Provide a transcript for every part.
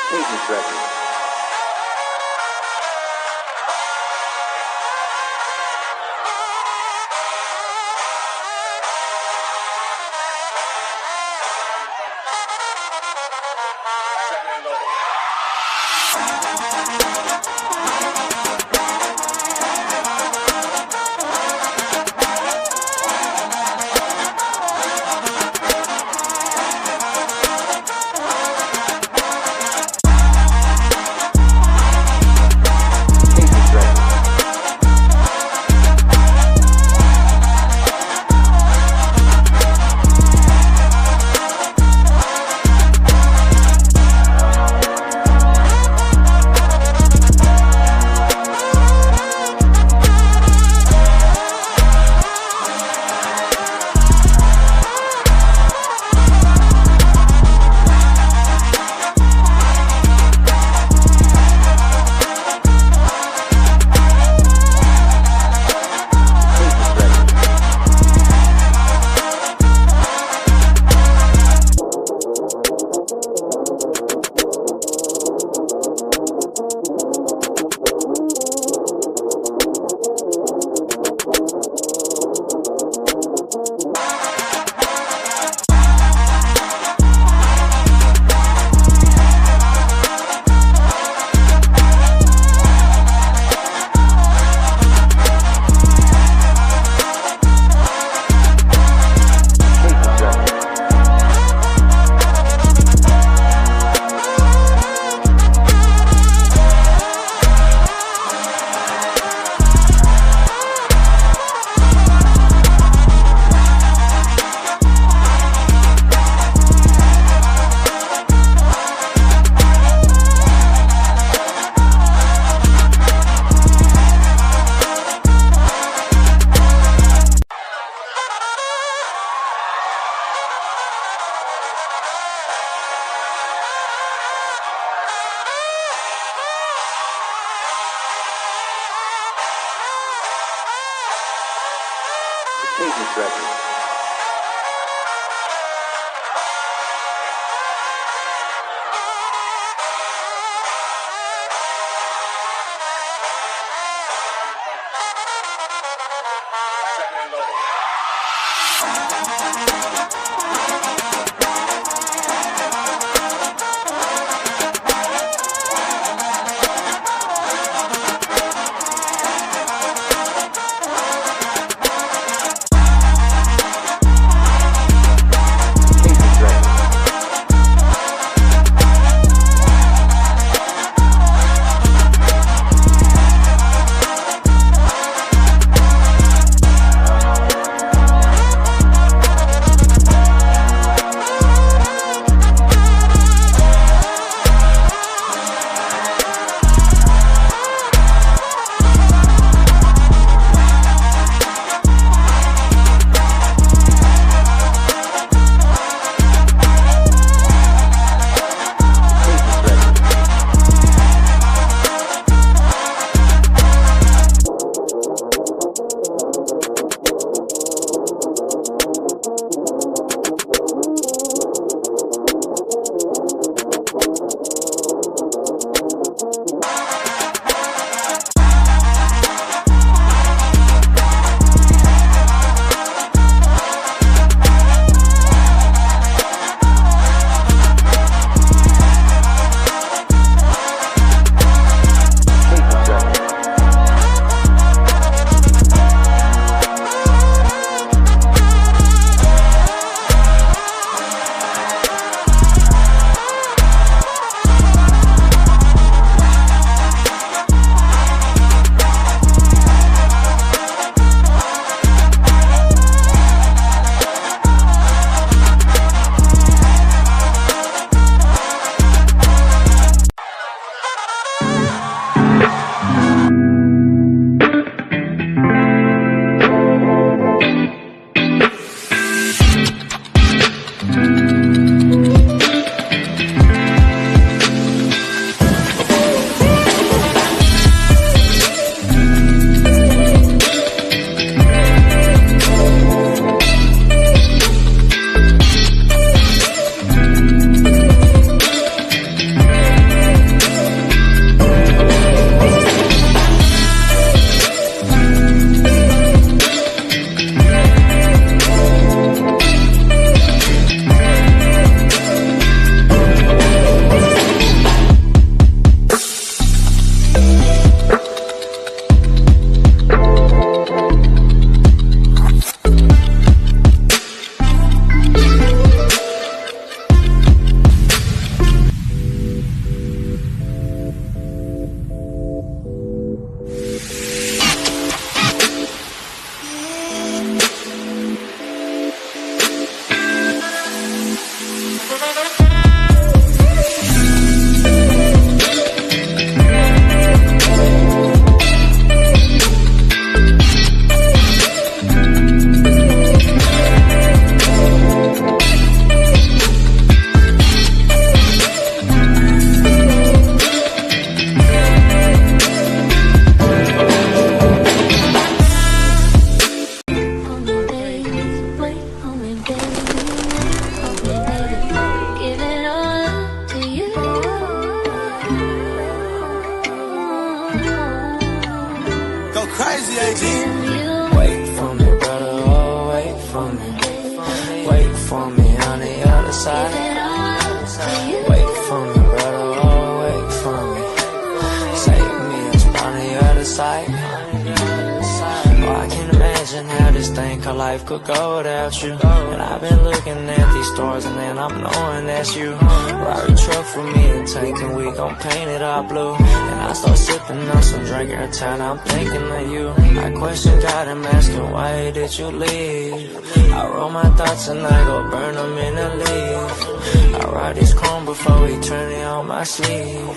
Cadence record. Cadence record. side. Wait for me, brother, oh, wait for me. Save me a spot on the other side. Oh, I can't imagine how this thing called life could go without you. And I've been looking at these stars and then I'm knowing that's you. Ride a truck for me and tank and we gon' paint it all blue. And I start sipping on some drink every time I'm thinking of you. I question God, I'm asking why did you leave? I roll my thoughts and I go burn them in a leaf. I ride this chrome before he turn it on my sleeve.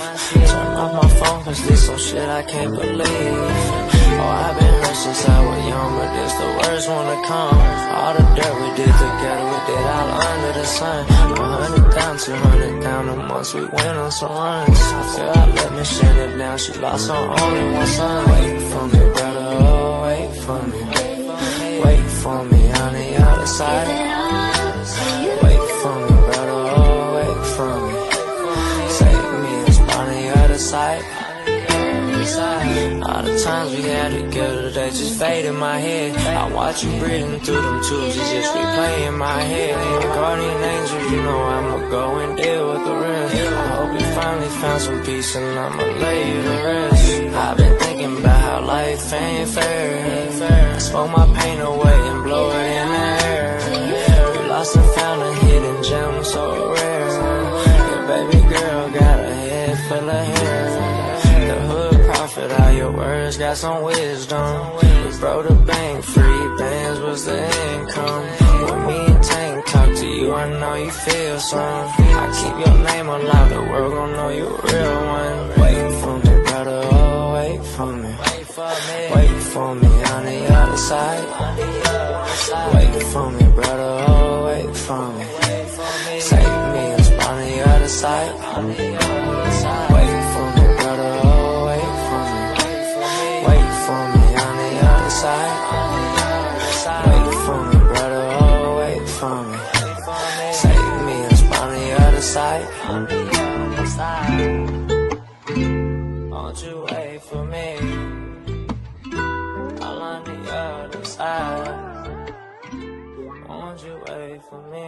Turn off my phone cause this some shit I can't believe. Oh, I've been hurt since I was young, but this the worst one to come. All the dirt we did together, we did all under the sun. 100 down, 200 down, the months we went on some runs. I feel I let me shut it down, she lost her only one son. Wait for me, brother, oh, wait for me. Wait for me on the other side. Wait for me, brother, oh, wait for me. Save me a spot on the other side. All the times we had together, they just fade in my head. I watch you breathing through them tubes, it's just replay in my head. Ain't a guardian angel, you know I'ma go and deal with the rest. I hope you finally found some peace and I'ma lay you to rest. I've been thinking about how life ain't fair. I smoke my pain away and blow it in the air. You lost and found a hidden gem so rare. Your baby girl got a head full of hair. The hood prophet, all your words got some wisdom. We broke the bank, free bands was the income. When me and Tank talk to you, I know you feel some. I keep your name alive, the world gon' know you a real one. Wait for me, brother, oh, wait for me. Wait for me on the other side. Wait for me, brother, oh, wait for me. Save me a spot on the other side. Wait for me, brother, oh, wait for me. Wait for me on the other side. Wait for me, brother, oh, wait for me. Save me a spot on the other side. Won't you wait for me? All on the other side. Won't you wait for me?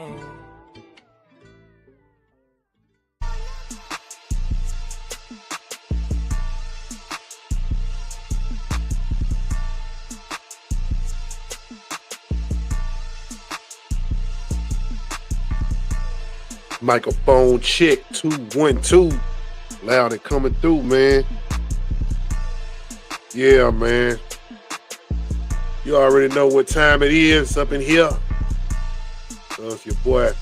Microphone check 212. Loud and coming through, man. Yeah, man. You already know what time it is up in here. So it's your boy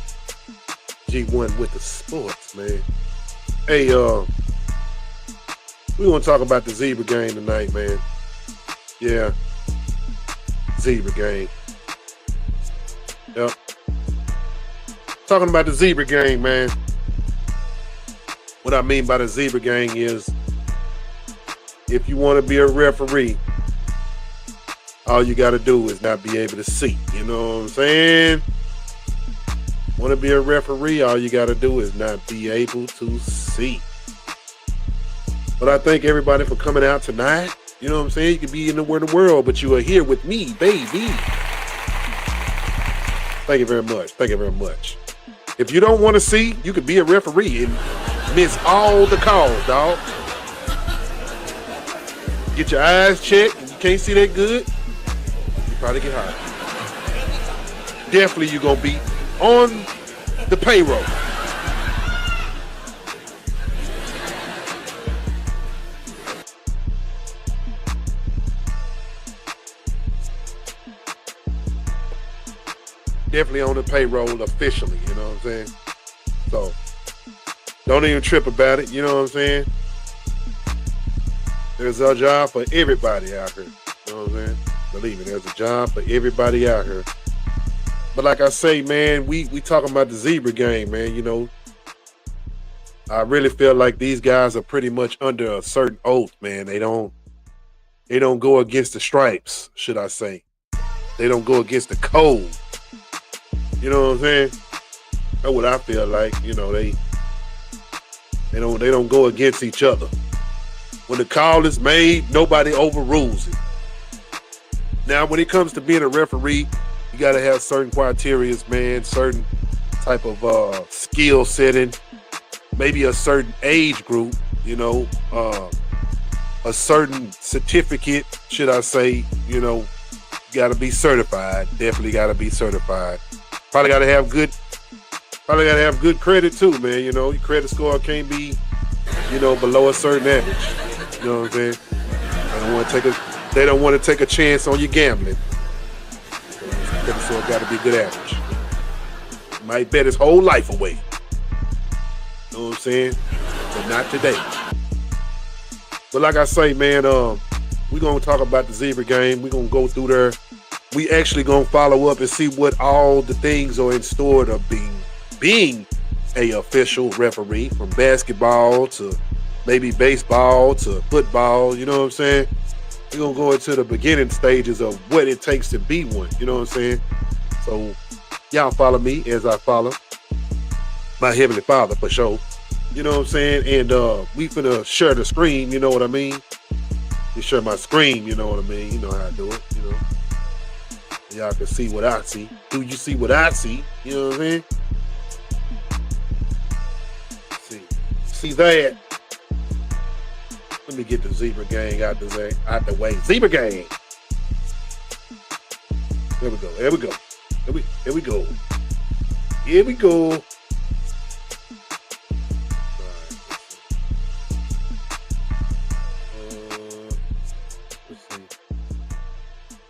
G1 with the sports, man. Hey, we want to talk about the Zebra game tonight, man. Yeah. Zebra game. Yep. Talking about the Zebra gang, man. What I mean by the Zebra gang is if you want to be a referee, all you got to do is not be able to see. You know what I'm saying? Want to be a referee, all you got to do is not be able to see. But I thank everybody for coming out tonight. You know what I'm saying? You could be anywhere in the world, but you are here with me, baby. Thank you very much. Thank you very much. If you don't want to see, you could be a referee and miss all the calls, dog. Get your eyes checked. If you can't see that good, you probably get hired. Definitely you're going to be on the payroll. Definitely on the payroll officially, you know what I'm saying? So, don't even trip about it, you know what I'm saying? There's a job for everybody out here, you know what I'm saying? Believe me, there's a job for everybody out here. But like I say, man, we talking about the Zebra game, man, you know. I really feel like these guys are pretty much under a certain oath, man. They don't go against the stripes, should I say. They don't go against the code. You know what I'm saying? That's what I feel like. You know, they don't go against each other. When the call is made, nobody overrules it. Now, when it comes to being a referee, you got to have certain criteria, man, certain type of skill setting, maybe a certain age group, you know, a certain certificate, should I say, you know, got to be certified. Definitely got to be certified. Probably got to have good credit too, man. You know, your credit score can't be, you know, below a certain average. You know what I'm saying? They don't want to take a chance on you gambling. Credit score got to be good average. Might bet his whole life away. You know what I'm saying? But not today. But like I say, man, we're going to talk about the Zebra game. We're going to go through there. We actually going to follow up and see what all the things are in store of being a official referee, from basketball to maybe baseball to football. You know what I'm saying? We're going to go into the beginning stages of what it takes to be one. You know what I'm saying? So y'all follow me as I follow my Heavenly Father for sure. You know what I'm saying? And we finna share the screen, you know what I mean? You share my screen, you know what I mean? You know how I do it, you know. Y'all can see what I see. Do you see what I see? You know what I mean? See that? Let me get the Zebra gang out the way. Zebra gang. There we go. Here we go. Here we go. Here we go.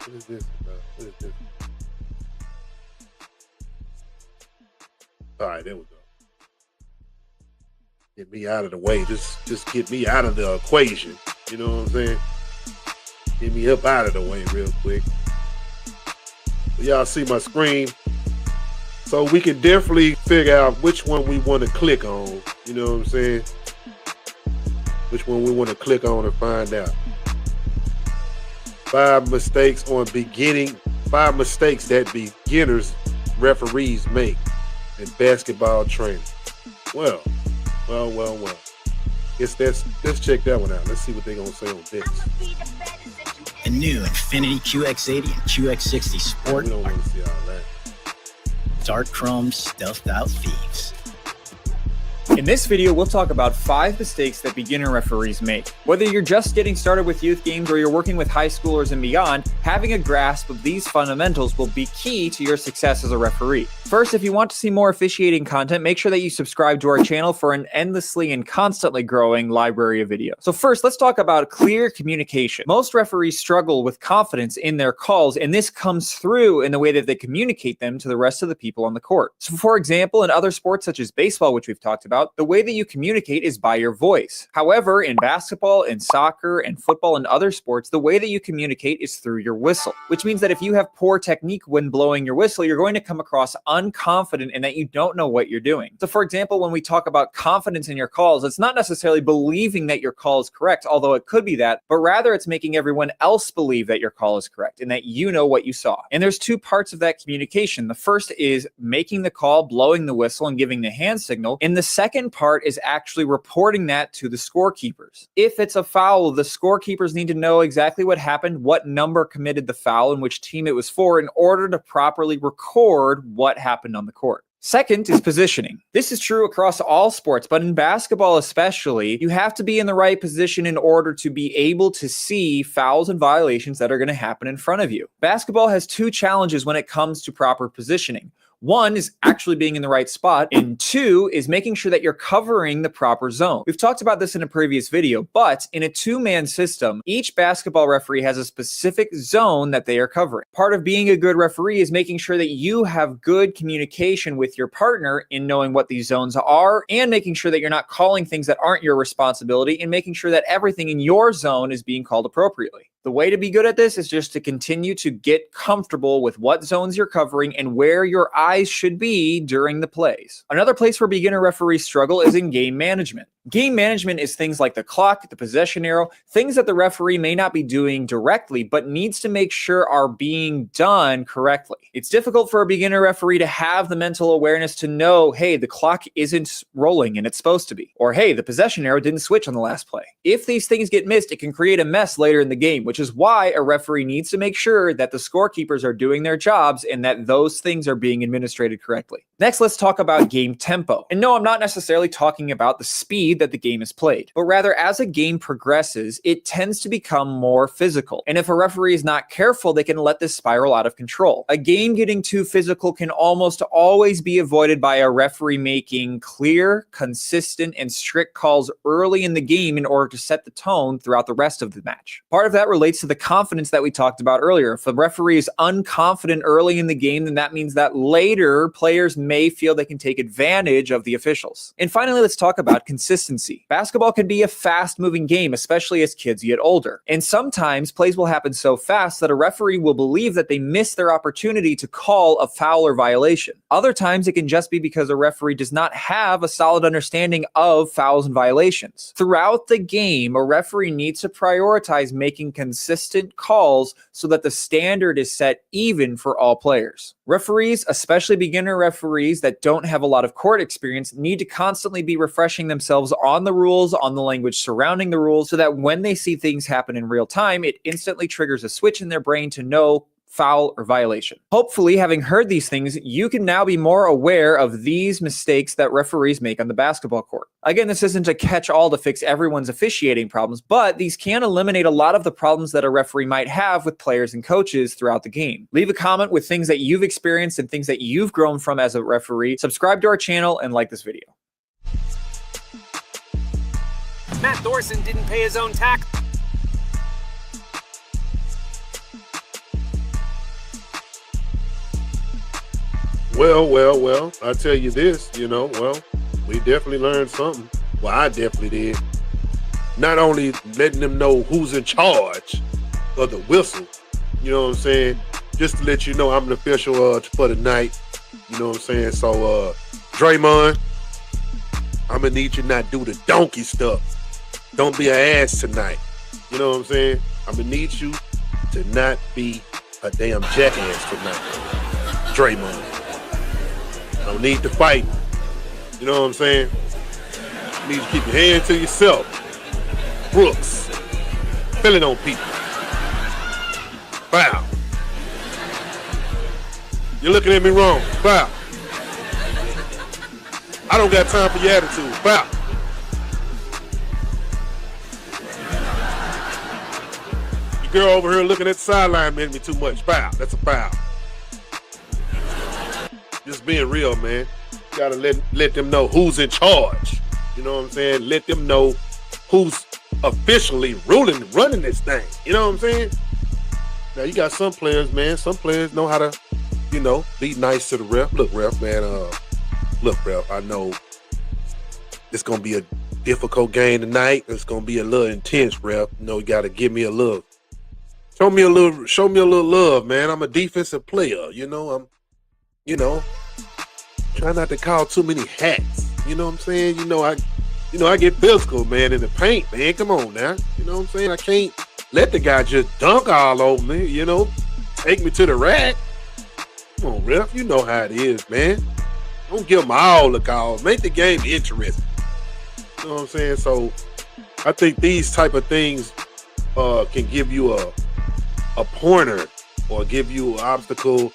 What is this about? What is this? All right, there we go. Get me out of the way. Just get me out of the equation. You know what I'm saying? Get me up out of the way real quick. So y'all see my screen. So we can definitely figure out which one we want to click on. You know what I'm saying? Which one we want to click on and find out. 5 mistakes that beginners referees make in basketball training. Well. Let's check that one out. Let's see what they're gonna say on this. The new Infinity QX80 and QX60 Sport. We don't want to see all that. Dark chrome stealthed out thieves. In this video, we'll talk about 5 mistakes that beginner referees make. Whether you're just getting started with youth games or you're working with high schoolers and beyond, having a grasp of these fundamentals will be key to your success as a referee. First, if you want to see more officiating content, make sure that you subscribe to our channel for an endlessly and constantly growing library of videos. So first, let's talk about clear communication. Most referees struggle with confidence in their calls, and this comes through in the way that they communicate them to the rest of the people on the court. So for example, in other sports such as baseball, which we've talked about, the way that you communicate is by your voice. However, in basketball and soccer and football and other sports, the way that you communicate is through your whistle, which means that if you have poor technique when blowing your whistle, you're going to come across unconfident and that you don't know what you're doing. So for example, when we talk about confidence in your calls, it's not necessarily believing that your call is correct, although it could be that, but rather it's making everyone else believe that your call is correct and that you know what you saw. And there's 2 parts of that communication. The first is making the call, blowing the whistle, and giving the hand signal. And the second part is actually reporting that to the scorekeepers. If it's a foul, the scorekeepers need to know exactly what happened, what number committed the foul, and which team it was for in order to properly record what happened on the court. Second is positioning. This is true across all sports, but in basketball especially, you have to be in the right position in order to be able to see fouls and violations that are going to happen in front of you. Basketball has 2 challenges when it comes to proper positioning. 1 is actually being in the right spot, and 2 is making sure that you're covering the proper zone. We've talked about this in a previous video, but in a 2-man system, each basketball referee has a specific zone that they are covering. Part of being a good referee is making sure that you have good communication with your partner in knowing what these zones are and making sure that you're not calling things that aren't your responsibility and making sure that everything in your zone is being called appropriately. The way to be good at this is just to continue to get comfortable with what zones you're covering and where your eyes should be during the plays. Another place where beginner referees struggle is in game management. Game management is things like the clock, the possession arrow, things that the referee may not be doing directly, but needs to make sure are being done correctly. It's difficult for a beginner referee to have the mental awareness to know, hey, the clock isn't rolling and it's supposed to be, or hey, the possession arrow didn't switch on the last play. If these things get missed, it can create a mess later in the game, which is why a referee needs to make sure that the scorekeepers are doing their jobs and that those things are being administrated correctly. Next, let's talk about game tempo. And no, I'm not necessarily talking about the speed that the game is played, but rather as a game progresses, it tends to become more physical. And if a referee is not careful, they can let this spiral out of control. A game getting too physical can almost always be avoided by a referee making clear, consistent, and strict calls early in the game in order to set the tone throughout the rest of the match. Part of that relates to the confidence that we talked about earlier. If a referee is unconfident early in the game, then that means that later players may feel they can take advantage of the officials. And finally, let's talk about consistency. Basketball can be a fast-moving game, especially as kids get older. And sometimes plays will happen so fast that a referee will believe that they missed their opportunity to call a foul or violation. Other times it can just be because a referee does not have a solid understanding of fouls and violations. Throughout the game, a referee needs to prioritize making consistent calls so that the standard is set even for all players. Referees, especially beginner referees that don't have a lot of court experience, need to constantly be refreshing themselves on the rules, on the language surrounding the rules, so that when they see things happen in real time, it instantly triggers a switch in their brain to know foul or violation. Hopefully, having heard these things, you can now be more aware of these mistakes that referees make on the basketball court. Again, this isn't a catch-all to fix everyone's officiating problems, but these can eliminate a lot of the problems that a referee might have with players and coaches throughout the game. Leave a comment with things that you've experienced and things that you've grown from as a referee. Subscribe to our channel and like this video. Matt Thorson didn't pay his own tax. Well, I tell you this, we definitely learned something. Well, I definitely did. Not only letting them know who's in charge of the whistle, you know what I'm saying? Just to let you know I'm an official for the night, you know what I'm saying? So, Draymond, I'm gonna need you not do the donkey stuff. Don't be an ass tonight. You know what I'm saying? I'm gonna need you to not be a damn jackass tonight. Draymond. Don't need to fight. You know what I'm saying? You need to keep your hand to yourself. Brooks. Feeling on people. Foul. You're looking at me wrong. Foul. I don't got time for your attitude. Foul. Your girl over here looking at the sideline made me too much. Foul. That's a foul. Just being real, man. You gotta let them know who's in charge. You know what I'm saying? Let them know who's officially running this thing. You know what I'm saying? Now you got some players, man. Some players know how to, be nice to the ref. Look, ref, man. Look, ref. I know it's gonna be a difficult game tonight. It's gonna be a little intense, ref. You gotta give me a little. Show me a little love, man. I'm a defensive player. Try not to call too many hats. You know what I'm saying? I get physical, man, in the paint, man. Come on now. You know what I'm saying? I can't let the guy just dunk all over me, take me to the rack. Come on, ref. You know how it is, man. Don't give them all the calls. Make the game interesting. You know what I'm saying? So I think these type of things can give you a pointer or give you an obstacle.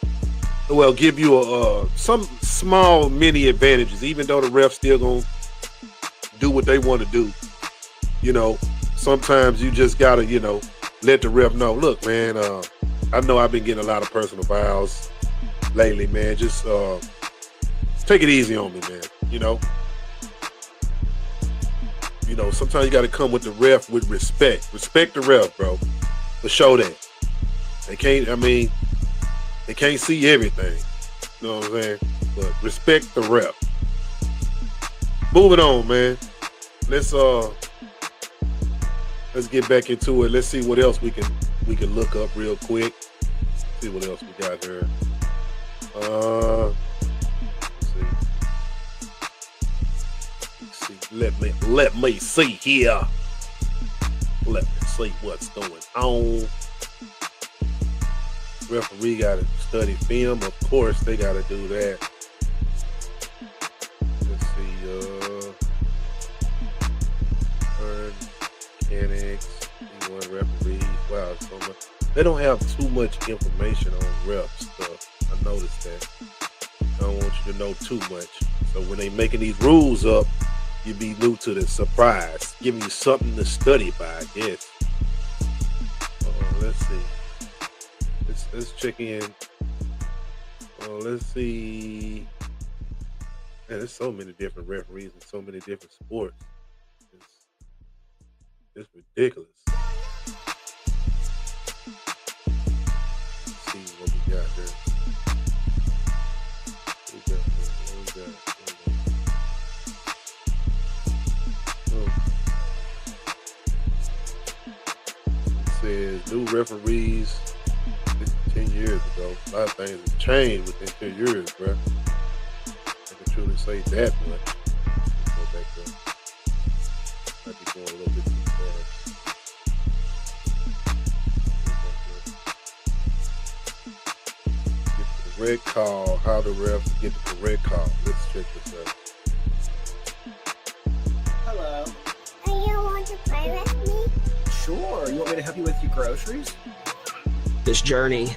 Well, give you some small mini advantages, even though the ref's still gonna do what they want to do. Sometimes you just gotta, let the ref know. Look, man, I know I've been getting a lot of personal fouls lately, man. Just take it easy on me, man. Sometimes you gotta come with the ref with respect. Respect the ref, bro. But show that. They can't see everything. You know what I'm saying? But respect the rep. Moving on, man. Let's get back into it. Let's see what else we can look up real quick. See what else we got here. Let's see. Let me see here. Let me see what's going on. Referee got to study film. Of course, they got to do that. Let's see. Mechanics. E1 referees. Wow, so much. They don't have too much information on ref stuff. I noticed that. don't want you to know too much. So when they making these rules up, you be new to the surprise, giving you something to study by, I guess. Let's see. Let's check in. Let's see. Man, there's so many different referees and so many different sports. It's ridiculous. Let's see what we got here. What we got? It says new referees. This is 10 years ago. A lot of things have changed within 10 years, bro. I can truly say that much. Go back up. Might be going a little bit too fast. Get the correct call. How the refs get the correct call. Let's check this out. Hello. Do you want to play with me? Sure. You want me to help you with your groceries? This journey.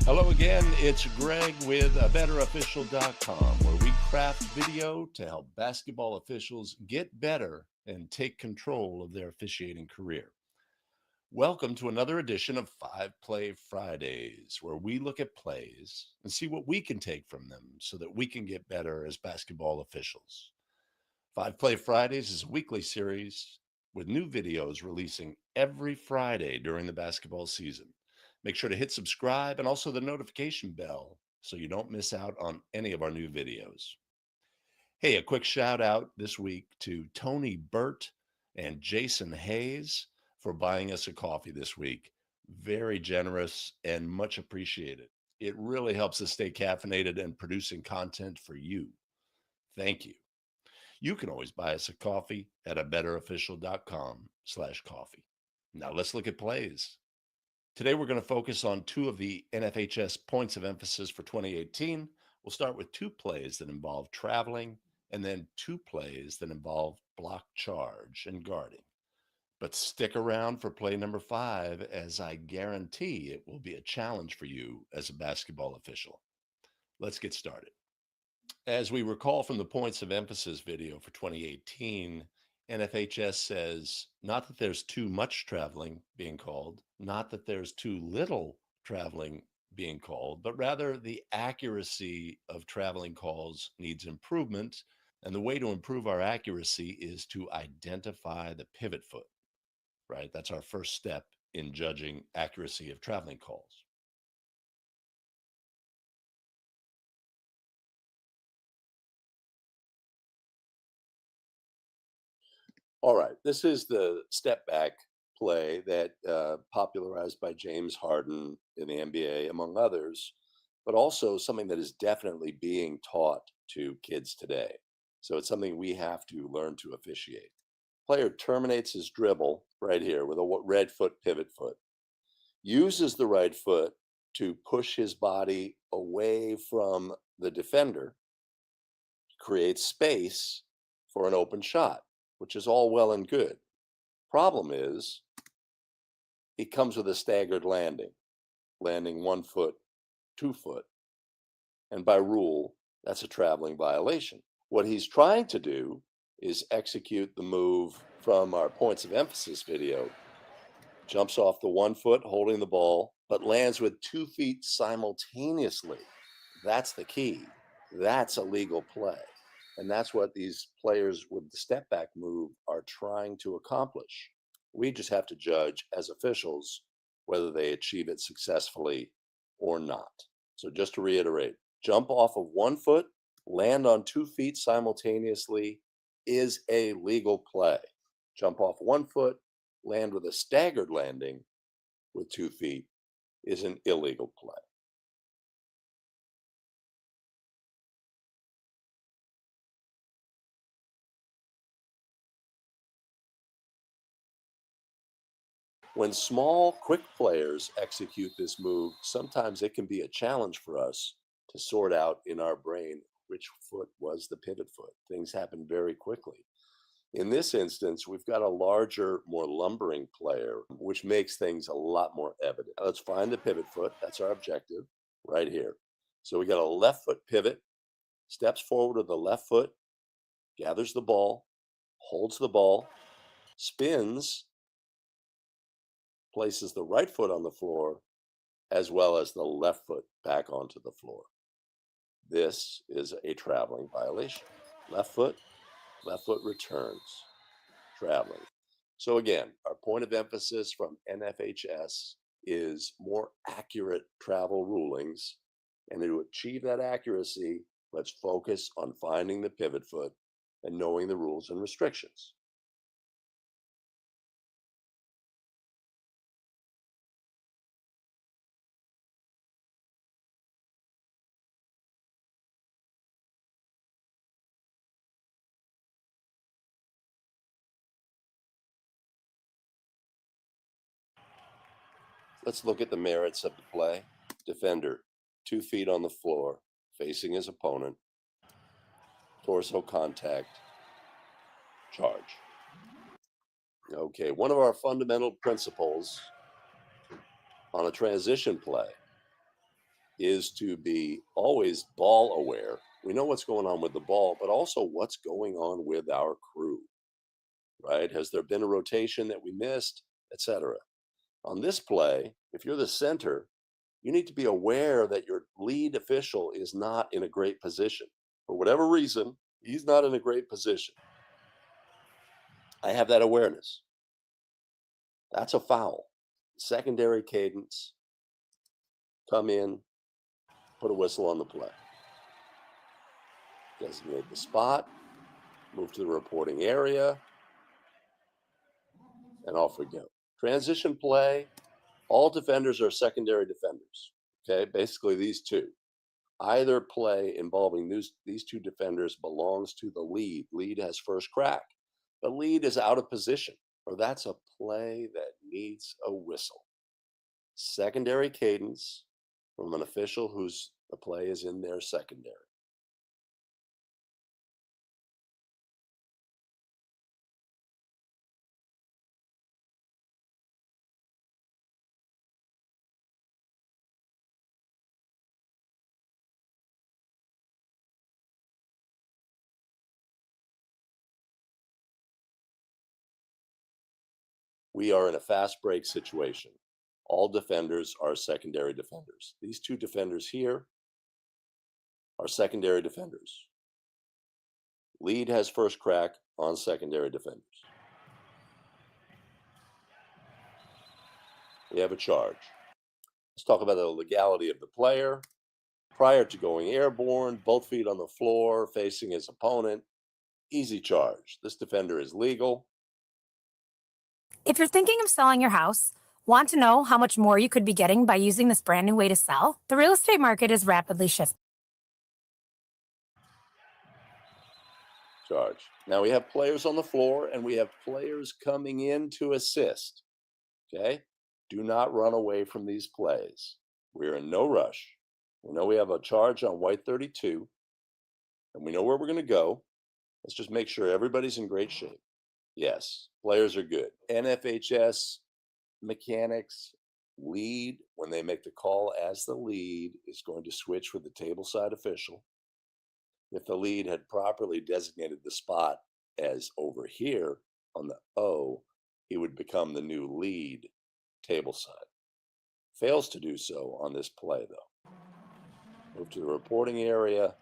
Hello again, it's Greg with betterofficial.com, where we craft video to help basketball officials get better and take control of their officiating career. Welcome to another edition of 5 Play Fridays, where we look at plays and see what we can take from them so that we can get better as basketball officials. 5 Play Fridays is a weekly series with new videos releasing every Friday during the basketball season. Make sure to hit subscribe and also the notification bell so you don't miss out on any of our new videos. Hey, a quick shout out this week to Tony Burt and Jason Hayes for buying us a coffee this week. Very generous and much appreciated. It really helps us stay caffeinated and producing content for you. Thank you. You can always buy us a coffee at betterofficial.com/coffee. Now let's look at plays. Today, we're going to focus on two of the NFHS points of emphasis for 2018. We'll start with two plays that involve traveling and then two plays that involve block charge and guarding. But stick around for play number 5, as I guarantee it will be a challenge for you as a basketball official. Let's get started. As we recall from the points of emphasis video for 2018, NFHS says not that there's too much traveling being called, not that there's too little traveling being called, but rather the accuracy of traveling calls needs improvement. And the way to improve our accuracy is to identify the pivot foot, right? That's our first step in judging accuracy of traveling calls. All right, this is the step back play that popularized by James Harden in the NBA, among others, but also something that is definitely being taught to kids today. So it's something we have to learn to officiate. Player terminates his dribble right here with a red foot pivot foot, uses the right foot to push his body away from the defender, creates space for an open shot, which is all well and good. Problem is, it comes with a staggered landing 1 foot, 2 foot. And by rule, that's a traveling violation. What he's trying to do is execute the move from our points of emphasis video. Jumps off the 1 foot holding the ball, but lands with 2 feet simultaneously. That's the key. That's a legal play. And that's what these players with the step back move are trying to accomplish. We just have to judge as officials whether they achieve it successfully or not. So just to reiterate, jump off of 1 foot, land on 2 feet simultaneously is a legal play. Jump off 1 foot, land with a staggered landing with 2 feet is an illegal play. When small, quick players execute this move, sometimes it can be a challenge for us to sort out in our brain which foot was the pivot foot. Things happen very quickly. In this instance, we've got a larger, more lumbering player, which makes things a lot more evident. Let's find the pivot foot. That's our objective right here. So we got a left foot pivot, steps forward with the left foot, gathers the ball, holds the ball, spins, places the right foot on the floor, as well as the left foot back onto the floor. This is a traveling violation. Left foot returns, traveling. So again, our point of emphasis from NFHS is more accurate travel rulings. And to achieve that accuracy, let's focus on finding the pivot foot and knowing the rules and restrictions. Let's look at the merits of the play. Defender, 2 feet on the floor, facing his opponent, torso contact, charge. Okay, one of our fundamental principles on a transition play is to be always ball aware. We know what's going on with the ball, but also what's going on with our crew, right? Has there been a rotation that we missed, etc.? On this play, if you're the center, you need to be aware that your lead official is not in a great position. For whatever reason, he's not in a great position. I have that awareness. That's a foul. Secondary cadence, come in, put a whistle on the play. Designate the spot, move to the reporting area, and off we go. Transition play, all defenders are secondary defenders. Okay, basically these two. Either play involving these two defenders belongs to the lead. Lead has first crack. The lead is out of position, or that's a play that needs a whistle. Secondary cadence from an official whose the play is in their secondary. We are in a fast break situation. All defenders are secondary defenders. These two defenders here are secondary defenders. Lead has first crack on secondary defenders. We have a charge. Let's talk about the legality of the player. Prior to going airborne, both feet on the floor, facing his opponent, easy charge. This defender is legal. If you're thinking of selling your house, want to know how much more you could be getting by using this brand new way to sell? The real estate market is rapidly shifting. Charge. Now we have players on the floor and we have players coming in to assist. Okay? Do not run away from these plays. We're in no rush. We know we have a charge on white 32 and we know where we're going to go. Let's just make sure everybody's in great shape. Yes, players are good. NFHS mechanics, lead, when they make the call as the lead, is going to switch with the tableside official. If the lead had properly designated the spot as over here on the O, he would become the new lead tableside. Fails to do so on this play, though. Move to the reporting area,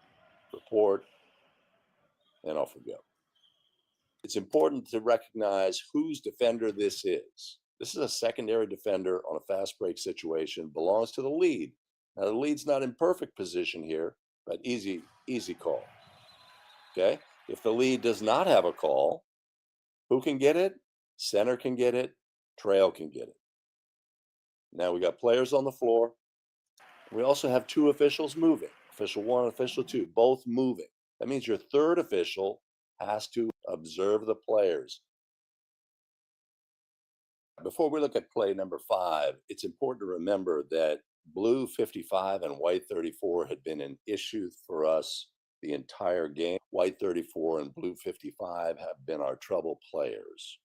report, and off we go. It's important to recognize whose defender this is. This is a secondary defender on a fast break situation, belongs to the lead. Now, the lead's not in perfect position here, but easy call. Okay? If the lead does not have a call, who can get it? Center can get it. Trail can get it. Now we got players on the floor. We also have two officials moving. Official 1 and official 2, both moving. That means your third official has to observe the players. Before we look at play number 5, it's important to remember that blue 55 and white 34 had been an issue for us the entire game. White 34 and blue 55 have been our trouble players.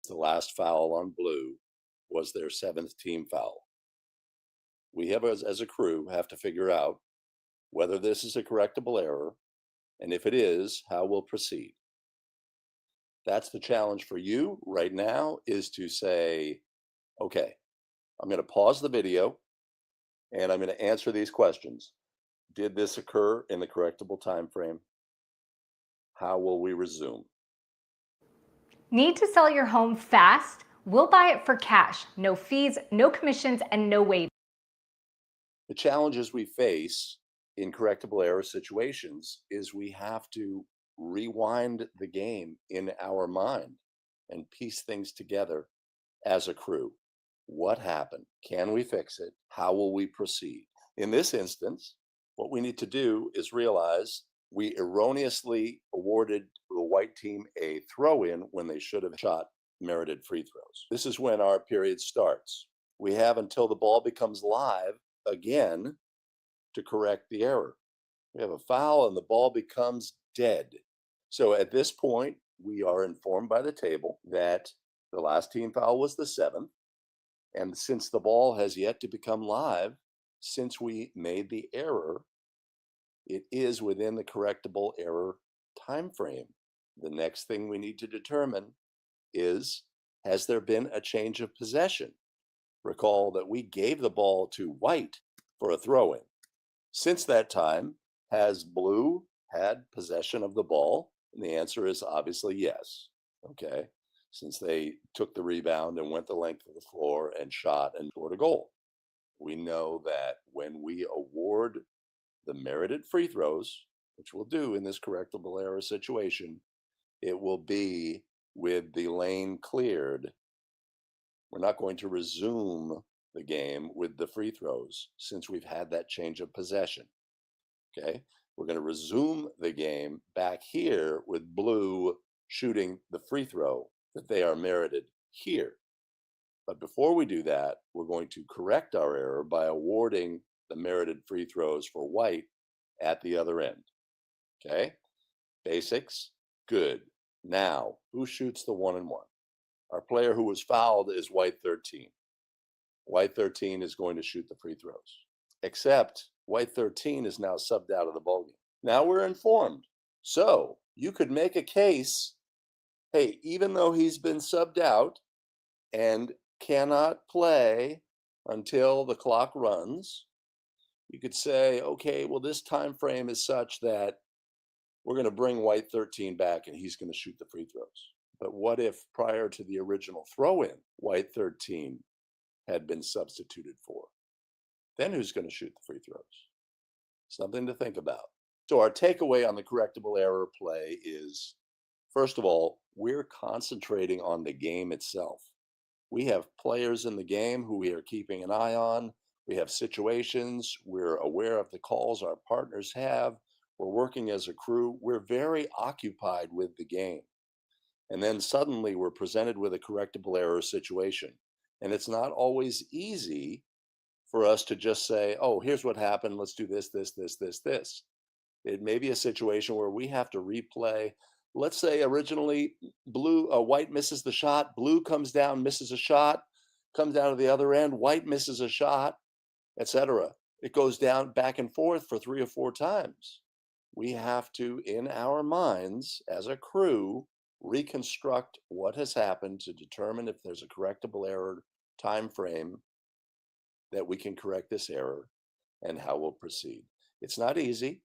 The last foul on blue was their 7th team foul. We have, as a crew, have to figure out whether this is a correctable error, and if it is, how we'll proceed. That's the challenge for you right now, is to say, okay, I'm going to pause the video and I'm going to answer these questions. Did this occur in the correctable time frame? How will we resume? Need to sell your home fast? We'll buy it for cash. No fees, no commissions, and no wait. The challenges we face in correctable error situations is we have to rewind the game in our mind and piece things together as a crew. What happened? Can we fix it? How will we proceed? In this instance, what we need to do is realize we erroneously awarded the white team a throw-in when they should have shot merited free throws. This is when our period starts. We have until the ball becomes live again to correct the error. We have a foul and the ball becomes dead. So at this point, we are informed by the table that the last team foul was the 7th. And since the ball has yet to become live, since we made the error, it is within the correctable error time frame. The next thing we need to determine is, has there been a change of possession? Recall that we gave the ball to white for a throw-in. Since that time, has blue had possession of the ball? And the answer is obviously yes. Okay, since they took the rebound and went the length of the floor and shot and scored a goal. We know that when we award the merited free throws, which we'll do in this correctable error situation, it will be with the lane cleared. We're not going to resume the game with the free throws since we've had that change of possession. Okay, we're going to resume the game back here with blue shooting the free throw that they are merited here. But before we do that, we're going to correct our error by awarding the merited free throws for white at the other end. Okay, basics, good. Now, who shoots the 1-and-1? Our player who was fouled is white 13. White 13 is going to shoot the free throws, except white 13 is now subbed out of the ballgame. Now we're informed. So you could make a case, hey, even though he's been subbed out and cannot play until the clock runs, you could say, okay, well, this time frame is such that we're going to bring white 13 back and he's going to shoot the free throws. But what if prior to the original throw-in, white 13 had been substituted for? Then who's going to shoot the free throws? Something to think about. So our takeaway on the correctable error play is, first of all, we're concentrating on the game itself. We have players in the game who we are keeping an eye on. We have situations. We're aware of the calls our partners have. We're working as a crew. We're very occupied with the game. And then suddenly we're presented with a correctable error situation. And it's not always easy for us to just say, oh, here's what happened. Let's do this, this, this, this, this. It may be a situation where we have to replay. Let's say originally white misses the shot, blue comes down, misses a shot. comes down to the other end, white misses a shot, etc. It goes down back and forth for 3 or 4 times. We have to, in our minds, as a crew, reconstruct what has happened to determine if there's a correctable error time frame that we can correct this error and how we'll proceed. It's not easy,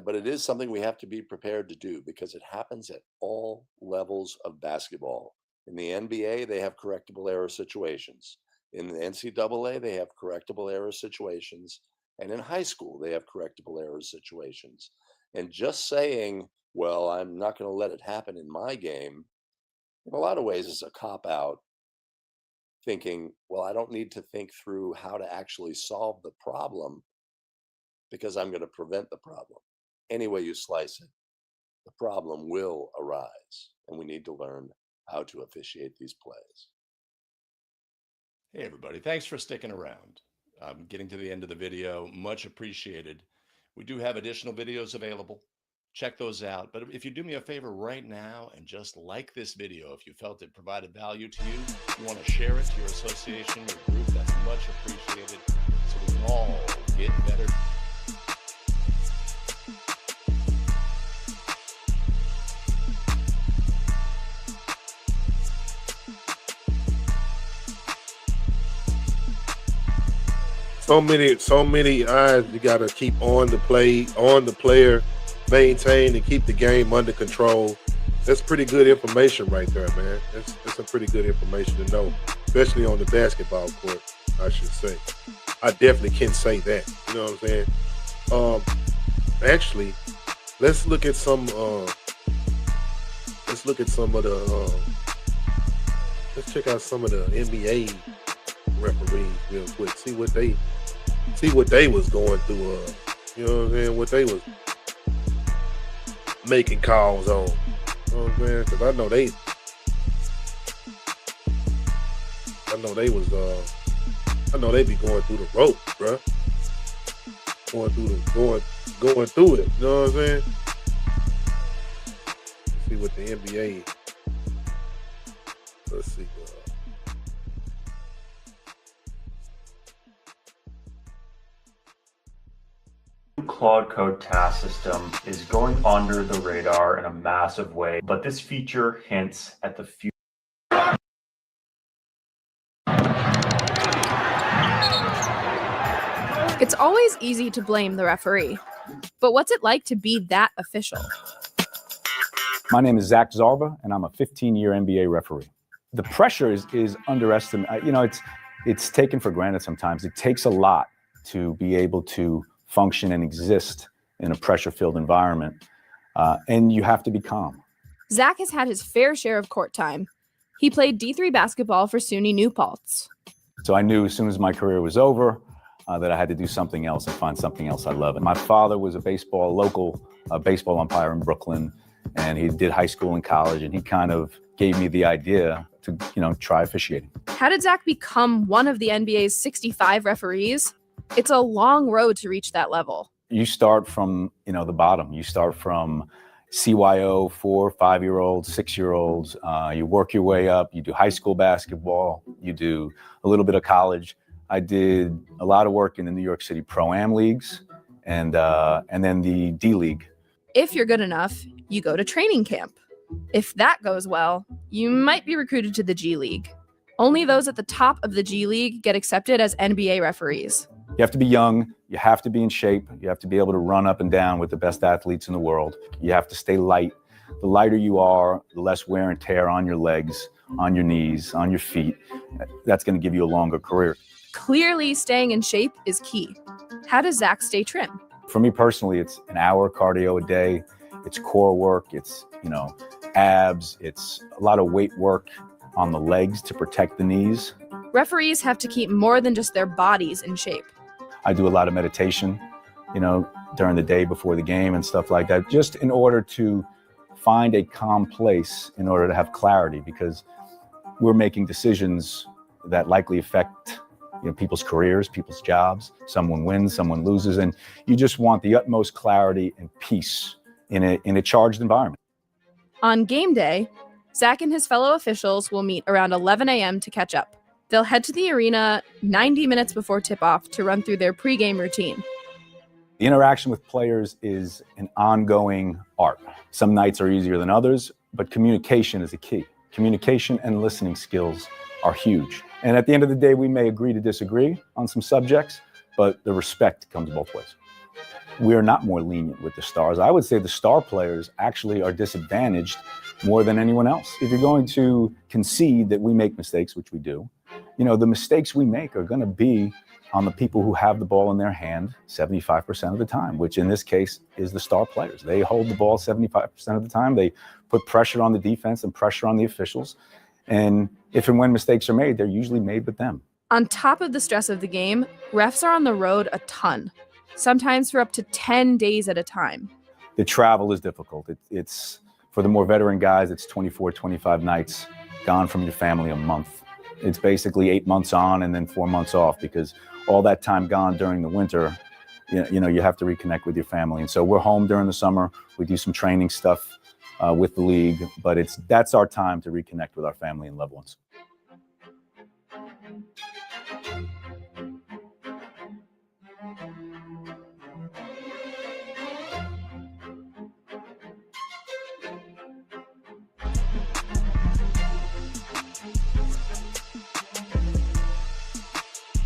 but it is something we have to be prepared to do because it happens at all levels of basketball. In the NBA, they have correctable error situations. In the NCAA, they have correctable error situations. And in high school, they have correctable error situations. And just saying, well, I'm not going to let it happen in my game, in a lot of ways is a cop-out, thinking, well, I don't need to think through how to actually solve the problem because I'm going to prevent the problem. Any way you slice it, the problem will arise, and we need to learn how to officiate these plays. Hey, everybody. Thanks for sticking around. Getting to the end of the video, much appreciated. We do have additional videos available. Check those out. But if you do me a favor right now and just like this video, if you felt it provided value to you, you want to share it to your association, your group, that's much appreciated so we can all get better. So many eyes you got to keep on the play, on the player, maintain and keep the game under control. That's pretty good information right there, man. That's some pretty good information to know, especially on the basketball court, I should say. I definitely can say that. You know what I'm saying? Actually, let's look at some of the let's check out some of the NBA referees real quick. See what they was going through. You know what I'm saying? What they was making calls on. You know what I'm saying? Because I know they be going through the ropes, bruh. Going through it. You know what I'm saying? Let's see what the NBA. Let's see. Claude Code task system is going under the radar in a massive way, but this feature hints at the future. It's always easy to blame the referee, but what's it like to be that official? My name is Zach Zarba, and I'm a 15-year NBA referee. The pressure is underestimated. You know, it's taken for granted sometimes. It takes a lot to be able to function and exist in a pressure-filled environment, and you have to be calm. Zach has had his fair share of court time. He played D3 basketball for SUNY New Paltz. So I knew as soon as my career was over that I had to do something else and find something else I love. And my father was a local baseball umpire in Brooklyn, and he did high school and college, and he kind of gave me the idea to, try officiating. How did Zach become one of the NBA's 65 referees? It's a long road to reach that level. You start from, the bottom. You start from CYO, 4-, 5-year-olds, 6-year-olds. You work your way up. You do high school basketball. You do a little bit of college. I did a lot of work in the New York City Pro-Am leagues and then the D League. If you're good enough, you go to training camp. If that goes well, you might be recruited to the G League. Only those at the top of the G League get accepted as NBA referees. You have to be young, you have to be in shape, you have to be able to run up and down with the best athletes in the world. You have to stay light. The lighter you are, the less wear and tear on your legs, on your knees, on your feet. That's going to give you a longer career. Clearly, staying in shape is key. How does Zach stay trim? For me personally, it's an hour cardio a day. It's core work. It's, abs. It's a lot of weight work on the legs to protect the knees. Referees have to keep more than just their bodies in shape. I do a lot of meditation, during the day before the game and stuff like that, just in order to find a calm place in order to have clarity, because we're making decisions that likely affect people's careers, people's jobs. Someone wins, someone loses, and you just want the utmost clarity and peace in a charged environment. On game day, Zach and his fellow officials will meet around 11 a.m. to catch up. They'll head to the arena 90 minutes before tip-off to run through their pregame routine. The interaction with players is an ongoing art. Some nights are easier than others, but communication is a key. Communication and listening skills are huge. And at the end of the day, we may agree to disagree on some subjects, but the respect comes both ways. We are not more lenient with the stars. I would say the star players actually are disadvantaged more than anyone else. If you're going to concede that we make mistakes, which we do, the mistakes we make are going to be on the people who have the ball in their hand 75% of the time, which in this case is the star players. They hold the ball 75% of the time. They put pressure on the defense and pressure on the officials. And if and when mistakes are made, they're usually made with them. On top of the stress of the game, refs are on the road a ton, sometimes for up to 10 days at a time. The travel is difficult. It's for the more veteran guys, it's 24, 25 nights gone from your family a month. It's basically 8 months on and then 4 months off, because all that time gone during the winter, you have to reconnect with your family. And so we're home during the summer. We do some training stuff with the league, but that's our time to reconnect with our family and loved ones.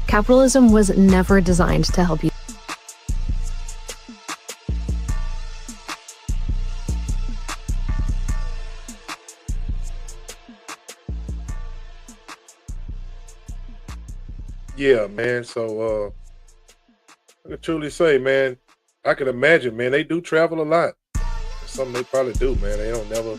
Capitalism was never designed to help you. Yeah, man. So I can truly say, man, I can imagine, man, they do travel a lot. It's something they probably do, man. They don't never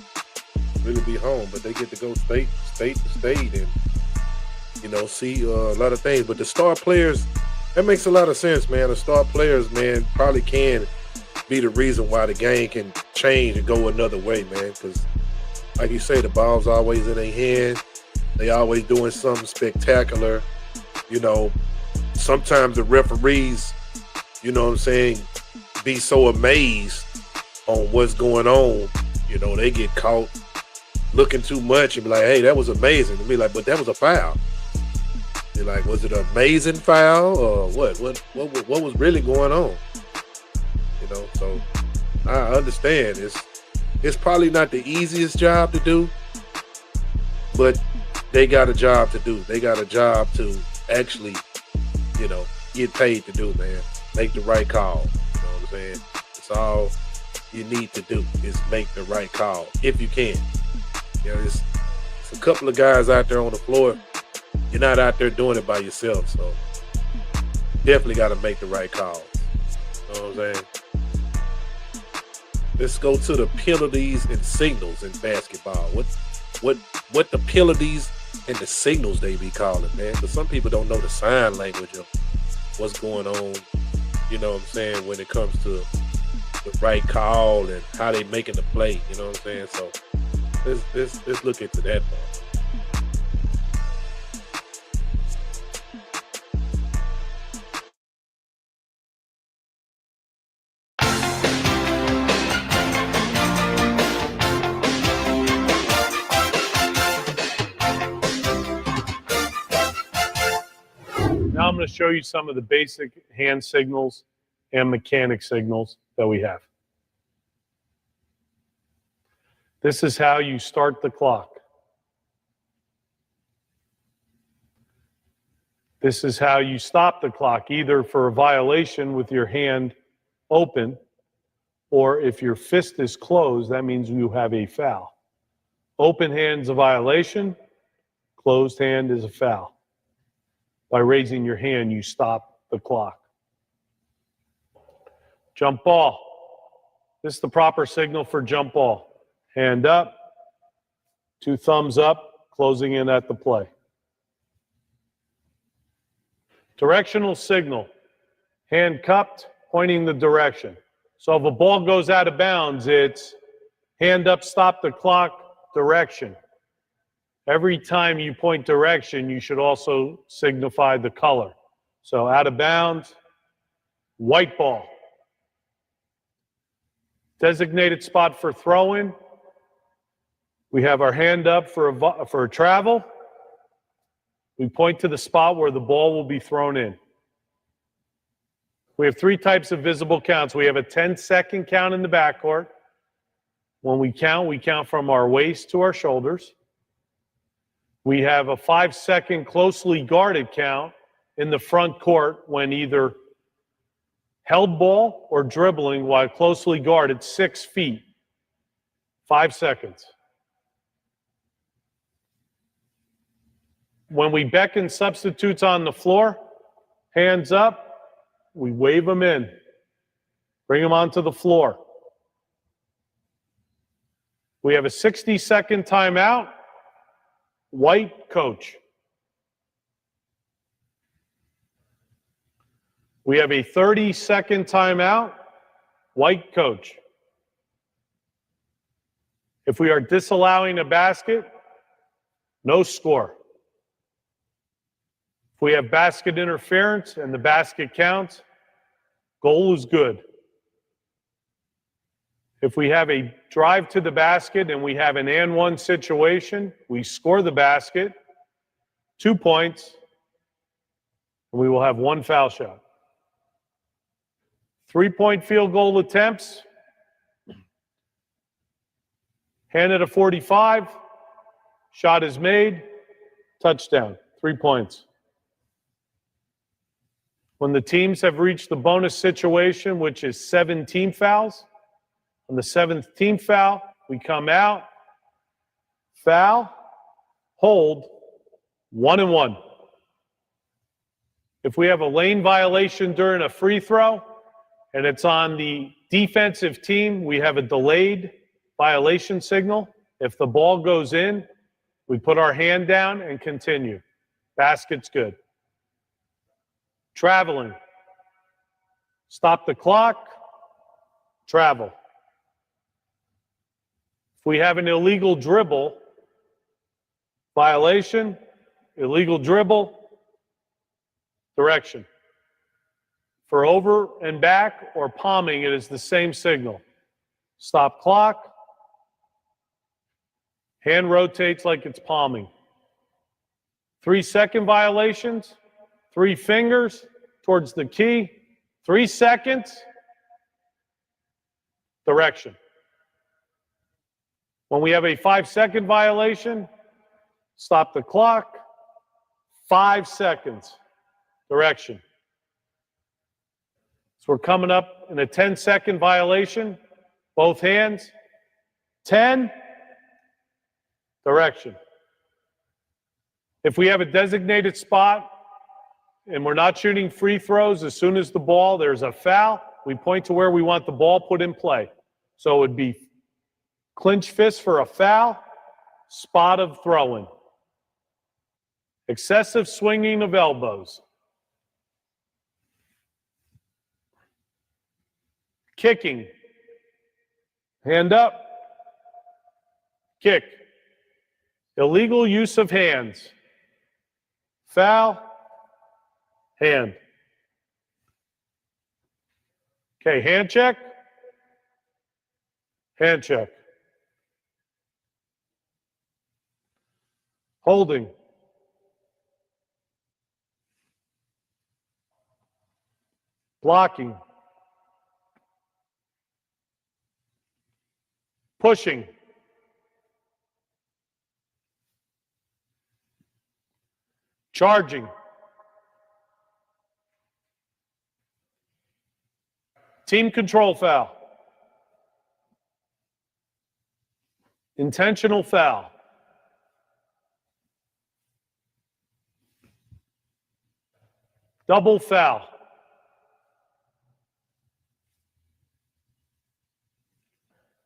really be home, but they get to go state to state and see a lot of things. But the star players, that makes a lot of sense, man. The star players, man, probably can be the reason why the game can change and go another way, man. Because, like you say, the ball's always in their hand. They always doing something spectacular. Sometimes the referees, be so amazed on what's going on. They get caught looking too much and be like, hey, that was amazing. And be like, but that was a foul. They're like, was it an amazing foul or what? What was really going on? So I understand. It's probably not the easiest job to do, but they got a job to do. They got a job to actually, get paid to do, man. Make the right call. You know what I'm saying? It's all you need to do is make the right call if you can. There's a couple of guys out there on the floor. You're not out there doing it by yourself, so definitely got to make the right calls. You know what I'm saying? Let's go to the penalties and signals in basketball. What the penalties and the signals they be calling, man? Because some people don't know the sign language of what's going on. You know what I'm saying? When it comes to the right call and how they making the play. You know what I'm saying? So let's look into that part. Now I'm going to show you some of the basic hand signals and mechanic signals that we have. This is how you start the clock. This is how you stop the clock, either for a violation with your hand open, or if your fist is closed, that means you have a foul. Open hand's a violation, closed hand is a foul. By raising your hand, you stop the clock. Jump ball. This is the proper signal for jump ball. Hand up, 2 thumbs up, closing in at the play. Directional signal. Hand cupped, pointing the direction. So if a ball goes out of bounds, it's hand up, stop the clock, direction. Every time you point direction, you should also signify the color. So out of bounds, white ball. Designated spot for throw-in. We have our hand up for a travel. We point to the spot where the ball will be thrown in. We have 3 types of visible counts. We have a 10-second count in the backcourt. When we count from our waist to our shoulders. We have a 5-second closely guarded count in the front court when either held ball or dribbling while closely guarded 6 feet. 5 seconds. When we beckon substitutes on the floor, hands up, we wave them in. Bring them onto the floor. We have a 60-second timeout. White coach. We have a 30-second timeout. White coach. If we are disallowing a basket, no score. If we have basket interference and the basket counts, goal is good. If we have a drive to the basket and we have an and one situation, we score the basket, 2 points, and we will have 1 foul shot. 3-point field goal attempts, hand at a 45, shot is made, touchdown, 3 points. When the teams have reached the bonus situation, which is 7 team fouls, on the 7th team foul, we come out, foul, hold, 1 and 1. If we have a lane violation during a free throw and it's on the defensive team, we have a delayed violation signal. If the ball goes in, we put our hand down and continue. Basket's good. Traveling. Stop the clock. Travel. If we have an illegal dribble, violation, illegal dribble, direction. For over and back or palming, it is the same signal. Stop clock. Hand rotates like it's palming. 3-second violations, 3 fingers towards the key, 3 seconds, direction. When we have a 5-second violation, stop the clock, 5 seconds, direction. So we're coming up in a 10-second violation, both hands, 10, direction. If we have a designated spot and we're not shooting free throws, as soon as there's a foul, we point to where we want the ball put in play. So it would be clinch fist for a foul, spot of throwing. Excessive swinging of elbows. Kicking. Hand up. Kick. Illegal use of hands. Foul. Hand. Okay, hand check. Hand check. Holding. Blocking. Pushing. Charging. Team control foul. Intentional foul. Double foul.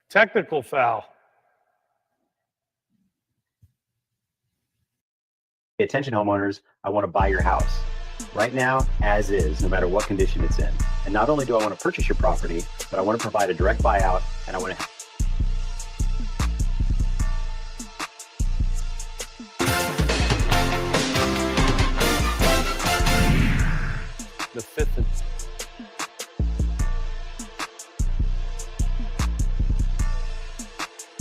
Technical foul. Attention homeowners, I want to buy your house. Right now, as is, no matter what condition it's in. And not only do I want to purchase your property, but I want to provide a direct buyout, and I want to... The 5th.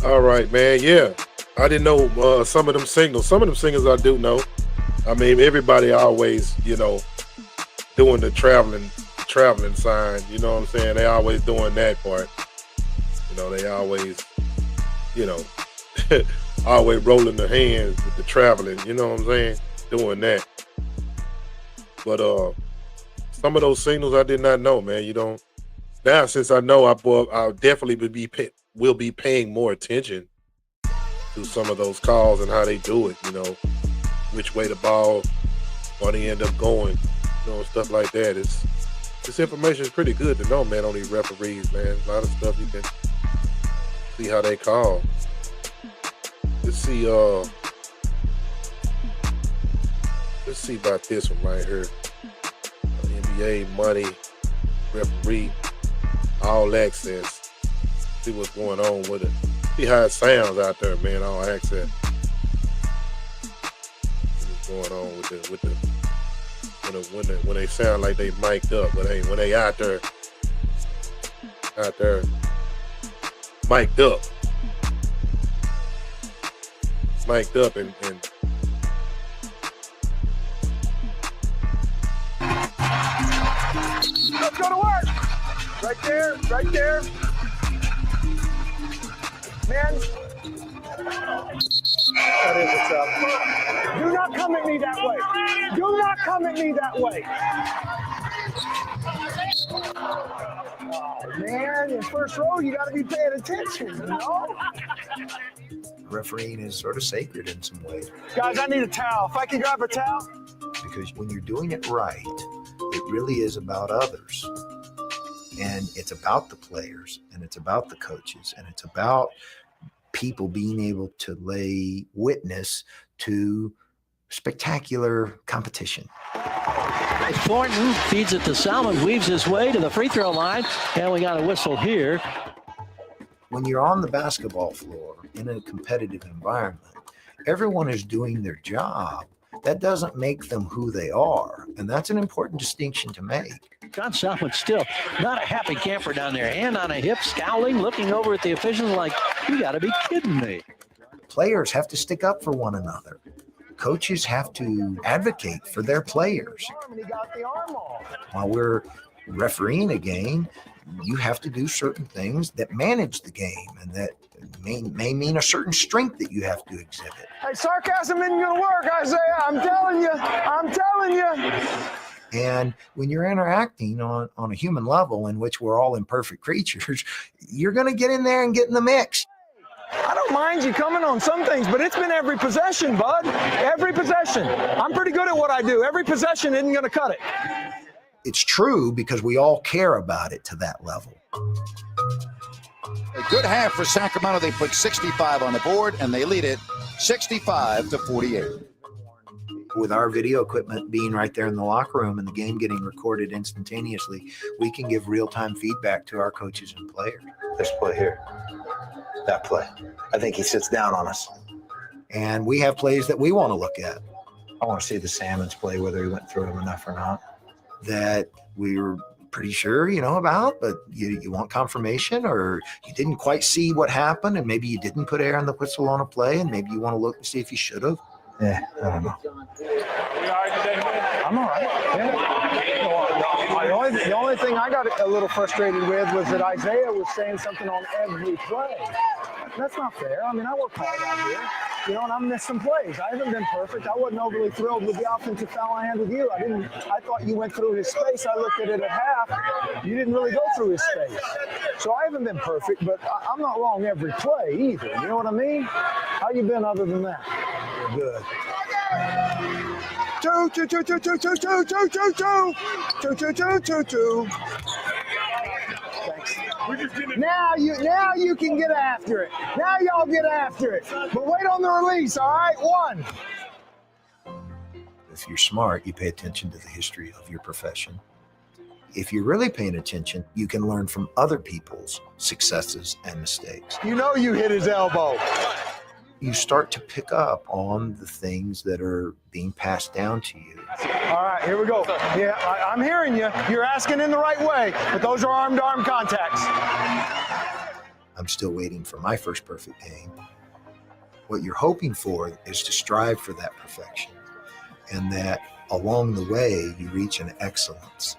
All right, man. Yeah, I didn't know some of them signals. Some of them signals I do know. I mean, everybody always, doing the traveling sign. You know what I'm saying? They always doing that part. They always, always rolling their hands with the traveling. You know what I'm saying? Doing that. But some of those signals I did not know, man. Now since I know, I'll definitely will be paying more attention to some of those calls and how they do it. Which way the ball going to end up going, stuff like that. This information is pretty good to know, man, on these referees, man. A lot of stuff you can see how they call. Let's see about this one right here. NBA money, referee, all access. See what's going on with it. See how it sounds out there, man, all access. Going on with when they sound like they mic'd up, but when they out there mic'd up and let's go to work. Right there, man. That is what's up. Do not come at me that way. Do not come at me that way. Oh, man, in first row, you got to be paying attention, Refereeing is sort of sacred in some ways. Guys, I need a towel. If I can grab a towel. Because when you're doing it right, it really is about others. And it's about the players, and it's about the coaches, and it's about people being able to lay witness to spectacular competition. Thornton feeds it to Salmon, weaves his way to the free throw line, and we got a whistle here. When you're on the basketball floor in a competitive environment, everyone is doing their job. That doesn't make them who they are, and that's an important distinction to make. John Salmon still not a happy camper down there, hand on a hip, scowling, looking over at the officials like, you got to be kidding me. Players have to stick up for one another. Coaches have to advocate for their players. While we're refereeing a game, you have to do certain things that manage the game and that may mean a certain strength that you have to exhibit. Hey, sarcasm isn't going to work, Isaiah. I'm telling you. And when you're interacting on a human level in which we're all imperfect creatures, you're going to get in there and get in the mix. I don't mind you coming on some things, but it's been every possession, bud. Every possession. I'm pretty good at what I do. Every possession isn't going to cut it. It's true because we all care about it to that level. A good half for Sacramento. They put 65 on the board, and they lead it 65-48. With our video equipment being right there in the locker room and the game getting recorded instantaneously, we can give real-time feedback to our coaches and players. This play here, that play. I think he sits down on us. And we have plays that we want to look at. I want to see the Salmons play, whether he went through them enough or not. That we were pretty sure, about, but you want confirmation, or you didn't quite see what happened, and maybe you didn't put air on the whistle on a play, and maybe you want to look and see if you should have. Yeah, I don't know. I'm all right. Yeah. The only thing I got a little frustrated with was that Isaiah was saying something on every play. That's not fair. I mean, I work hard out here, and I missed some plays. I haven't been perfect. I wasn't overly thrilled with the offensive foul I had with you. I thought you went through his space. I looked at it at half. You didn't really go through his space. So I haven't been perfect, but I'm not wrong every play either. You know what I mean? How you been other than that? Good. Two. Thanks. Now you can get after it. Now y'all get after it. But wait on the release, all right? 1. If you're smart, you pay attention to the history of your profession. If you're really paying attention, you can learn from other people's successes and mistakes. You hit his elbow. You start to pick up on the things that are being passed down to you. All right, here we go. Yeah, I'm hearing you. You're asking in the right way, but those are arm-to-arm contacts. I'm still waiting for my first perfect game. What you're hoping for is to strive for that perfection. and that along the way you reach an excellence.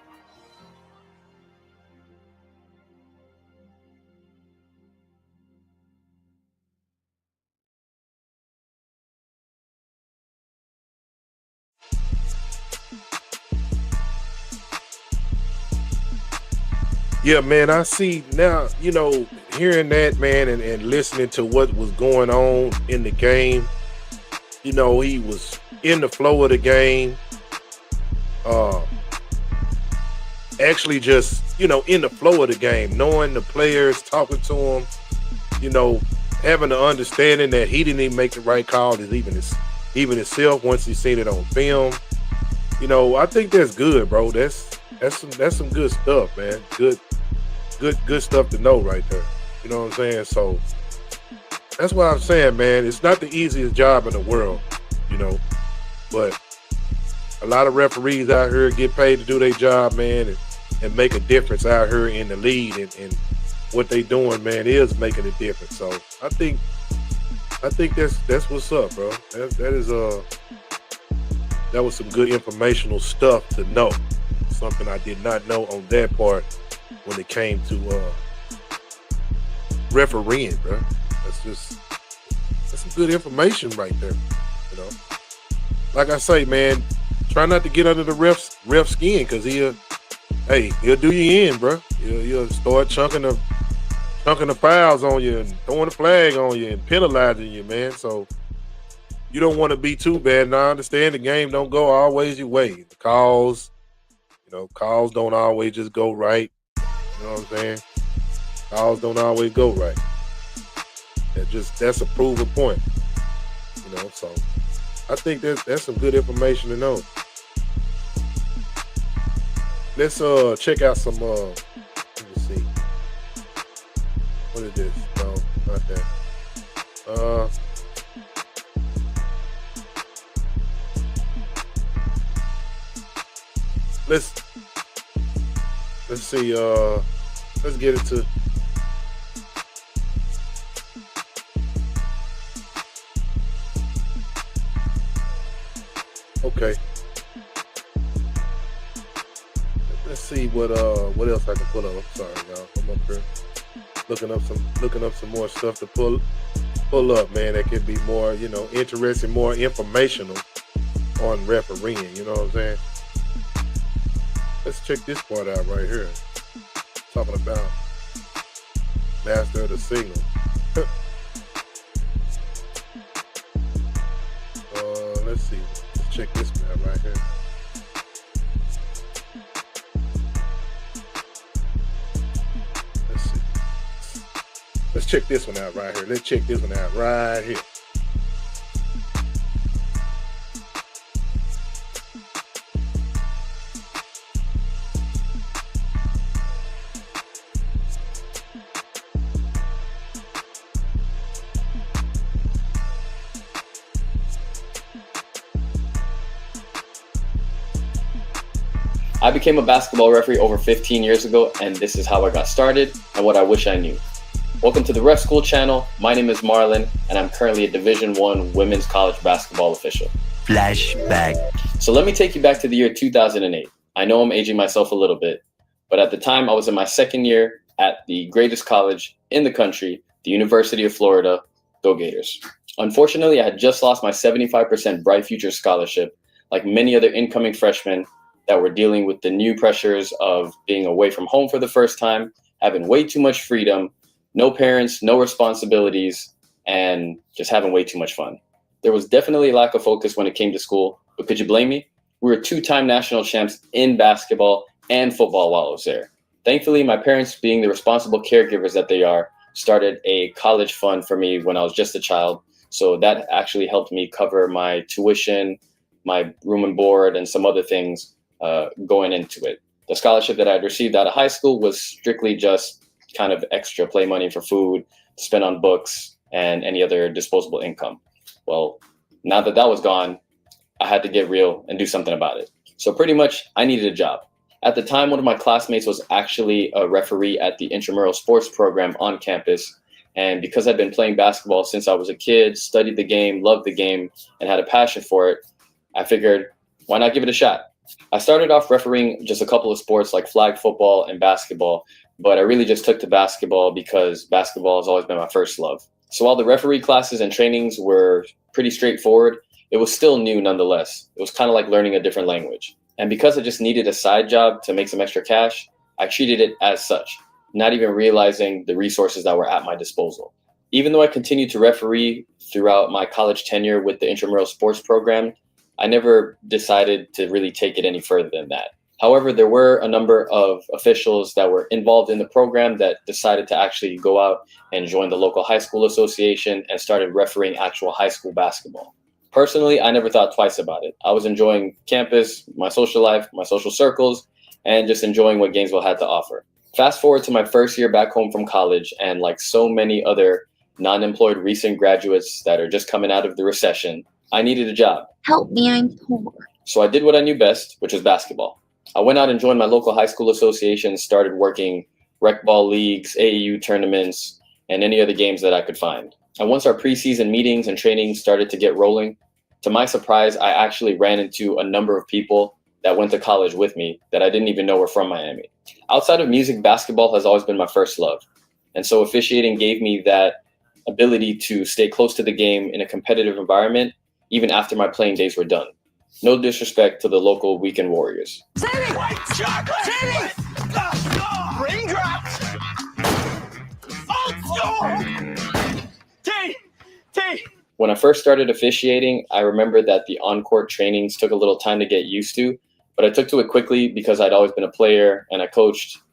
Yeah, man, I see now, hearing that, man, and listening to what was going on in the game, he was in the flow of the game. Actually just, in the flow of the game, knowing the players, talking to them, having the understanding that he didn't even make the right call, is even himself once he seen it on film. I think that's good, bro. That's some good stuff, man. Good stuff to know right there. You know what I'm saying? So that's what I'm saying, man. It's not the easiest job in the world, but a lot of referees out here get paid to do their job, man, and make a difference out here in the league, and what they doing, man, is making a difference. So I think that's what's up, bro. That was some good informational stuff to know. Something I did not know on that part when it came to refereeing, bro. That's some good information right there. Like I say, man, try not to get under the ref skin, because he'll do you in, bro. He'll start chunking the fouls on you and throwing the flag on you and penalizing you, man. So you don't want to be too bad. And I understand the game don't go always your way. The calls don't always just go right. You know what I'm saying? Calls don't always go right. That's a proven point. So I think that's some good information to know. Let's check out some let me see. What is this? No, not that. Let's see, let's get it to okay. Let's see what else I can pull up. I'm sorry, y'all. I'm up here looking up some more stuff to pull up, man. That could be more, interesting, more informational on refereeing. You know what I'm saying? Let's check this part out right here. Talking about master of the signal. Let's see. Let's check this one out right here. Let's see. Let's check this one out right here. Let's check this one out right here. I became a basketball referee over 15 years ago, and this is how I got started and what I wish I knew. Welcome to the Ref School channel. My name is Marlon, and I'm currently a Division I women's college basketball official. Flashback. So let me take you back to the year 2008. I know I'm aging myself a little bit, but at the time I was in my second year at the greatest college in the country, the University of Florida. Go Gators. Unfortunately, I had just lost my 75% Bright Future scholarship, like many other incoming freshmen that were dealing with the new pressures of being away from home for the first time, having way too much freedom, no parents, no responsibilities, and just having way too much fun. There was definitely a lack of focus when it came to school, but could you blame me? We were two-time national champs in basketball and football while I was there. Thankfully, my parents, being the responsible caregivers that they are, started a college fund for me when I was just a child. So that actually helped me cover my tuition, my room and board, and some other things going into it. The scholarship that I had received out of high school was strictly just kind of extra play money for food, to spend on books, and any other disposable income. Well, now that that was gone, I had to get real and do something about it. So pretty much I needed a job. At the time, one of my classmates was actually a referee at the intramural sports program on campus. And because I'd been playing basketball since I was a kid, studied the game, loved the game, and had a passion for it, I figured Why not give it a shot? I started off refereeing just a couple of sports like flag football and basketball, but I really just took to basketball because basketball has always been my first love. So while the referee classes and trainings were pretty straightforward, it was still new nonetheless. It was kind of like learning a different language. And because I just needed a side job to make some extra cash, I treated it as such, not even realizing the resources that were at my disposal. Even though I continued to referee throughout my college tenure with the intramural sports program, I never decided to really take it any further than that. However, there were a number of officials that were involved in the program that decided to actually go out and join the local high school association and started refereeing actual high school basketball. Personally, I never thought twice about it. I was enjoying campus, my social life, my social circles, and just enjoying what Gainesville had to offer. Fast forward to my first year back home from college, and like so many other non-employed recent graduates that are just coming out of the recession, I needed a job. Help me, I'm poor. So I did what I knew best, which was basketball. I went out and joined my local high school association, started working rec ball leagues, AAU tournaments, and any other games that I could find. And once our preseason meetings and trainings started to get rolling, to my surprise, I actually ran into a number of people that went to college with me that I didn't even know were from Miami. Outside of music, basketball has always been my first love. And so officiating gave me that ability to stay close to the game in a competitive environment, even after my playing days were done. No disrespect to the local weekend warriors. White chocolate! Raindrops! When I first started officiating, I remember that the on-court trainings took a little time to get used to, but I took to it quickly because I'd always been a player and I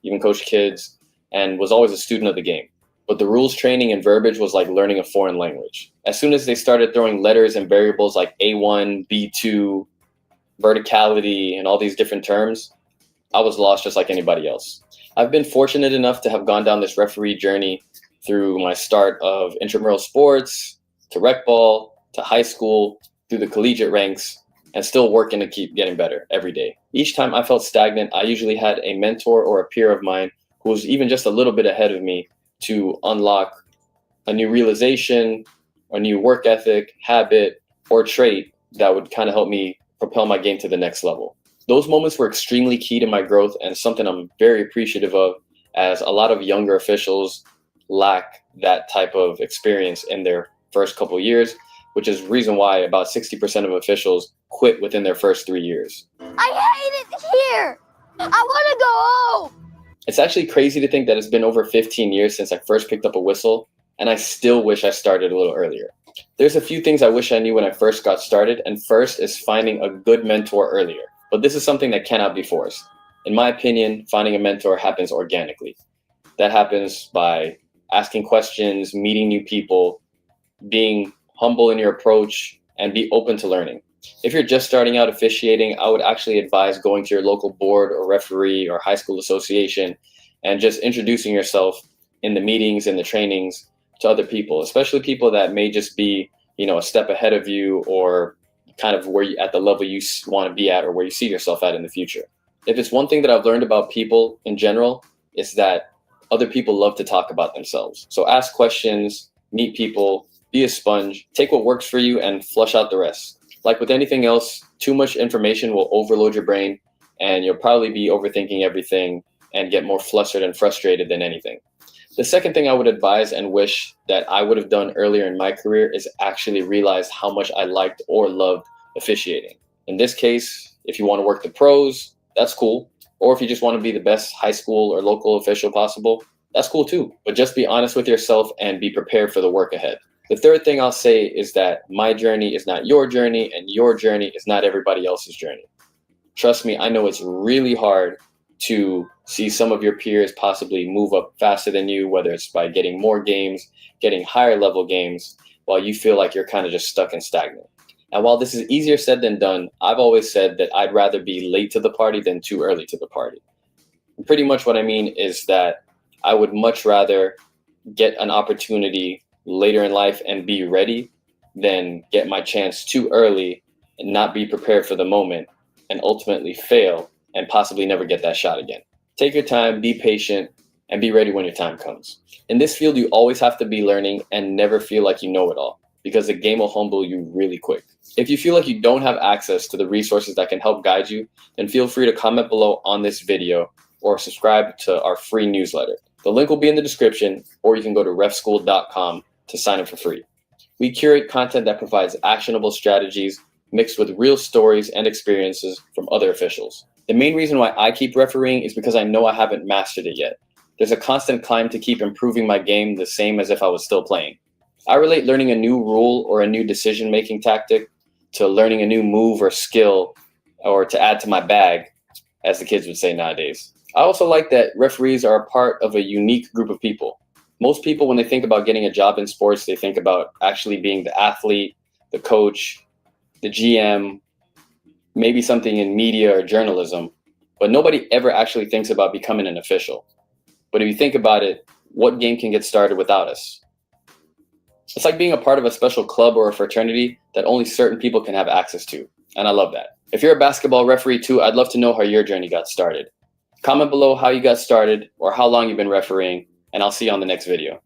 even coached kids, and was always a student of the game. But the rules training and verbiage was like learning a foreign language. As soon as they started throwing letters and variables like A1, B2, verticality, and all these different terms, I was lost just like anybody else. I've been fortunate enough to have gone down this referee journey through my start of intramural sports, to rec ball, to high school, through the collegiate ranks, and still working to keep getting better every day. Each time I felt stagnant, I usually had a mentor or a peer of mine who was even just a little bit ahead of me to unlock a new realization, a new work ethic, habit, or trait that would kind of help me propel my game to the next level. Those moments were extremely key to my growth and something I'm very appreciative of, as a lot of younger officials lack that type of experience in their first couple years, which is the reason why about 60% of officials quit within their first 3 years. I hate it here. I want to go home. It's actually crazy to think that it's been over 15 years since I first picked up a whistle, and I still wish I started a little earlier. There's a few things I wish I knew when I first got started, and first is finding a good mentor earlier. But this is something that cannot be forced. In my opinion, finding a mentor happens organically. That happens by asking questions, meeting new people, being humble in your approach, and be open to learning. If you're just starting out officiating, I would actually advise going to your local board or referee or high school association and just introducing yourself in the meetings and the trainings to other people, especially people that may just be, a step ahead of you, or kind of where you at the level you want to be at, or where you see yourself at in the future. If it's one thing that I've learned about people in general, it's that other people love to talk about themselves. So ask questions, meet people, be a sponge, take what works for you and flush out the rest. Like with anything else, too much information will overload your brain, and you'll probably be overthinking everything and get more flustered and frustrated than anything. The second thing I would advise and wish that I would have done earlier in my career is actually realize how much I liked or loved officiating. In this case, if you want to work the pros, that's cool. Or if you just want to be the best high school or local official possible, that's cool too. But just be honest with yourself and be prepared for the work ahead. The third thing I'll say is that my journey is not your journey, and your journey is not everybody else's journey. Trust me, I know it's really hard to see some of your peers possibly move up faster than you, whether it's by getting more games, getting higher level games, while you feel like you're kind of just stuck and stagnant. And while this is easier said than done, I've always said that I'd rather be late to the party than too early to the party. And pretty much what I mean is that I would much rather get an opportunity later in life and be ready than get my chance too early and not be prepared for the moment and ultimately fail and possibly never get that shot again. Take your time, be patient, and be ready when your time comes. In this field, you always have to be learning and never feel like you know it all, because the game will humble you really quick. If you feel like you don't have access to the resources that can help guide you, then feel free to comment below on this video or subscribe to our free newsletter. The link will be in the description, or you can go to refschool.com to sign up for free. We curate content that provides actionable strategies mixed with real stories and experiences from other officials. The main reason why I keep refereeing is because I know I haven't mastered it yet. There's a constant climb to keep improving my game the same as if I was still playing. I relate learning a new rule or a new decision-making tactic to learning a new move or skill, or to add to my bag, as the kids would say nowadays. I also like that referees are a part of a unique group of people. Most people, when they think about getting a job in sports, they think about actually being the athlete, the coach, the GM, maybe something in media or journalism, but nobody ever actually thinks about becoming an official. But if you think about it, what game can get started without us? It's like being a part of a special club or a fraternity that only certain people can have access to, and I love that. If you're a basketball referee too, I'd love to know how your journey got started. Comment below how you got started or how long you've been refereeing, and I'll see you on the next video.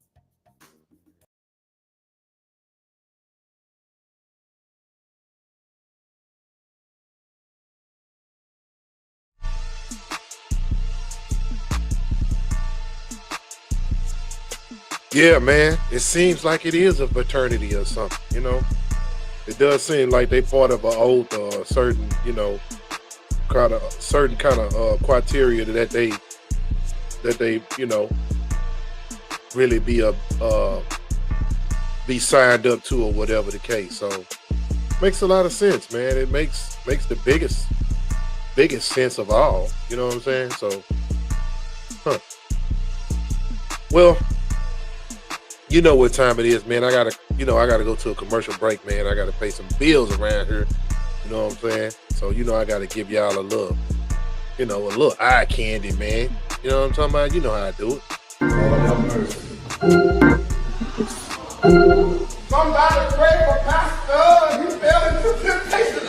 Yeah, man. It seems like it is a fraternity or something, you know. It does seem like they part of an old certain, you know, kind of criteria that they, you know, really be signed up to or whatever the case. So makes a lot of sense, man. It makes the biggest sense of all. You know what I'm saying? So, well, you know what time it is, man. I gotta go to a commercial break, man. I gotta pay some bills around here. You know what I'm saying? So, you know, I gotta give y'all a little, you know, a little eye candy, man. You know what I'm talking about? You know how I do it. Somebody pray for Pastor. He fell into temptation.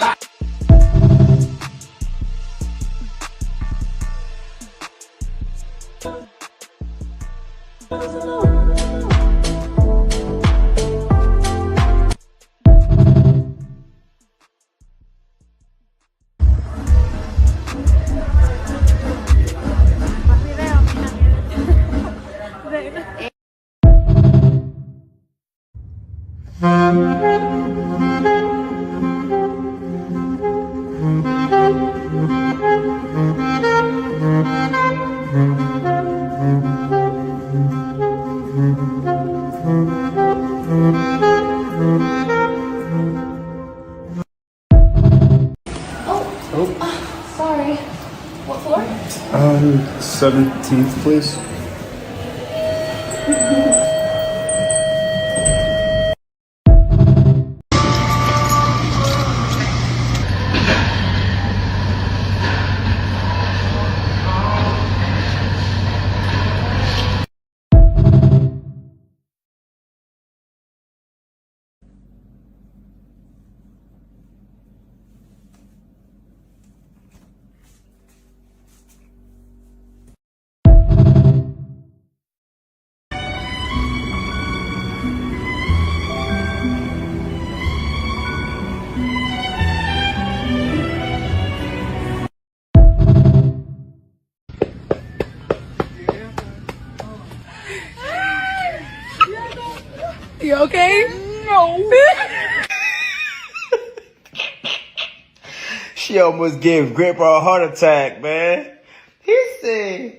Sorry. What floor? 17th, please. You okay? No. She almost gave Grandpa a heart attack, man. He said,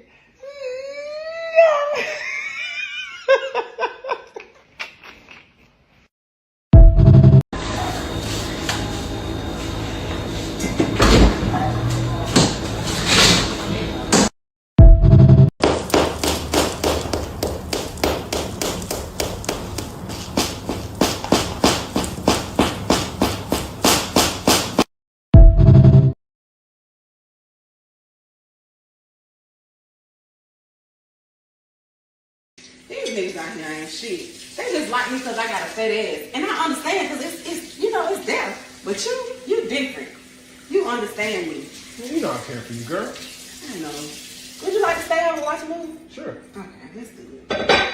These niggas out here ain't shit. They just like me because I got a fat ass. And I understand because it's you know, it's there. But you different. You understand me. You know I care for you, girl. I know. Would you like to stay over and watch a movie? Sure. Okay, let's do it.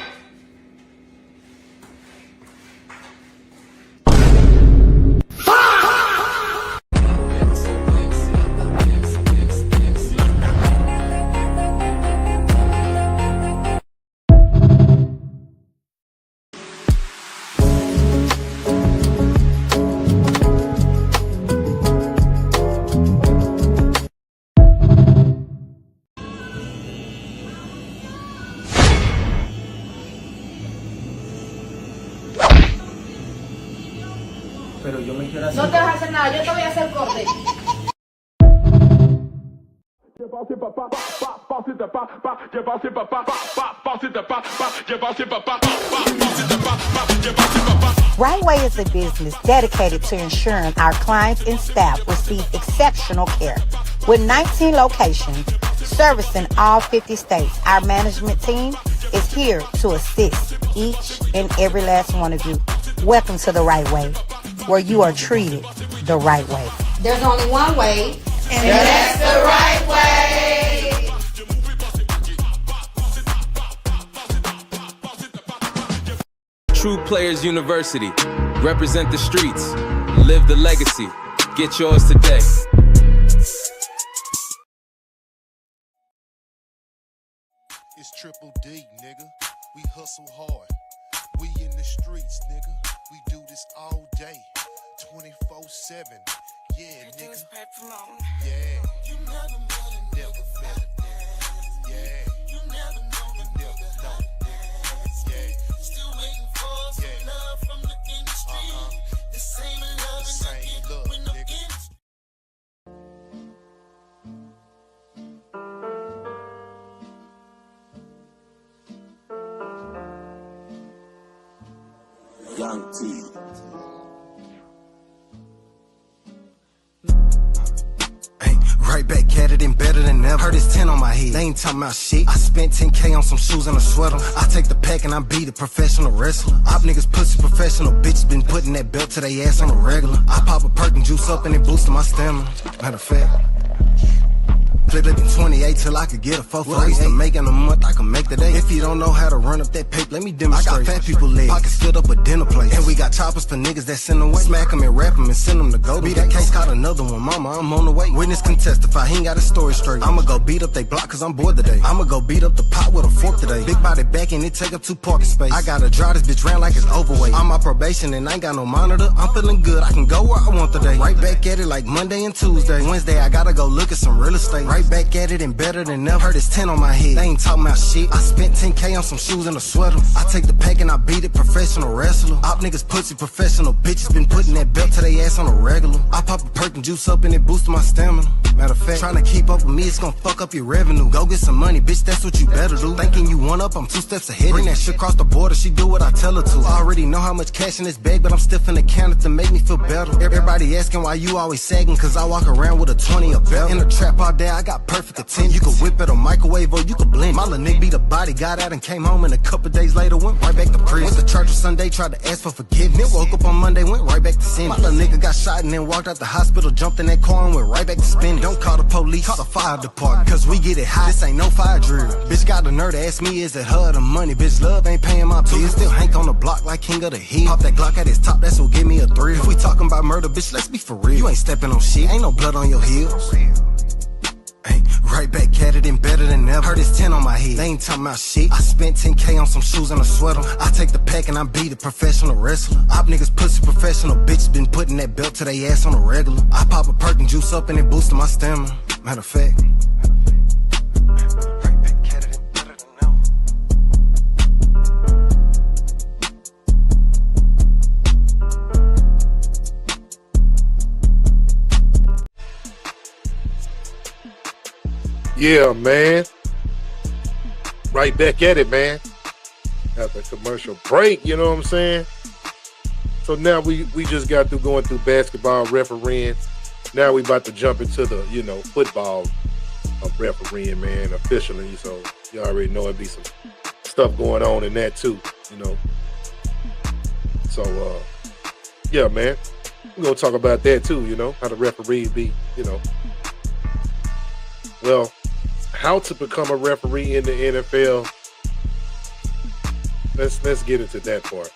pero yo me quiero hacer. No te vas a hacer nada, yo te voy a hacer corte. Right Way is a business dedicated to ensuring our clients and staff receive exceptional care. With 19 locations servicing all 50 states, our management team is here to assist each and every last one of you. Welcome to the Right Way, where you are treated the right way. There's only one way, and that's the right way. True Players University. Represent the streets. Live the legacy. Get yours today. It's Triple D, nigga. We hustle hard. We in the streets, nigga. We do this all day. 24/7. Yeah, nigga. Yeah. You never met a nigga. Yeah. You never know a nigga. Yeah. Still waiting for some love from the industry. The same love and I get when I'm in. Young T. Right back at it and better than ever. Heard it's 10 on my head. They ain't talking about shit. I spent 10K on some shoes and a sweater. I take the pack and I beat a professional wrestler. Op niggas pussy professional bitches been putting that belt to their ass on a regular. I pop a perk and juice up and it boosting my stamina. Matter of fact, flipping 28 till I could get a 4 I used to make in a month, I can make today. If you don't know how to run up that paper, let me demonstrate. I got fat people legs, pockets filled up a dinner plate. And we got choppers for niggas that send away. Smack them and rap them and send them to go. Beat that case, caught another one, mama, I'm on the way. Witness can testify, he ain't got his story straight. I'ma go beat up they block cause I'm bored today. I'ma go beat up the pot with a fork today. Big body back and it take up 2 parking space. I gotta drive this bitch round like it's overweight. I'm on probation and I ain't got no monitor. I'm feeling good, I can go where I want today. Right back at it like Monday and Tuesday. Wednesday I gotta go look at some real estate. Right back at it and better than ever. Heard it's 10 on my head. They ain't talking about shit. I spent 10K on some shoes and a sweater. I take the pack and I beat it, professional wrestler. Op niggas pussy professional bitches been putting that belt to their ass on a regular. I pop a perk and juice up and it boosts my stamina. Matter of fact, trying to keep up with me, it's gonna fuck up your revenue. Go get some money, bitch, that's what you better do. Thinking you one up, I'm 2 steps ahead. Bring that shit across the border, she do what I tell her to. I already know how much cash in this bag, but I'm still finna count it to make me feel better. Everybody asking why you always sagging, cause I walk around with a 20 or belt. In the trap all day, I got perfect attention. You can whip it or microwave or you can blend. My little nigga beat a body, got out and came home, and a couple days later went right back to prison. Went to church on Sunday, tried to ask for forgiveness. Then woke up on Monday, went right back to sin. My little nigga got shot and then walked out the hospital, jumped in that car and went right back to spinning. Don't call the police, call the fire department, cause we get it hot. This ain't no fire drill. Bitch got the nerve to ask me, is it her or the money? Bitch, love ain't paying my bills. Still Hank on the block like king of the hill. Pop that Glock at his top, that's what give me a thrill. If we talking about murder, bitch, let's be for real. You ain't stepping on shit, ain't no blood on your heels. Right back at it and better than ever. Heard it's 10 on my head. They ain't talking about shit. I spent 10K on some shoes and a sweater. I take the pack and I beat a professional wrestler. Op niggas pussy professional bitches been putting that belt to their ass on a regular. I pop a perk and juice up and it boosting my stamina. Matter of fact, yeah, man. Right back at it, man. After a commercial break, you know what I'm saying? So now we just got through going through basketball refereeing. Now we about to jump into the, football refereeing, man, officially. So you already know it'd be some stuff going on in that too, So, yeah, man. We're going to talk about that too, how the referees be, Well, how to become a referee in the NFL. Let's get into that part.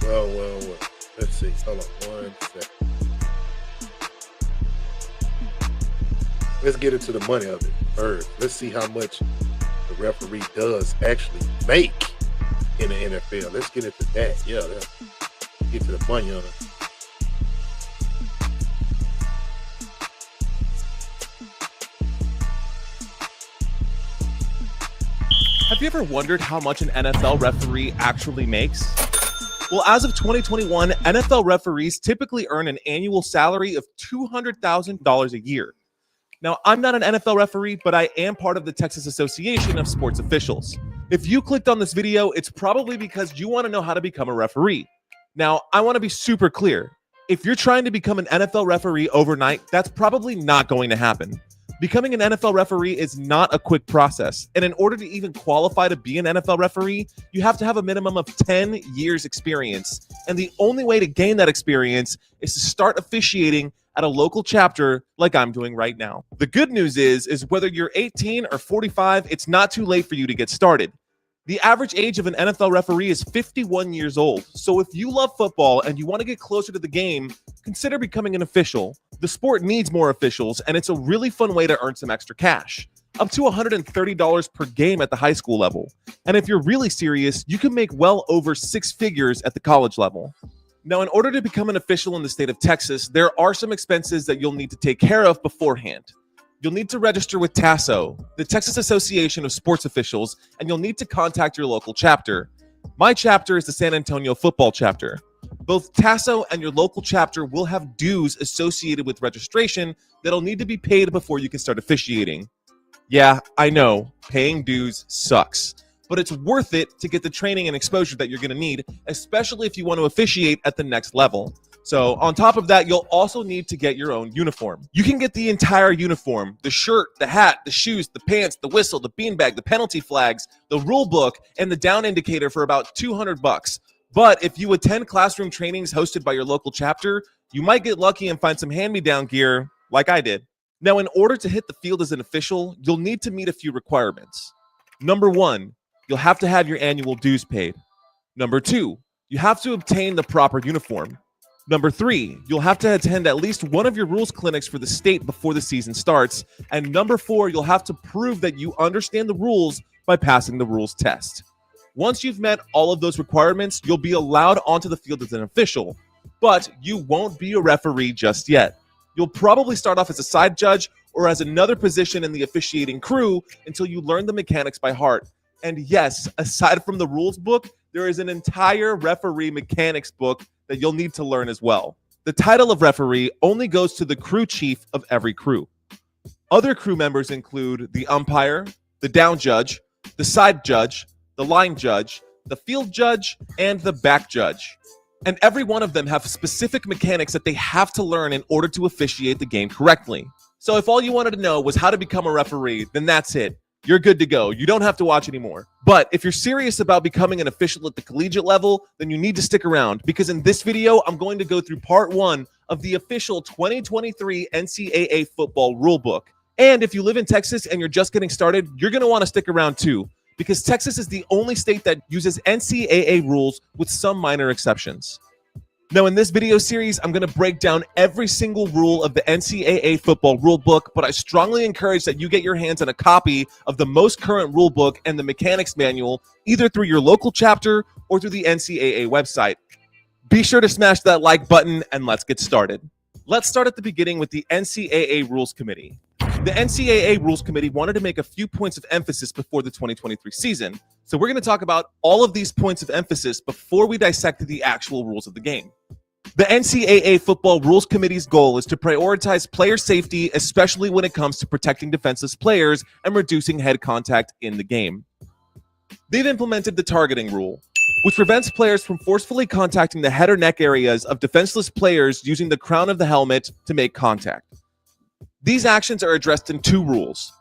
Well. Let's see. Hold on 1 second. Let's get into the money of it first. Let's see how much the referee does actually make in the NFL. Let's get into that. Yeah, let's get to the money on it. Have you ever wondered how much an NFL referee actually makes? Well, as of 2021, NFL referees typically earn an annual salary of $200,000 a year. Now, I'm not an NFL referee, but I am part of the Texas Association of Sports Officials. If you clicked on this video, it's probably because you want to know how to become a referee. Now, I want to be super clear. If you're trying to become an NFL referee overnight, that's probably not going to happen. Becoming an NFL referee is not a quick process, and in order to even qualify to be an NFL referee, you have to have a minimum of 10 years experience, and the only way to gain that experience is to start officiating at a local chapter like I'm doing right now. The good news is whether you're 18 or 45, it's not too late for you to get started. The average age of an NFL referee is 51 years old. So if you love football and you want to get closer to the game, consider becoming an official. The sport needs more officials, and it's a really fun way to earn some extra cash. Up to $130 per game at the high school level. And if you're really serious, you can make well over 6 figures at the college level. Now, in order to become an official in the state of Texas, there are some expenses that you'll need to take care of beforehand. You'll need to register with TASO, the Texas Association of Sports Officials, and you'll need to contact your local chapter. My chapter is the San Antonio football chapter. Both TASO and your local chapter will have dues associated with registration that'll need to be paid before you can start officiating. Yeah, I know, paying dues sucks, but it's worth it to get the training and exposure that you're going to need, especially if you want to officiate at the next level. So on top of that, you'll also need to get your own uniform. You can get the entire uniform, the shirt, the hat, the shoes, the pants, the whistle, the beanbag, the penalty flags, the rule book, and the down indicator for about $200. But if you attend classroom trainings hosted by your local chapter, you might get lucky and find some hand-me-down gear like I did. Now, in order to hit the field as an official, you'll need to meet a few requirements. Number 1, you'll have to have your annual dues paid. Number 2, you have to obtain the proper uniform. Number 3, you'll have to attend at least one of your rules clinics for the state before the season starts. And number 4, you'll have to prove that you understand the rules by passing the rules test. Once you've met all of those requirements, you'll be allowed onto the field as an official, but you won't be a referee just yet. You'll probably start off as a side judge or as another position in the officiating crew until you learn the mechanics by heart. And yes, aside from the rules book, there is an entire referee mechanics book that you'll need to learn as well. The title of referee only goes to the crew chief of every crew. Other crew members include the umpire, the down judge, the side judge, the line judge, the field judge, and the back judge. And every one of them have specific mechanics that they have to learn in order to officiate the game correctly. So if all you wanted to know was how to become a referee, then that's it. You're good to go. You don't have to watch anymore. But if you're serious about becoming an official at the collegiate level, then you need to stick around, because in this video, I'm going to go through part 1 of the official 2023 NCAA football rulebook. And if you live in Texas and you're just getting started, you're going to want to stick around too, because Texas is the only state that uses NCAA rules with some minor exceptions. Now, in this video series, I'm going to break down every single rule of the NCAA football rulebook, but I strongly encourage that you get your hands on a copy of the most current rulebook and the mechanics manual, either through your local chapter or through the NCAA website. Be sure to smash that like button and let's get started. Let's start at the beginning with the NCAA Rules Committee. The NCAA Rules Committee wanted to make a few points of emphasis before the 2023 season, so we're going to talk about all of these points of emphasis before we dissect the actual rules of the game. The NCAA Football Rules Committee's goal is to prioritize player safety, especially when it comes to protecting defenseless players and reducing head contact in the game. They've implemented the targeting rule, which prevents players from forcefully contacting the head or neck areas of defenseless players using the crown of the helmet to make contact. These actions are addressed in 2 rules: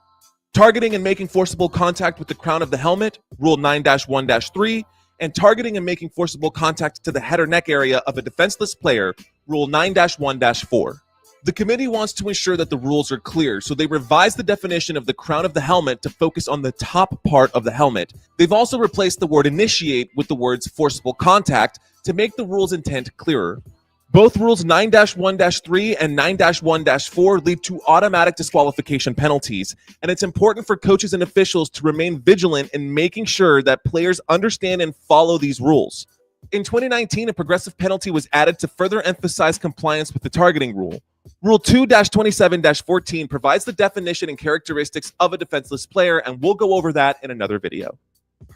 targeting and making forcible contact with the crown of the helmet, Rule 9-1-3, and targeting and making forcible contact to the head or neck area of a defenseless player, Rule 9-1-4. The committee wants to ensure that the rules are clear, so they revised the definition of the crown of the helmet to focus on the top part of the helmet. They've also replaced the word initiate with the words forcible contact to make the rule's intent clearer. Both rules 9-1-3 and 9-1-4 lead to automatic disqualification penalties, and it's important for coaches and officials to remain vigilant in making sure that players understand and follow these rules. In 2019, a progressive penalty was added to further emphasize compliance with the targeting rule. Rule 2-27-14 provides the definition and characteristics of a defenseless player, and we'll go over that in another video.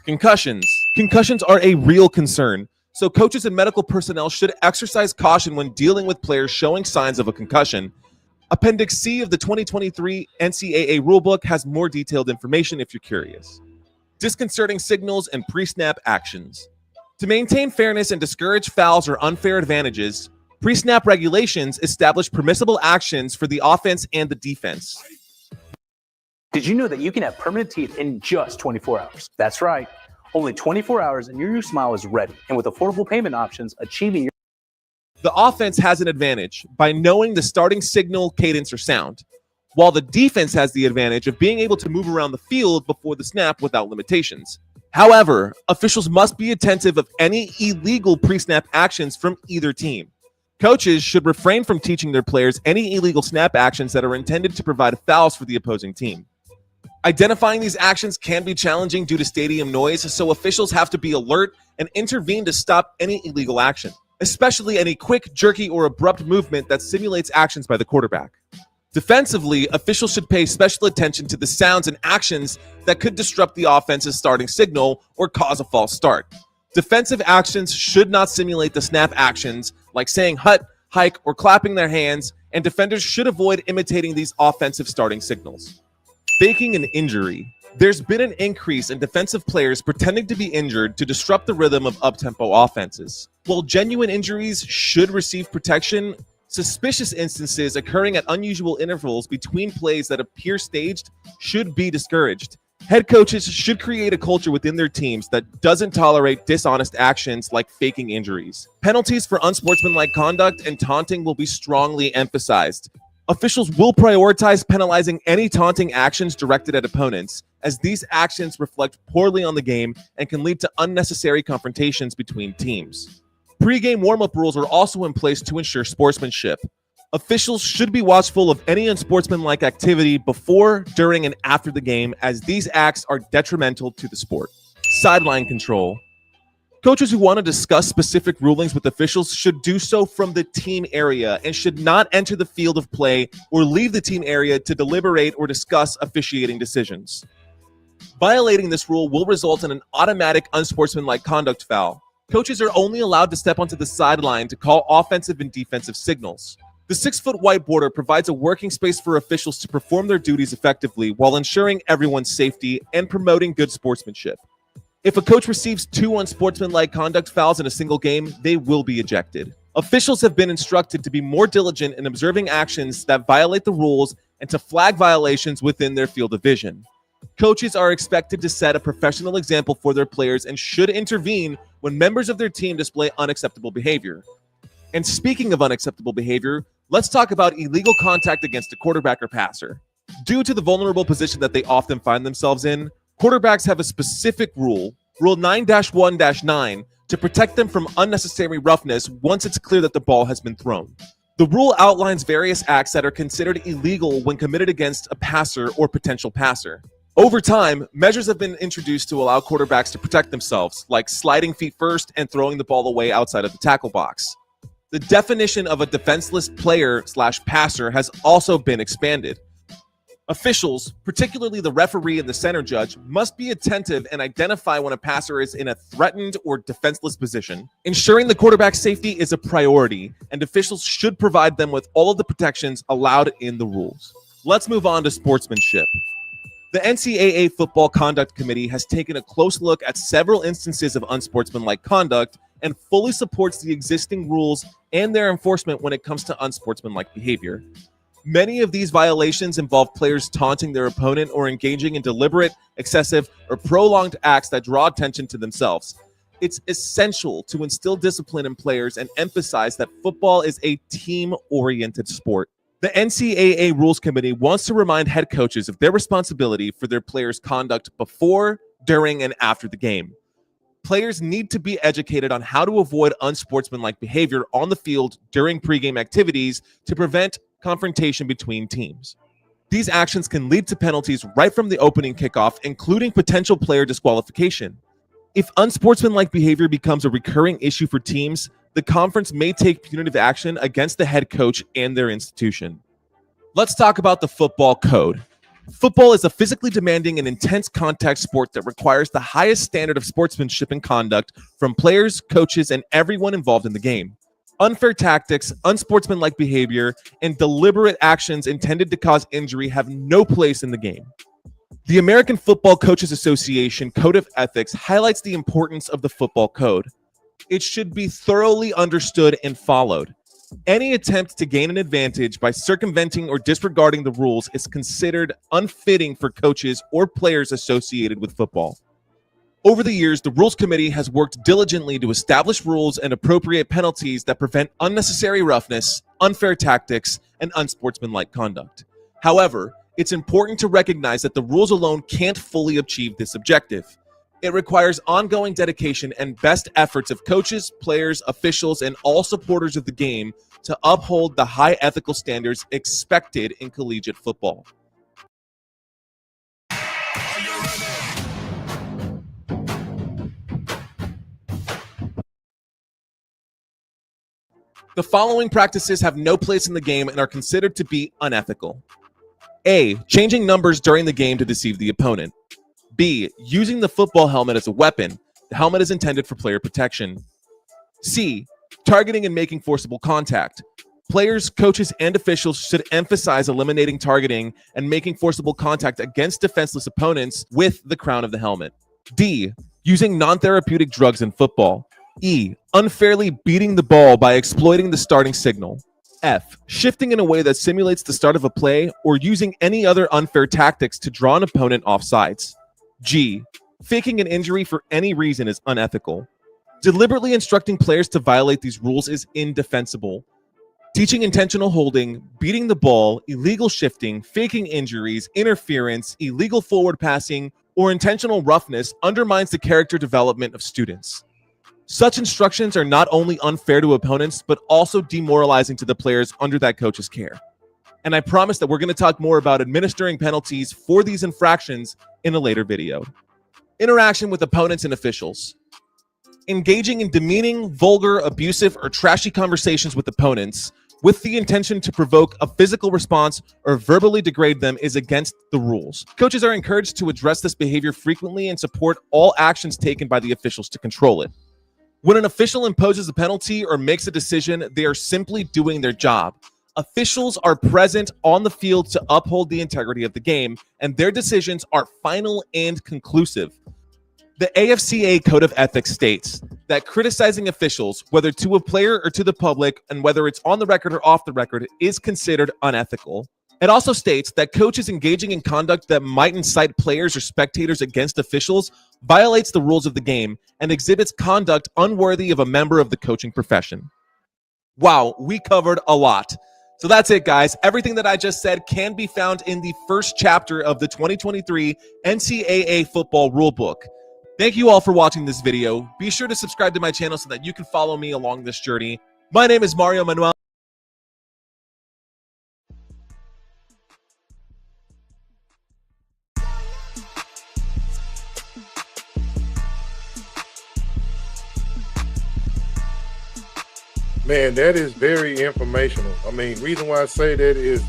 Concussions. Concussions are a real concern, so coaches and medical personnel should exercise caution when dealing with players showing signs of a concussion. Appendix C of the 2023 NCAA rulebook has more detailed information if you're curious. Disconcerting signals and pre-snap actions. To maintain fairness and discourage fouls or unfair advantages, pre-snap regulations establish permissible actions for the offense and the defense. Did you know that you can have permanent teeth in just 24 hours? That's right. Only 24 hours and your new smile is ready. And with affordable payment options, achieving your... The offense has an advantage by knowing the starting signal, cadence, or sound, while the defense has the advantage of being able to move around the field before the snap without limitations. However, officials must be attentive of any illegal pre-snap actions from either team. Coaches should refrain from teaching their players any illegal snap actions that are intended to provide fouls for the opposing team. Identifying these actions can be challenging due to stadium noise, so officials have to be alert and intervene to stop any illegal action, especially any quick, jerky, or abrupt movement that simulates actions by the quarterback. Defensively, officials should pay special attention to the sounds and actions that could disrupt the offense's starting signal or cause a false start. Defensive actions should not simulate the snap actions like saying hut, hike, or clapping their hands, and defenders should avoid imitating these offensive starting signals. Faking an injury. There's been an increase in defensive players pretending to be injured to disrupt the rhythm of up-tempo offenses. While genuine injuries should receive protection, suspicious instances occurring at unusual intervals between plays that appear staged should be discouraged. Head coaches should create a culture within their teams that doesn't tolerate dishonest actions like faking injuries. Penalties for unsportsmanlike conduct and taunting will be strongly emphasized. Officials will prioritize penalizing any taunting actions directed at opponents, as these actions reflect poorly on the game and can lead to unnecessary confrontations between teams. Pre-game warm-up rules are also in place to ensure sportsmanship. Officials should be watchful of any unsportsmanlike activity before, during, and after the game, as these acts are detrimental to the sport. Sideline control. Coaches who want to discuss specific rulings with officials should do so from the team area and should not enter the field of play or leave the team area to deliberate or discuss officiating decisions. Violating this rule will result in an automatic unsportsmanlike conduct foul. Coaches are only allowed to step onto the sideline to call offensive and defensive signals. The 6-foot white border provides a working space for officials to perform their duties effectively while ensuring everyone's safety and promoting good sportsmanship. If a coach receives 2 unsportsmanlike conduct fouls in a single game, they will be ejected. Officials have been instructed to be more diligent in observing actions that violate the rules and to flag violations within their field of vision. Coaches are expected to set a professional example for their players and should intervene when members of their team display unacceptable behavior. And speaking of unacceptable behavior, let's talk about illegal contact against a quarterback or passer. Due to the vulnerable position that they often find themselves in, quarterbacks have a specific rule, Rule 9-1-9, to protect them from unnecessary roughness once it's clear that the ball has been thrown. The rule outlines various acts that are considered illegal when committed against a passer or potential passer. Over time, measures have been introduced to allow quarterbacks to protect themselves, like sliding feet first and throwing the ball away outside of the tackle box. The definition of a defenseless player/passer has also been expanded. Officials, particularly the referee and the center judge, must be attentive and identify when a passer is in a threatened or defenseless position. Ensuring the quarterback's safety is a priority, and officials should provide them with all of the protections allowed in the rules. Let's move on to sportsmanship. The NCAA Football Conduct Committee has taken a close look at several instances of unsportsmanlike conduct and fully supports the existing rules and their enforcement when it comes to unsportsmanlike behavior. Many of these violations involve players taunting their opponent or engaging in deliberate, excessive, or prolonged acts that draw attention to themselves. It's essential to instill discipline in players and emphasize that football is a team-oriented sport. The NCAA Rules Committee wants to remind head coaches of their responsibility for their players' conduct before, during, and after the game. Players need to be educated on how to avoid unsportsmanlike behavior on the field during pregame activities to prevent confrontation between teams. These actions can lead to penalties right from the opening kickoff, including potential player disqualification. If unsportsmanlike behavior becomes a recurring issue for teams, the conference may take punitive action against the head coach and their institution. Let's talk about the football code. Football is a physically demanding and intense contact sport that requires the highest standard of sportsmanship and conduct from players, coaches, and everyone involved in the game. Unfair tactics, unsportsmanlike behavior, and deliberate actions intended to cause injury have no place in the game. The American Football Coaches Association Code of Ethics highlights the importance of the football code. It should be thoroughly understood and followed. Any attempt to gain an advantage by circumventing or disregarding the rules is considered unfitting for coaches or players associated with football. Over the years, the Rules Committee has worked diligently to establish rules and appropriate penalties that prevent unnecessary roughness, unfair tactics, and unsportsmanlike conduct. However, it's important to recognize that the rules alone can't fully achieve this objective. It requires ongoing dedication and best efforts of coaches, players, officials, and all supporters of the game to uphold the high ethical standards expected in collegiate football. The following practices have no place in the game and are considered to be unethical. A. Changing numbers during the game to deceive the opponent. B. Using the football helmet as a weapon. The helmet is intended for player protection. C. Targeting and making forcible contact. Players, coaches, and officials should emphasize eliminating targeting and making forcible contact against defenseless opponents with the crown of the helmet. D. Using non-therapeutic drugs in football. E. Unfairly beating the ball by exploiting the starting signal. F. Shifting in a way that simulates the start of a play or using any other unfair tactics to draw an opponent off sides. G. Faking an injury for any reason is unethical. Deliberately instructing players to violate these rules is indefensible. Teaching intentional holding, beating the ball, illegal shifting, faking injuries, interference, illegal forward passing, or intentional roughness undermines the character development of students. Such instructions are not only unfair to opponents, but also demoralizing to the players under that coach's care. And I promise that we're going to talk more about administering penalties for these infractions in a later video. Interaction with opponents and officials. Engaging in demeaning, vulgar, abusive, or trashy conversations with opponents with the intention to provoke a physical response or verbally degrade them is against the rules. Coaches are encouraged to address this behavior frequently and support all actions taken by the officials to control it. When an official imposes a penalty or makes a decision, they are simply doing their job. Officials are present on the field to uphold the integrity of the game, and their decisions are final and conclusive. The AFCA Code of Ethics states that criticizing officials, whether to a player or to the public, and whether it's on the record or off the record, is considered unethical. It also states that coaches engaging in conduct that might incite players or spectators against officials violates the rules of the game and exhibits conduct unworthy of a member of the coaching profession. Wow, we covered a lot. So that's it, guys. Everything that I just said can be found in the first chapter of the 2023 NCAA Football Rulebook. Thank you all for watching this video. Be sure to subscribe to my channel so that you can follow me along this journey. My name is Mario Manuel. Man, that is very informational. I mean, reason why I say that is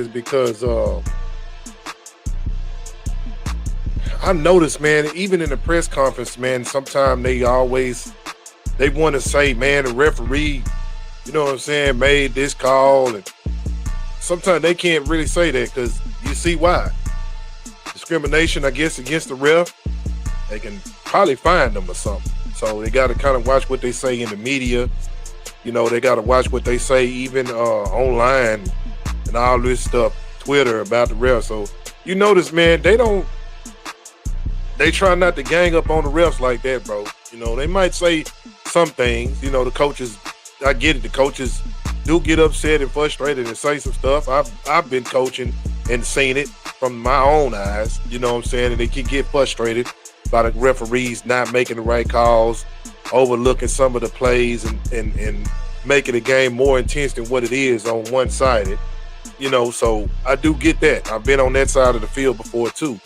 because I noticed, man, even in the press conference, man, sometimes they want to say, man, the referee, you know what I'm saying, made this call, and sometimes they can't really say that because you see why. Discrimination, I guess, against the ref, they can probably fine them or something. So they got to kind of watch what they say in the media. You know, they got to watch what they say even online and all this stuff, Twitter about the refs. So you notice, man, they try not to gang up on the refs like that, bro. You know, they might say some things. You know, the coaches, I get it. The coaches do get upset and frustrated and say some stuff. I've been coaching and seen it from my own eyes. You know what I'm saying? And they can get frustrated by the referees not making the right calls, overlooking some of the plays and making the game more intense than what it is on one-sided. You know, so I do get that. I've been on that side of the field before too.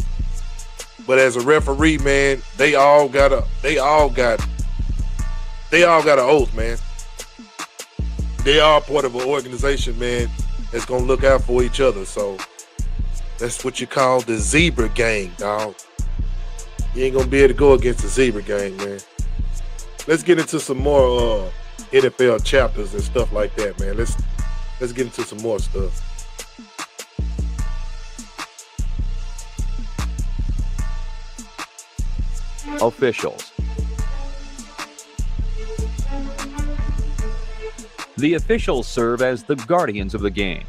But as a referee, man, they all got an oath, man. They are part of an organization, man, that's gonna look out for each other. So that's what you call the zebra gang, dog. You ain't gonna be able to go against the zebra gang, man. Let's get into some more NFL chapters and stuff like that, man. Let's get into some more stuff. Officials. The officials serve as the guardians of the game,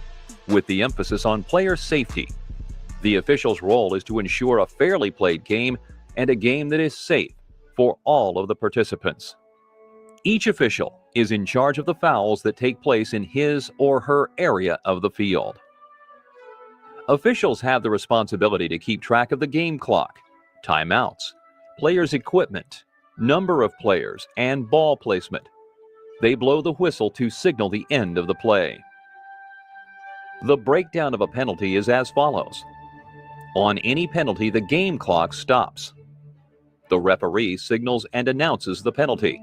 with the emphasis on player safety. The officials' role is to ensure a fairly played game and a game that is safe for all of the participants. Each official is in charge of the fouls that take place in his or her area of the field. Officials have the responsibility to keep track of the game clock, timeouts, players' equipment, number of players, and ball placement. They blow the whistle to signal the end of the play. The breakdown of a penalty is as follows. On any penalty, the game clock stops. The referee signals and announces the penalty.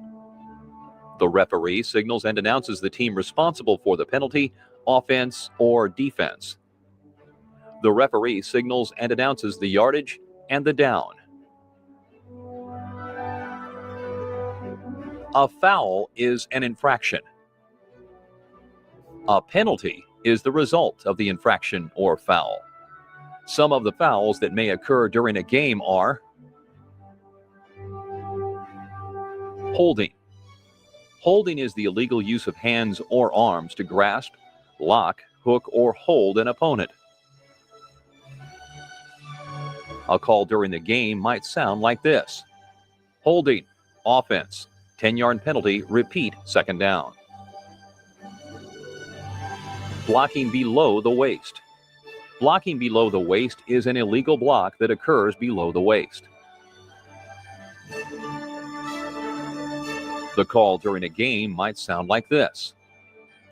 The referee signals and announces the team responsible for the penalty, offense, or defense. The referee signals and announces the yardage and the down. A foul is an infraction. A penalty is the result of the infraction or foul. Some of the fouls that may occur during a game are holding. Holding is the illegal use of hands or arms to grasp, lock, hook, or hold an opponent. A call during the game might sound like this. Holding, offense, 10-yard penalty, repeat, second down. Blocking below the waist. Blocking below the waist is an illegal block that occurs below the waist. The call during a game might sound like this.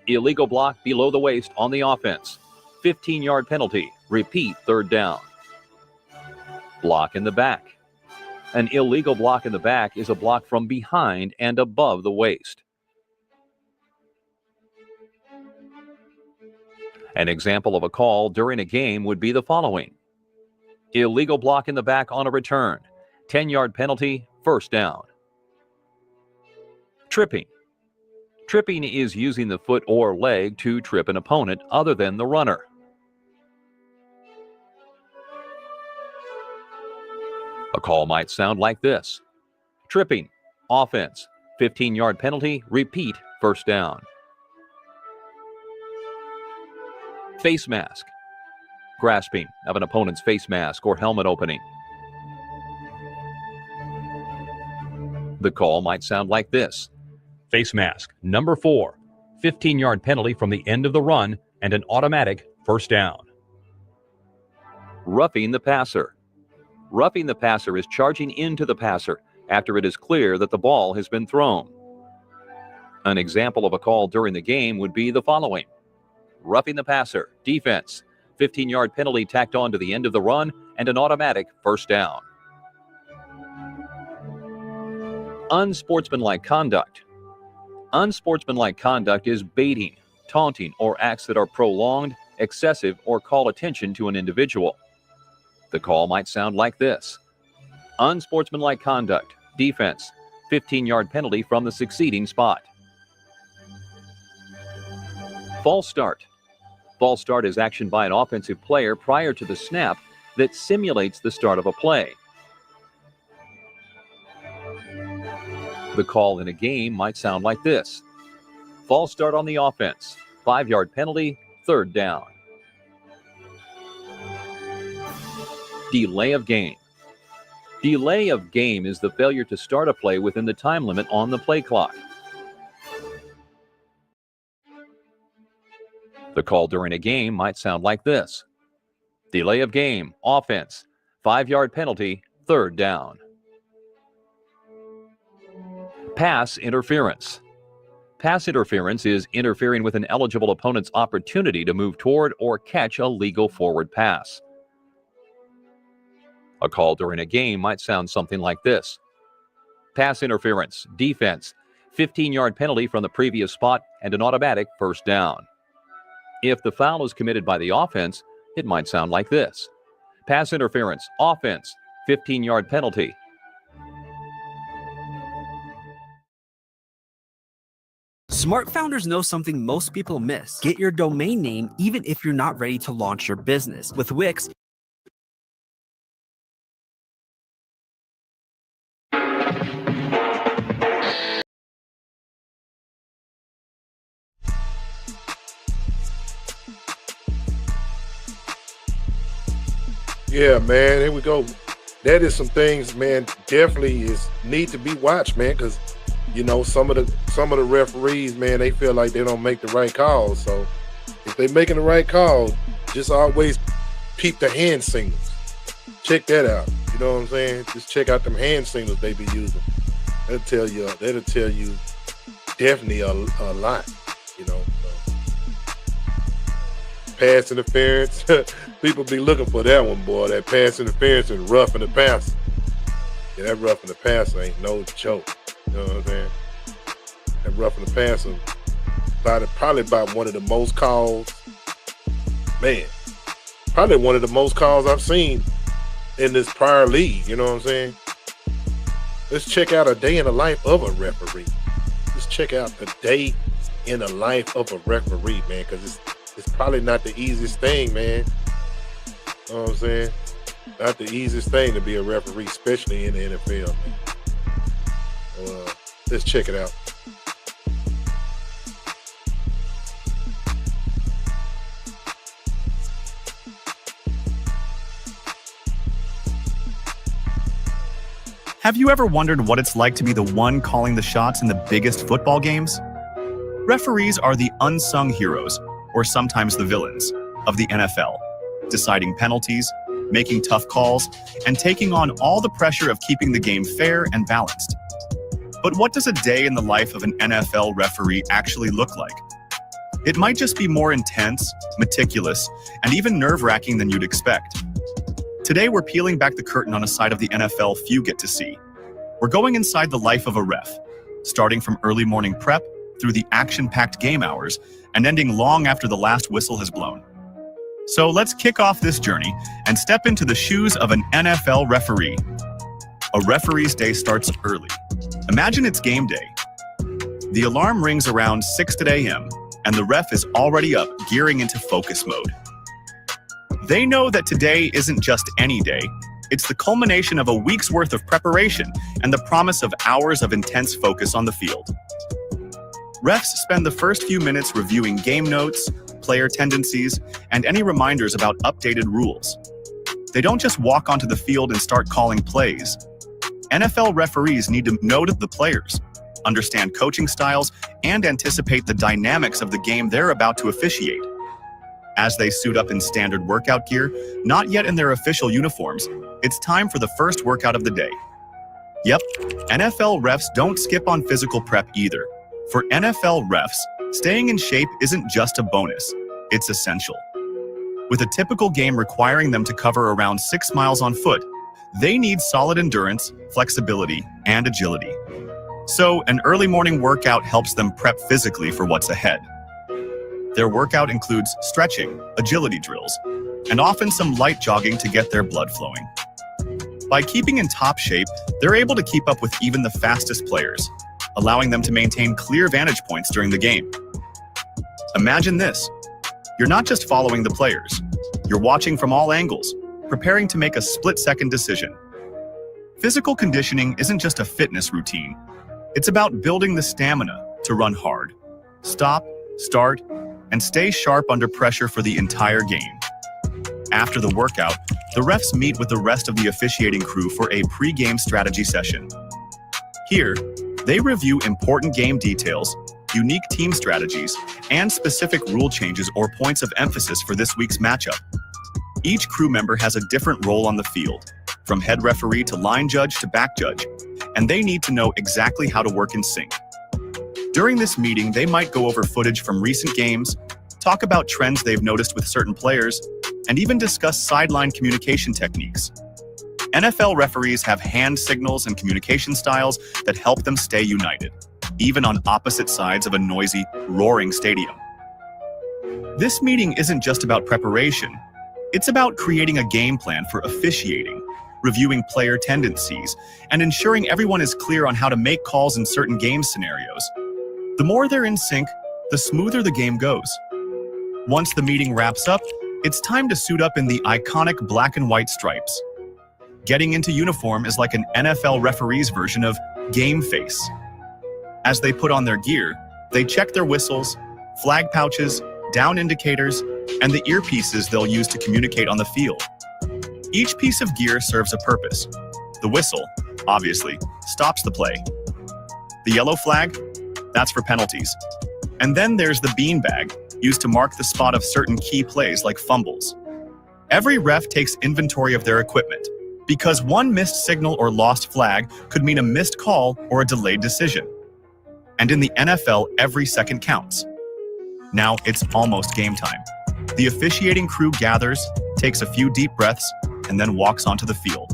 Illegal block below the waist on the offense. 15-yard penalty. Repeat, third down. Block in the back. An illegal block in the back is a block from behind and above the waist. An example of a call during a game would be the following. Illegal block in the back on a return. 10-yard penalty, first down. Tripping. Tripping is using the foot or leg to trip an opponent other than the runner. A call might sound like this. Tripping, offense, 15-yard penalty, repeat, first down. Face mask. Grasping of an opponent's face mask or helmet opening. The call might sound like this. Face mask, number 4, 15-yard penalty from the end of the run and an automatic first down. Roughing the passer. Roughing the passer is charging into the passer after it is clear that the ball has been thrown. An example of a call during the game would be the following. Roughing the passer, defense, 15-yard penalty tacked on to the end of the run and an automatic first down. Unsportsmanlike conduct. Unsportsmanlike conduct is baiting, taunting, or acts that are prolonged, excessive, or call attention to an individual. The call might sound like this. Unsportsmanlike conduct, defense, 15-yard penalty from the succeeding spot. False start. False start is action by an offensive player prior to the snap that simulates the start of a play. The call in a game might sound like this. False start on the offense, 5-yard penalty, third down. Delay of game. Delay of game is the failure to start a play within the time limit on the play clock. The call during a game might sound like this. Delay of game, offense, 5-yard penalty, third down. Pass interference. Pass interference is interfering with an eligible opponent's opportunity to move toward or catch a legal forward pass. A call during a game might sound something like this. Pass interference, defense, 15-yard penalty from the previous spot and an automatic first down. If the foul is committed by the offense, it might sound like this. Pass interference, offense, 15-yard penalty. Smart founders know something most people miss. Get your domain name even if you're not ready to launch your business. With Wix, Yeah, man, here we go. That is some things, man, definitely need to be watched, man, because you know some of the referees, man, they feel like they don't make the right calls. So if they're making the right call, just always peep the hand signals. Check that out. You know what I'm saying? Just check out them hand signals they be using. That'll tell you definitely a lot. You know. Pass interference. People be looking for that one, boy. That pass interference and roughing the passer. Yeah, that roughing the passer ain't no joke. You know what I'm saying? That roughing the passer, probably about one of the most calls. Man, probably one of the most calls I've seen in this prior league. You know what I'm saying? Let's check out a day in the life of a referee. Let's check out the day in the life of a referee, man, because it's probably not the easiest thing, man. You know what I'm saying? Not the easiest thing to be a referee, especially in the NFL, man. So, let's check it out. Have you ever wondered what it's like to be the one calling the shots in the biggest football games? Referees are the unsung heroes, or sometimes the villains, of the NFL, deciding penalties, making tough calls, and taking on all the pressure of keeping the game fair and balanced. But what does a day in the life of an NFL referee actually look like? It might just be more intense, meticulous, and even nerve-wracking than you'd expect. Today, we're peeling back the curtain on a side of the NFL few get to see. We're going inside the life of a ref, starting from early morning prep through the action-packed game hours and ending long after the last whistle has blown. So let's kick off this journey and step into the shoes of an NFL referee. A referee's day starts early. Imagine it's game day. The alarm rings around 6 a.m. and the ref is already up, gearing into focus mode. They know that today isn't just any day. It's the culmination of a week's worth of preparation and the promise of hours of intense focus on the field. Refs spend the first few minutes reviewing game notes, player tendencies, and any reminders about updated rules. They don't just walk onto the field and start calling plays. NFL referees need to know the players, understand coaching styles, and anticipate the dynamics of the game they're about to officiate. As they suit up in standard workout gear, not yet in their official uniforms, it's time for the first workout of the day. Yep, NFL refs don't skip on physical prep either. For NFL refs, staying in shape isn't just a bonus, it's essential. With a typical game requiring them to cover around 6 miles on foot, they need solid endurance, flexibility, and agility. So, an early morning workout helps them prep physically for what's ahead. Their workout includes stretching, agility drills, and often some light jogging to get their blood flowing. By keeping in top shape, they're able to keep up with even the fastest players, allowing them to maintain clear vantage points during the game. Imagine this. You're not just following the players. You're watching from all angles, preparing to make a split-second decision. Physical conditioning isn't just a fitness routine. It's about building the stamina to run hard, stop, start, and stay sharp under pressure for the entire game. After the workout, the refs meet with the rest of the officiating crew for a pre-game strategy session. Here, they review important game details, unique team strategies, and specific rule changes or points of emphasis for this week's matchup. Each crew member has a different role on the field, from head referee to line judge to back judge, and they need to know exactly how to work in sync. During this meeting, they might go over footage from recent games, talk about trends they've noticed with certain players, and even discuss sideline communication techniques. NFL referees have hand signals and communication styles that help them stay united, even on opposite sides of a noisy, roaring stadium. This meeting isn't just about preparation. It's about creating a game plan for officiating, reviewing player tendencies, and ensuring everyone is clear on how to make calls in certain game scenarios. The more they're in sync, the smoother the game goes. Once the meeting wraps up, it's time to suit up in the iconic black and white stripes. Getting into uniform is like an NFL referee's version of game face. As they put on their gear, they check their whistles, flag pouches, down indicators, and the earpieces they'll use to communicate on the field. Each piece of gear serves a purpose. The whistle, obviously, stops the play. The yellow flag, that's for penalties. And then there's the beanbag, used to mark the spot of certain key plays like fumbles. Every ref takes inventory of their equipment, because one missed signal or lost flag could mean a missed call or a delayed decision. And in the NFL, every second counts. Now it's almost game time. The officiating crew gathers, takes a few deep breaths, and then walks onto the field.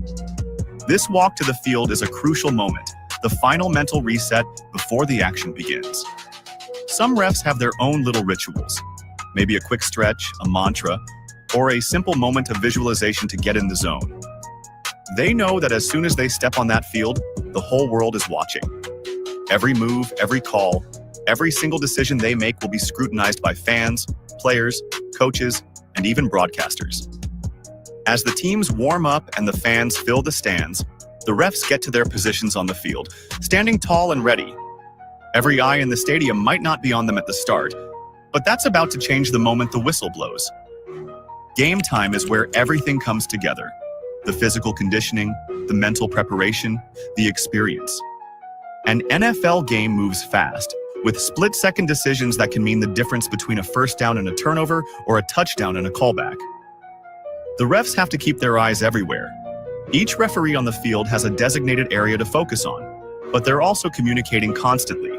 This walk to the field is a crucial moment, the final mental reset before the action begins. Some refs have their own little rituals, maybe a quick stretch, a mantra, or a simple moment of visualization to get in the zone. They know that as soon as they step on that field, the whole world is watching. Every move, every call, every single decision they make will be scrutinized by fans, players, coaches, and even broadcasters. As the teams warm up and the fans fill the stands, the refs get to their positions on the field, standing tall and ready. Every eye in the stadium might not be on them at the start, but that's about to change the moment the whistle blows. Game time is where everything comes together. The physical conditioning, the mental preparation, the experience. An NFL game moves fast, with split-second decisions that can mean the difference between a first down and a turnover or a touchdown and a callback. The refs have to keep their eyes everywhere. Each referee on the field has a designated area to focus on, but they're also communicating constantly.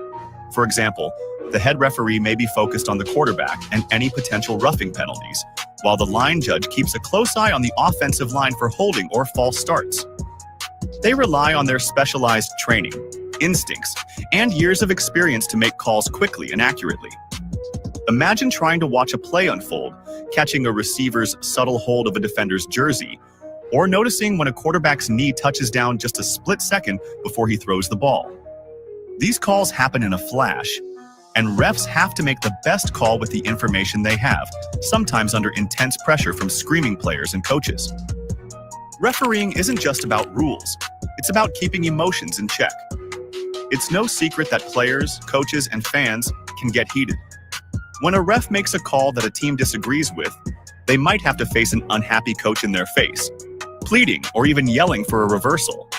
For example, the head referee may be focused on the quarterback and any potential roughing penalties, while the line judge keeps a close eye on the offensive line for holding or false starts. They rely on their specialized training, instincts, and years of experience to make calls quickly and accurately. Imagine trying to watch a play unfold, catching a receiver's subtle hold of a defender's jersey, or noticing when a quarterback's knee touches down just a split second before he throws the ball. These calls happen in a flash, and refs have to make the best call with the information they have, sometimes under intense pressure from screaming players and coaches. Refereeing isn't just about rules, it's about keeping emotions in check. It's no secret that players, coaches, and fans can get heated. When a ref makes a call that a team disagrees with, they might have to face an unhappy coach in their face, pleading or even yelling for a reversal.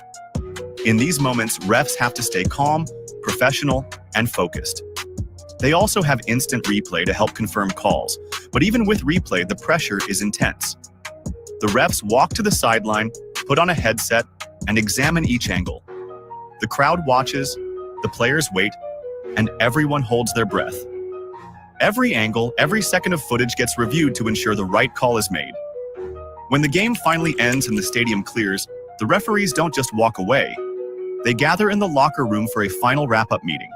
In these moments, refs have to stay calm, professional, and focused. They also have instant replay to help confirm calls, but even with replay, the pressure is intense. The refs walk to the sideline, put on a headset, and examine each angle. The crowd watches, the players wait, and everyone holds their breath. Every angle, every second of footage gets reviewed to ensure the right call is made. When the game finally ends and the stadium clears, the referees don't just walk away. They gather in the locker room for a final wrap-up meeting.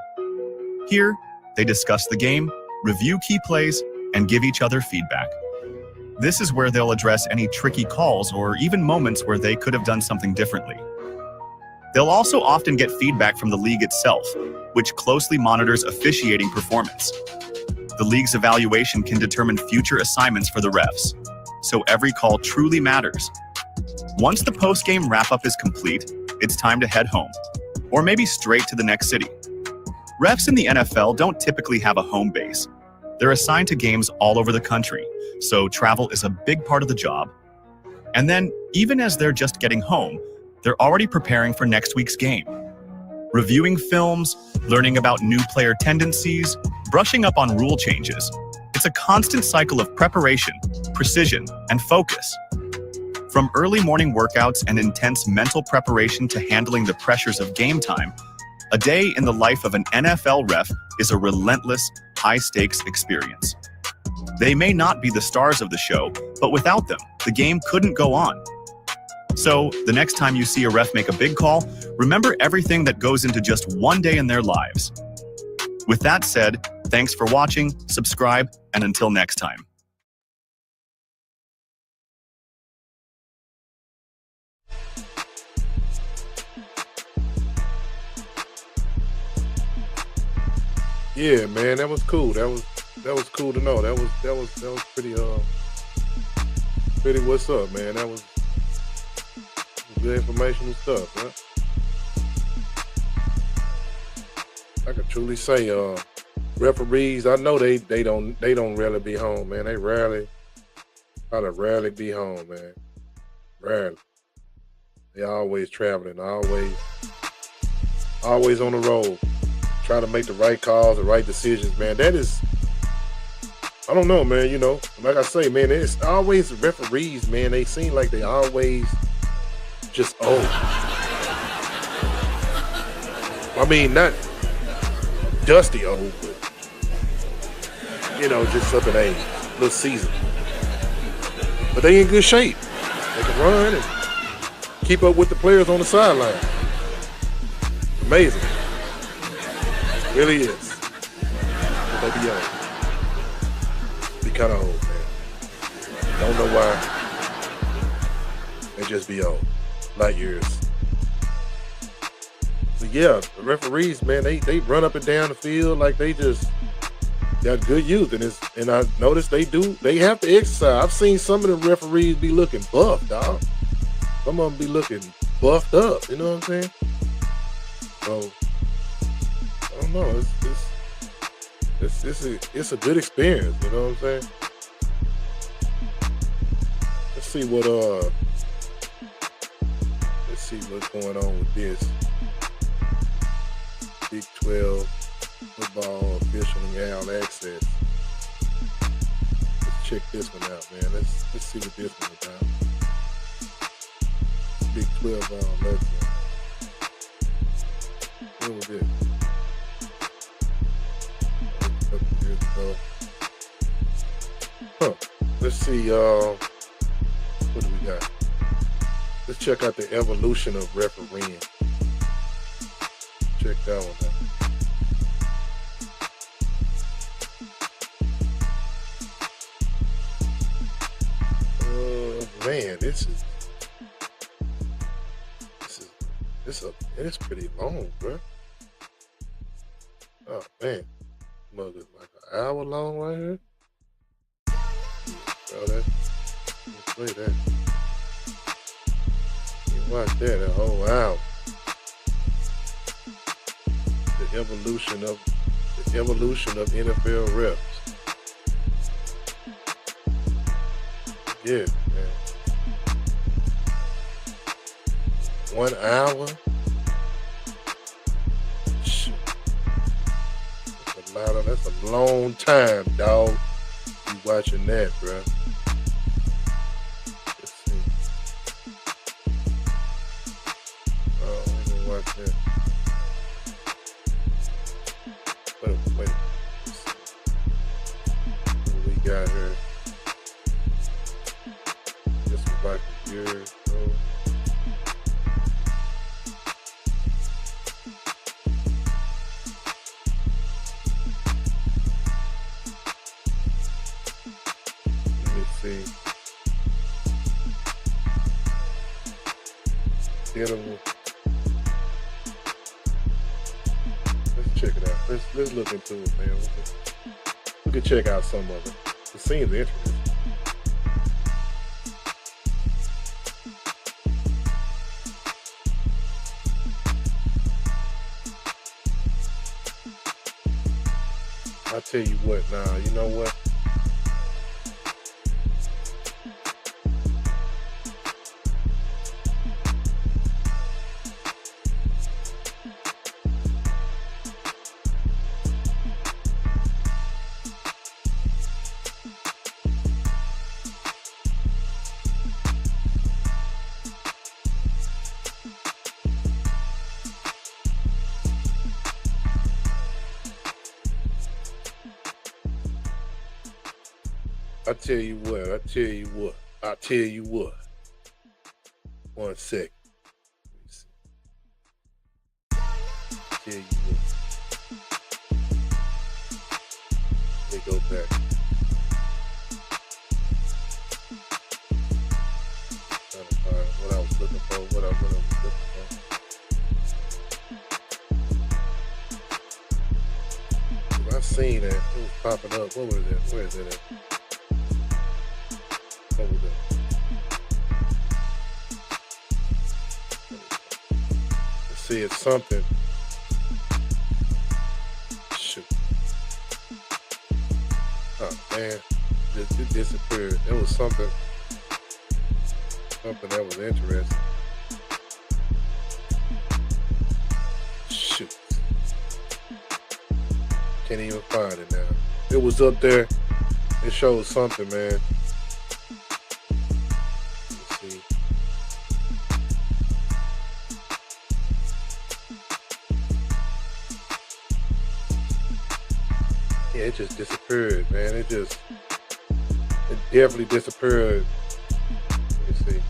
Here, they discuss the game, review key plays, and give each other feedback. This is where they'll address any tricky calls or even moments where they could have done something differently. They'll also often get feedback from the league itself, which closely monitors officiating performance. The league's evaluation can determine future assignments for the refs, so every call truly matters. Once the post-game wrap-up is complete, it's time to head home, or maybe straight to the next city. Refs in the NFL don't typically have a home base. They're assigned to games all over the country, so travel is a big part of the job. And then, even as they're just getting home, they're already preparing for next week's game. Reviewing films, learning about new player tendencies, brushing up on rule changes. It's a constant cycle of preparation, precision, and focus. From early morning workouts and intense mental preparation to handling the pressures of game time, a day in the life of an NFL ref is a relentless, high-stakes experience. They may not be the stars of the show, but without them, the game couldn't go on. So, the next time you see a ref make a big call, remember everything that goes into just one day in their lives. With that said, Thanks for watching, subscribe, and until next time. Yeah, man, that was cool. That was cool to know. That was pretty pretty what's up, man. That was good informational stuff, man. I can truly say, referees, I know they don't rarely be home, man. They rarely be home, man. Rarely. They always traveling, always on the road, trying to make the right calls, the right decisions, man. That is, I don't know, man. You know, like I say, man, it's always referees, man. They seem like they always just old. I mean, not dusty old, but you know, just up in age, a little seasoned. But they in good shape. They can run and keep up with the players on the sideline. Amazing. Really is. But they be old. Be kind of old, man. Don't know why. They just be old. Light years. But yeah, the referees, man, they run up and down the field like they just got good youth. And I noticed they have to exercise. I've seen some of the referees be looking buff, dog. Some of them be looking buffed up, you know what I'm saying? So I don't know. It's a good experience, you know what I'm saying? Let's see what's going on with this. Big 12 football officialing All Access. Let's check this one out, man. Let's see what this one is about. Big 12 All Access. What was this? A couple years ago. Huh. Let's see, what do we got? Let's check out the evolution of refereeing. Check that one out. Man, it's pretty long, bro. Oh man, mug is like an hour long right here. Yeah, bro, play that. You watch that a whole hour. The evolution of NFL reps. Yeah, man. 1 hour. Shoot. That's a long time, dog. You watching that, bro. Let's see. Oh, I ain't gonna watch that. Wait. Let's see. What we got here? This was like a year ago. See. Let's check it out. Let's look into it, man. We can check out some of it. It seems interesting. I tell you what, now, you know what? I tell you what. 1 second. Let me see. Tell you what. Let me go back. What I was looking for. What I was looking for. I seen that. It was popping up. What was it? Where is it at? What was it? Let's see, it's something. Shoot. Oh man, it disappeared. It was something that was interesting. Shoot. Can't even find it now. It was up there. It showed something, man. Let's see. Yeah, it just disappeared, man. It definitely disappeared. Let me see.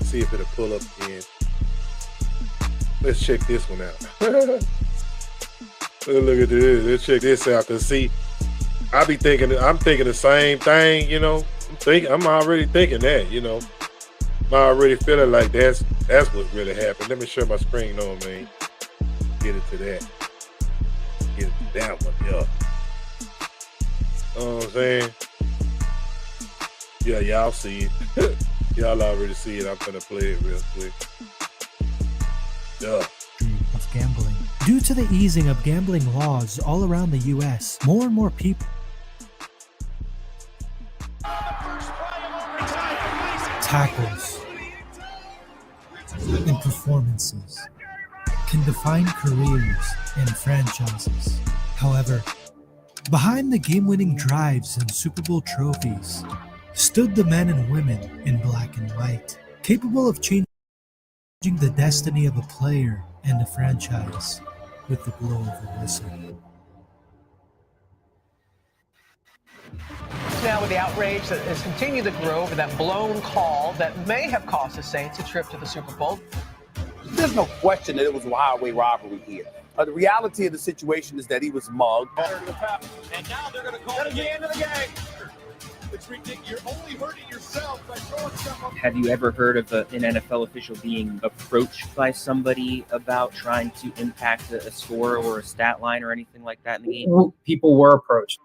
See if it'll pull up again. Let's check this one out. Look at this. Let's check this out. Cause see, I'm thinking the same thing, you know. I'm already thinking that, you know. I'm already feeling like that's what really happened. Let me share my screen on, man. Get it to that. Get it to that one, yeah. You know what I'm saying? Yeah, y'all see it. Y'all already see it. I'm gonna play it real quick. Yeah. Of gambling. Due to the easing of gambling laws all around the U.S., more and more people tackles and performances can define careers and franchises. However, behind the game-winning drives and Super Bowl trophies stood the men and women in black and white, capable of changing the destiny of a player and a franchise with the blow of a whistle. Now with the outrage that has continued to grow over that blown call that may have cost the Saints a trip to the Super Bowl. There's no question that it was a highway robbery here. The reality of the situation is that he was mugged. And now they're going to call it the end of the game. It's ridiculous. You're only hurting yourself by throwing stuff up. Have you ever heard of an NFL official being approached by somebody about trying to impact a score or a stat line or anything like that in the game? People were approached.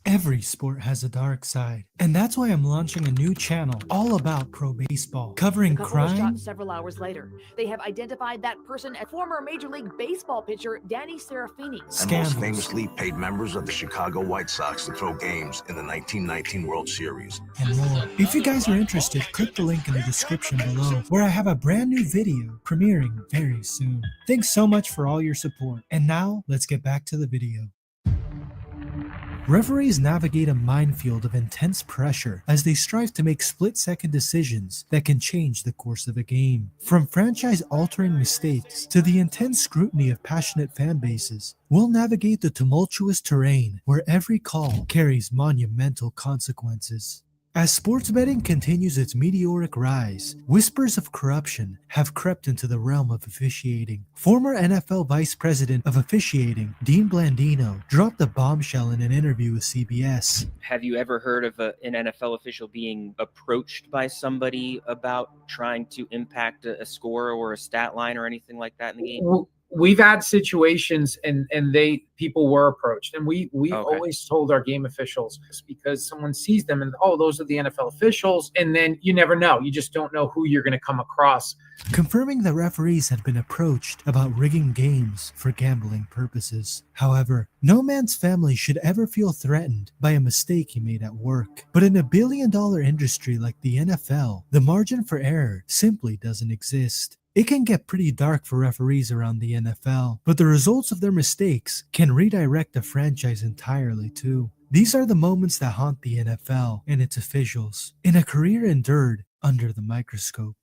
Every sport has a dark side, and that's why I'm launching a new channel all about pro baseball, covering The couple was crime, shot several hours later. They have identified that person as former Major League Baseball pitcher Danny Serafini. And most famously paid members of the Chicago White Sox to throw games in the 1919 World Series. and more. If you guys are interested, click the link in the description below, where I have a brand new video premiering very soon. Thanks so much for all your support. And now, let's get back to the video. Referees navigate a minefield of intense pressure as they strive to make split-second decisions that can change the course of a game. From franchise-altering mistakes to the intense scrutiny of passionate fan bases, we'll navigate the tumultuous terrain where every call carries monumental consequences. As sports betting continues its meteoric rise, whispers of corruption have crept into the realm of officiating. Former NFL Vice President of Officiating, Dean Blandino, dropped a bombshell in an interview with CBS. Have you ever heard of an NFL official being approached by somebody about trying to impact a score or a stat line or anything like that in the game? We've had situations and people were approached, and we've always told our game officials, because someone sees them and those are the NFL officials, and then you never know. You just don't know who you're going to come across. Confirming that referees had been approached about rigging games for gambling purposes. However, no man's family should ever feel threatened by a mistake he made at work. But in a billion-dollar industry like the NFL, the margin for error simply doesn't exist. It can get pretty dark for referees around the NFL, but the results of their mistakes can redirect a franchise entirely too. These are the moments that haunt the NFL and its officials in a career endured under the microscope.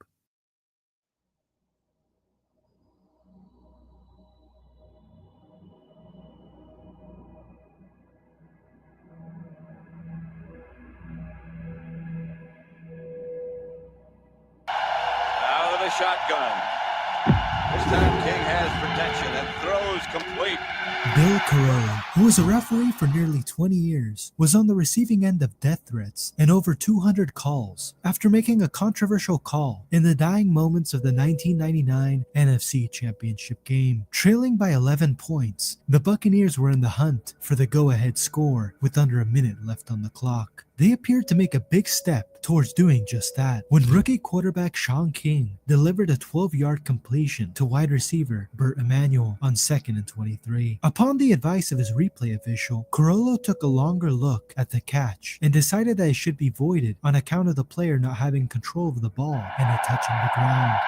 shotgun. This time King has protection and throws complete. Bill Carollo, who was a referee for nearly 20 years, was on the receiving end of death threats and over 200 calls after making a controversial call in the dying moments of the 1999 NFC Championship game. Trailing by 11 points, the Buccaneers were in the hunt for the go-ahead score with under a minute left on the clock. They appeared to make a big step towards doing just that when rookie quarterback Sean King delivered a 12-yard completion to wide receiver Burt Emanuel on 2nd and 23. Upon the advice of his replay official, Carollo took a longer look at the catch and decided that it should be voided on account of the player not having control of the ball and it touching the ground.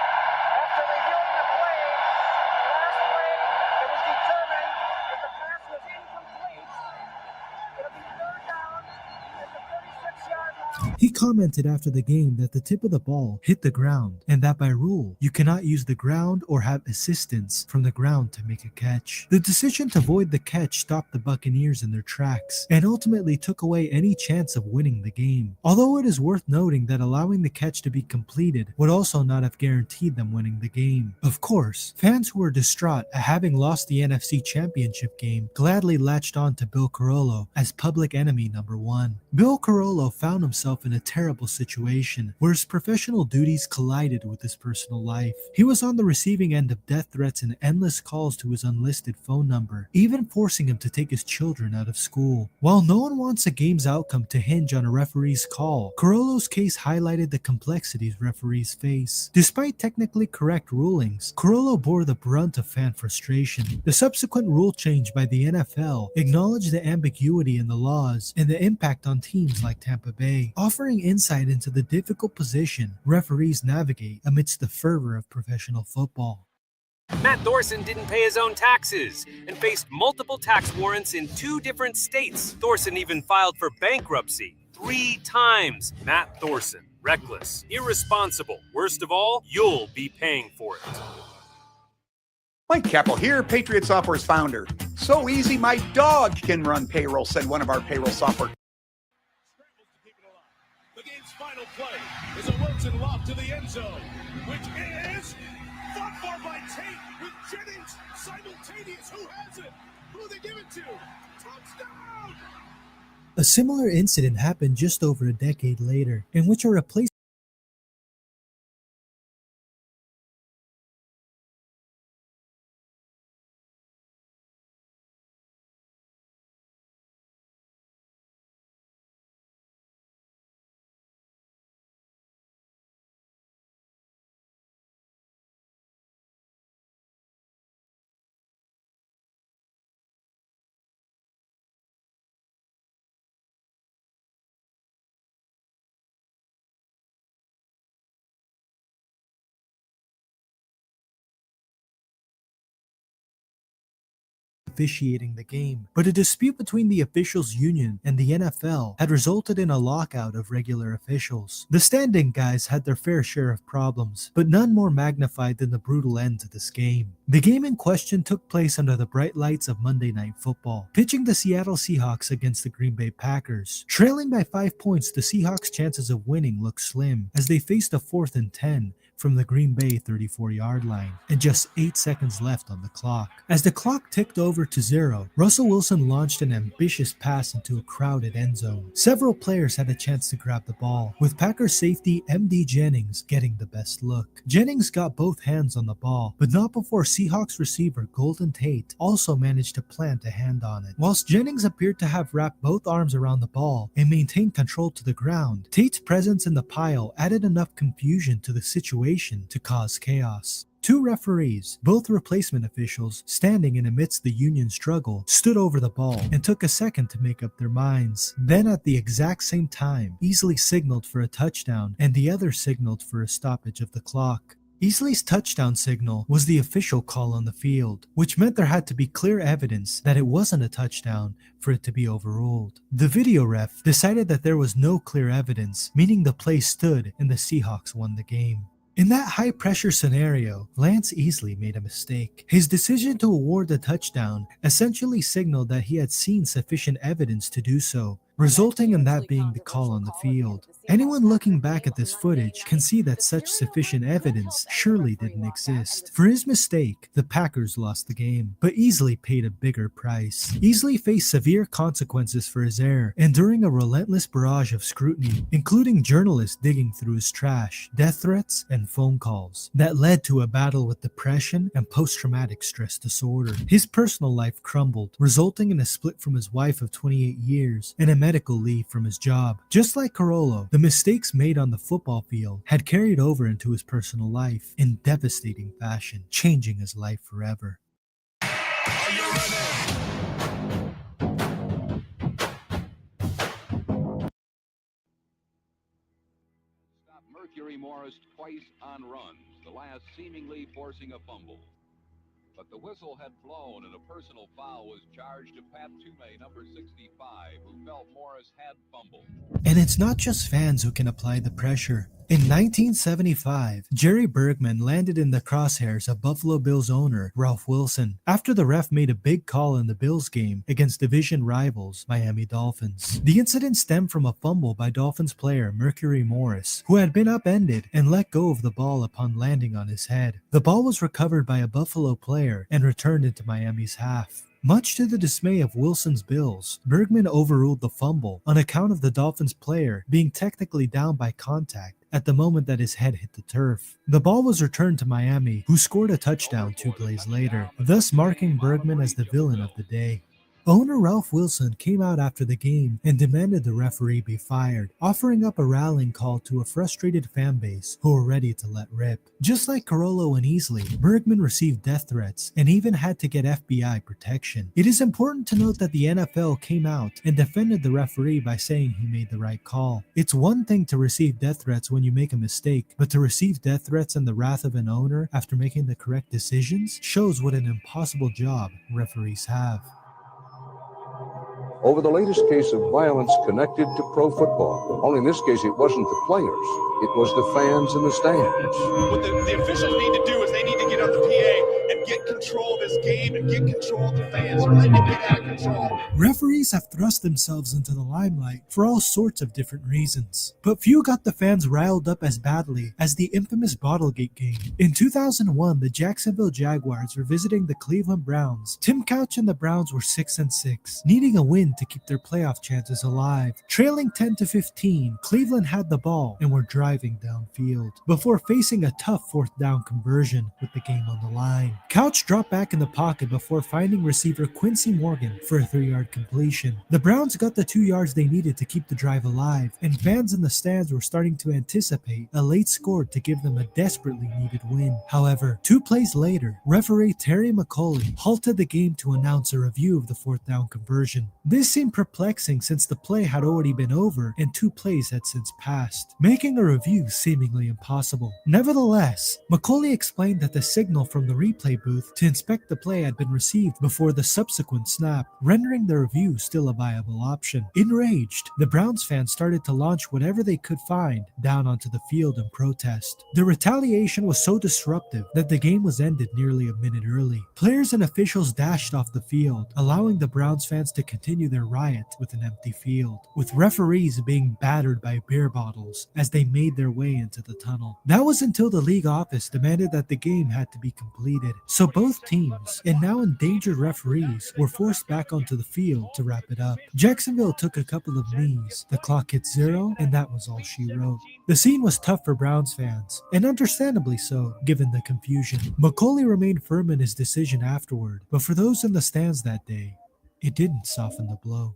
He commented after the game that the tip of the ball hit the ground and that by rule, you cannot use the ground or have assistance from the ground to make a catch. The decision to void the catch stopped the Buccaneers in their tracks and ultimately took away any chance of winning the game. Although it is worth noting that allowing the catch to be completed would also not have guaranteed them winning the game. Of course, fans who were distraught at having lost the NFC Championship game gladly latched on to Bill Carollo as public enemy number one. Bill Carollo found himself in a terrible situation where his professional duties collided with his personal life. He was on the receiving end of death threats and endless calls to his unlisted phone number, even forcing him to take his children out of school. While no one wants a game's outcome to hinge on a referee's call, Carollo's case highlighted the complexities referees face. Despite technically correct rulings, Carollo bore the brunt of fan frustration. The subsequent rule change by the NFL acknowledged the ambiguity in the laws and the impact on teams like Tampa Bay, offering insight into the difficult position referees navigate amidst the fervor of professional football. Matt Thorson didn't pay his own taxes and faced multiple tax warrants in 2 different states. Thorson even filed for bankruptcy 3 times. Matt Thorson, reckless, irresponsible. Worst of all, you'll be paying for it. Mike Keppel here, Patriot Software's founder. So easy, my dog can run payroll. Send one of our payroll software. The game's final play is a Wilson loft to the end zone, which is fought for by Tate with Jennings simultaneous. Who has it? Who do they give it to? Touchdown! A similar incident happened just over a decade later, in which a replacement officiating the game, but a dispute between the officials union and the NFL had resulted in a lockout of regular officials. The stand-in guys had their fair share of problems, but none more magnified than the brutal end to this game. The game in question took place under the bright lights of Monday Night Football, pitching the Seattle Seahawks against the Green Bay Packers. Trailing by 5 points, the Seahawks' chances of winning looked slim as they faced a 4th and 10 from the Green Bay 34-yard line, and just 8 seconds left on the clock. As the clock ticked over to 0, Russell Wilson launched an ambitious pass into a crowded end zone. Several players had a chance to grab the ball, with Packers safety M.D. Jennings getting the best look. Jennings got both hands on the ball, but not before Seahawks receiver Golden Tate also managed to plant a hand on it. Whilst Jennings appeared to have wrapped both arms around the ball and maintained control to the ground, Tate's presence in the pile added enough confusion to the situation to cause chaos. 2 referees, both replacement officials, standing in amidst the union struggle, stood over the ball and took a second to make up their minds. Then at the exact same time, Easley signaled for a touchdown and the other signaled for a stoppage of the clock. Easley's touchdown signal was the official call on the field, which meant there had to be clear evidence that it wasn't a touchdown for it to be overruled. The video ref decided that there was no clear evidence, meaning the play stood and the Seahawks won the game. In that high-pressure scenario, Lance Easley made a mistake. His decision to award the touchdown essentially signaled that he had seen sufficient evidence to do so, resulting in that being the call on the field. Anyone looking back at this footage can see that such sufficient evidence surely didn't exist. For his mistake, the Packers lost the game, but Easley paid a bigger price. Easley faced severe consequences for his error, enduring a relentless barrage of scrutiny, including journalists digging through his trash, death threats, and phone calls, that led to a battle with depression and post-traumatic stress disorder. His personal life crumbled, resulting in a split from his wife of 28 years and a medical leave from his job. Just like Carollo, the mistakes made on the football field had carried over into his personal life in devastating fashion, changing his life forever. Mercury Morris twice on runs, the last seemingly forcing a fumble. But the whistle had blown and a personal foul was charged to Pat Toomey, number 65, who felt Morris had fumbled. And it's not just fans who can apply the pressure. In 1975, Jerry Bergman landed in the crosshairs of Buffalo Bills owner Ralph Wilson after the ref made a big call in the Bills game against division rivals Miami Dolphins. The incident stemmed from a fumble by Dolphins player Mercury Morris, who had been upended and let go of the ball upon landing on his head. The ball was recovered by a Buffalo player and returned into Miami's half. Much to the dismay of Wilson's Bills, Bergman overruled the fumble on account of the Dolphins player being technically down by contact at the moment that his head hit the turf. The ball was returned to Miami, who scored a touchdown 2 plays later, thus marking Bergman as the villain of the day. Owner Ralph Wilson came out after the game and demanded the referee be fired, offering up a rallying call to a frustrated fan base who were ready to let rip. Just like Carollo and Easley, Bergman received death threats and even had to get FBI protection. It is important to note that the NFL came out and defended the referee by saying he made the right call. It's one thing to receive death threats when you make a mistake, but to receive death threats and the wrath of an owner after making the correct decisions shows what an impossible job referees have. Over the latest case of violence connected to pro football. Only in this case, it wasn't the players. It was the fans in the stands. What the officials need to do is they need to get on the PA and get control of this game and get control of the fans. They're letting it get out of control. Referees have thrust themselves into the limelight for all sorts of different reasons, but few got the fans riled up as badly as the infamous Bottlegate game. In 2001, the Jacksonville Jaguars were visiting the Cleveland Browns. Tim Couch and the Browns were 6-6, needing a win to keep their playoff chances alive. Trailing 10-15, Cleveland had the ball and were driving downfield before facing a tough 4th down conversion with the game on the line. Couch dropped back in the pocket before finding receiver Quincy Morgan for a 3-yard completion. The Browns got the 2 yards they needed to keep the drive alive, and fans in the stands were starting to anticipate a late score to give them a desperately needed win. However, 2 plays later, referee Terry McCauley halted the game to announce a review of the 4th down conversion. This seemed perplexing since the play had already been over and 2 plays had since passed, making a review seemingly impossible. Nevertheless, McCauley explained that the signal from the replay booth to inspect the play had been received before the subsequent snap, rendering the review still a viable option. Enraged, the Browns fans started to launch whatever they could find down onto the field in protest. The retaliation was so disruptive that the game was ended nearly a minute early. Players and officials dashed off the field, allowing the Browns fans to continue their riot with an empty field, with referees being battered by beer bottles as they made their way into the tunnel. That was until the league office demanded that the game had to be completed, so both teams, and now endangered referees, were forced back onto the field to wrap it up. Jacksonville took a couple of knees, the clock hit 0, and that was all she wrote. The scene was tough for Browns fans, and understandably so, given the confusion. McCauley remained firm in his decision afterward, but for those in the stands that day, it didn't soften the blow.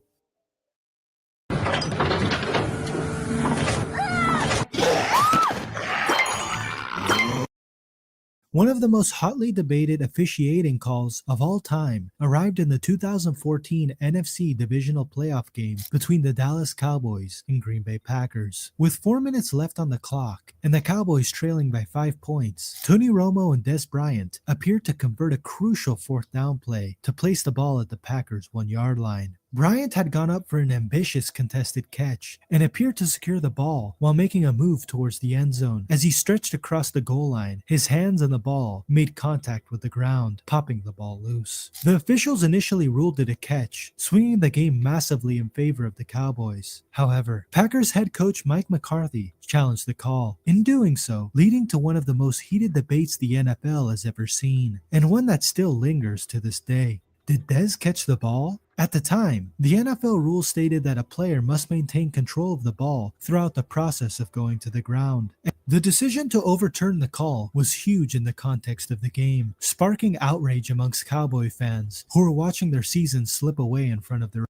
One of the most hotly debated officiating calls of all time arrived in the 2014 NFC Divisional Playoff game between the Dallas Cowboys and Green Bay Packers. With 4 minutes left on the clock and the Cowboys trailing by 5 points, Tony Romo and Des Bryant appeared to convert a crucial 4th down play to place the ball at the Packers' 1-yard line. Bryant had gone up for an ambitious contested catch and appeared to secure the ball while making a move towards the end zone. As he stretched across the goal line, his hands on the ball made contact with the ground, popping the ball loose. The officials initially ruled it a catch, swinging the game massively in favor of the Cowboys. However, Packers head coach Mike McCarthy challenged the call, in doing so, leading to one of the most heated debates the NFL has ever seen, and one that still lingers to this day. Did Dez catch the ball? At the time, the NFL rules stated that a player must maintain control of the ball throughout the process of going to the ground. The decision to overturn the call was huge in the context of the game, sparking outrage amongst Cowboy fans who were watching their season slip away in front of their.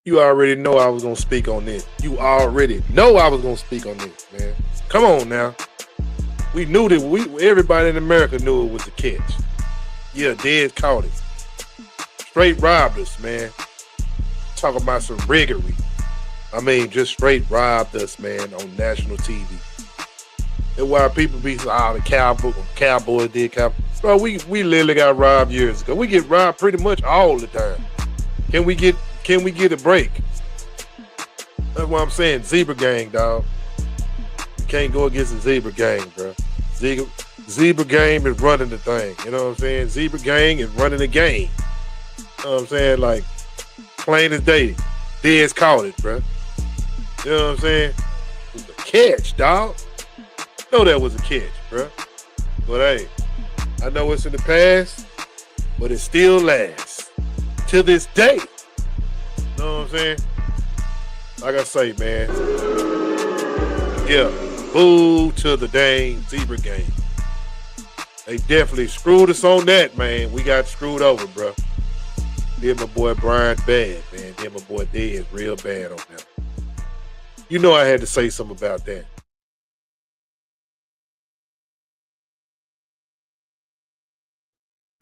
You already know I was going to speak on this. You already know I was going to speak on this, man. Come on now. We knew that everybody in America knew it was a catch. Yeah, Dez caught it. Straight robbed us, man. Talking about some riggery. I mean, just straight robbed us, man, on national TV. And why people be the Cowboys did Cowboys. Bro, we literally got robbed years ago. We get robbed pretty much all the time. Can we get a break? That's what I'm saying. Zebra gang, dog. You can't go against the Zebra gang, bro. Zebra gang is running the thing. You know what I'm saying? Zebra gang is running the game. You know what I'm saying? Like, plain as day. Dez caught it, bro. You know what I'm saying? It was a catch, dog. Know that was a catch, bro. But hey, I know it's in the past, but it still lasts. To this day. You know what I'm saying? Like I say, man. Yeah. Boo to the dang Zebra gang. They definitely screwed us on that, man. We got screwed over, bro. Did my boy Brian bad, man. Did my boy Dez real bad on that. You know I had to say something about that.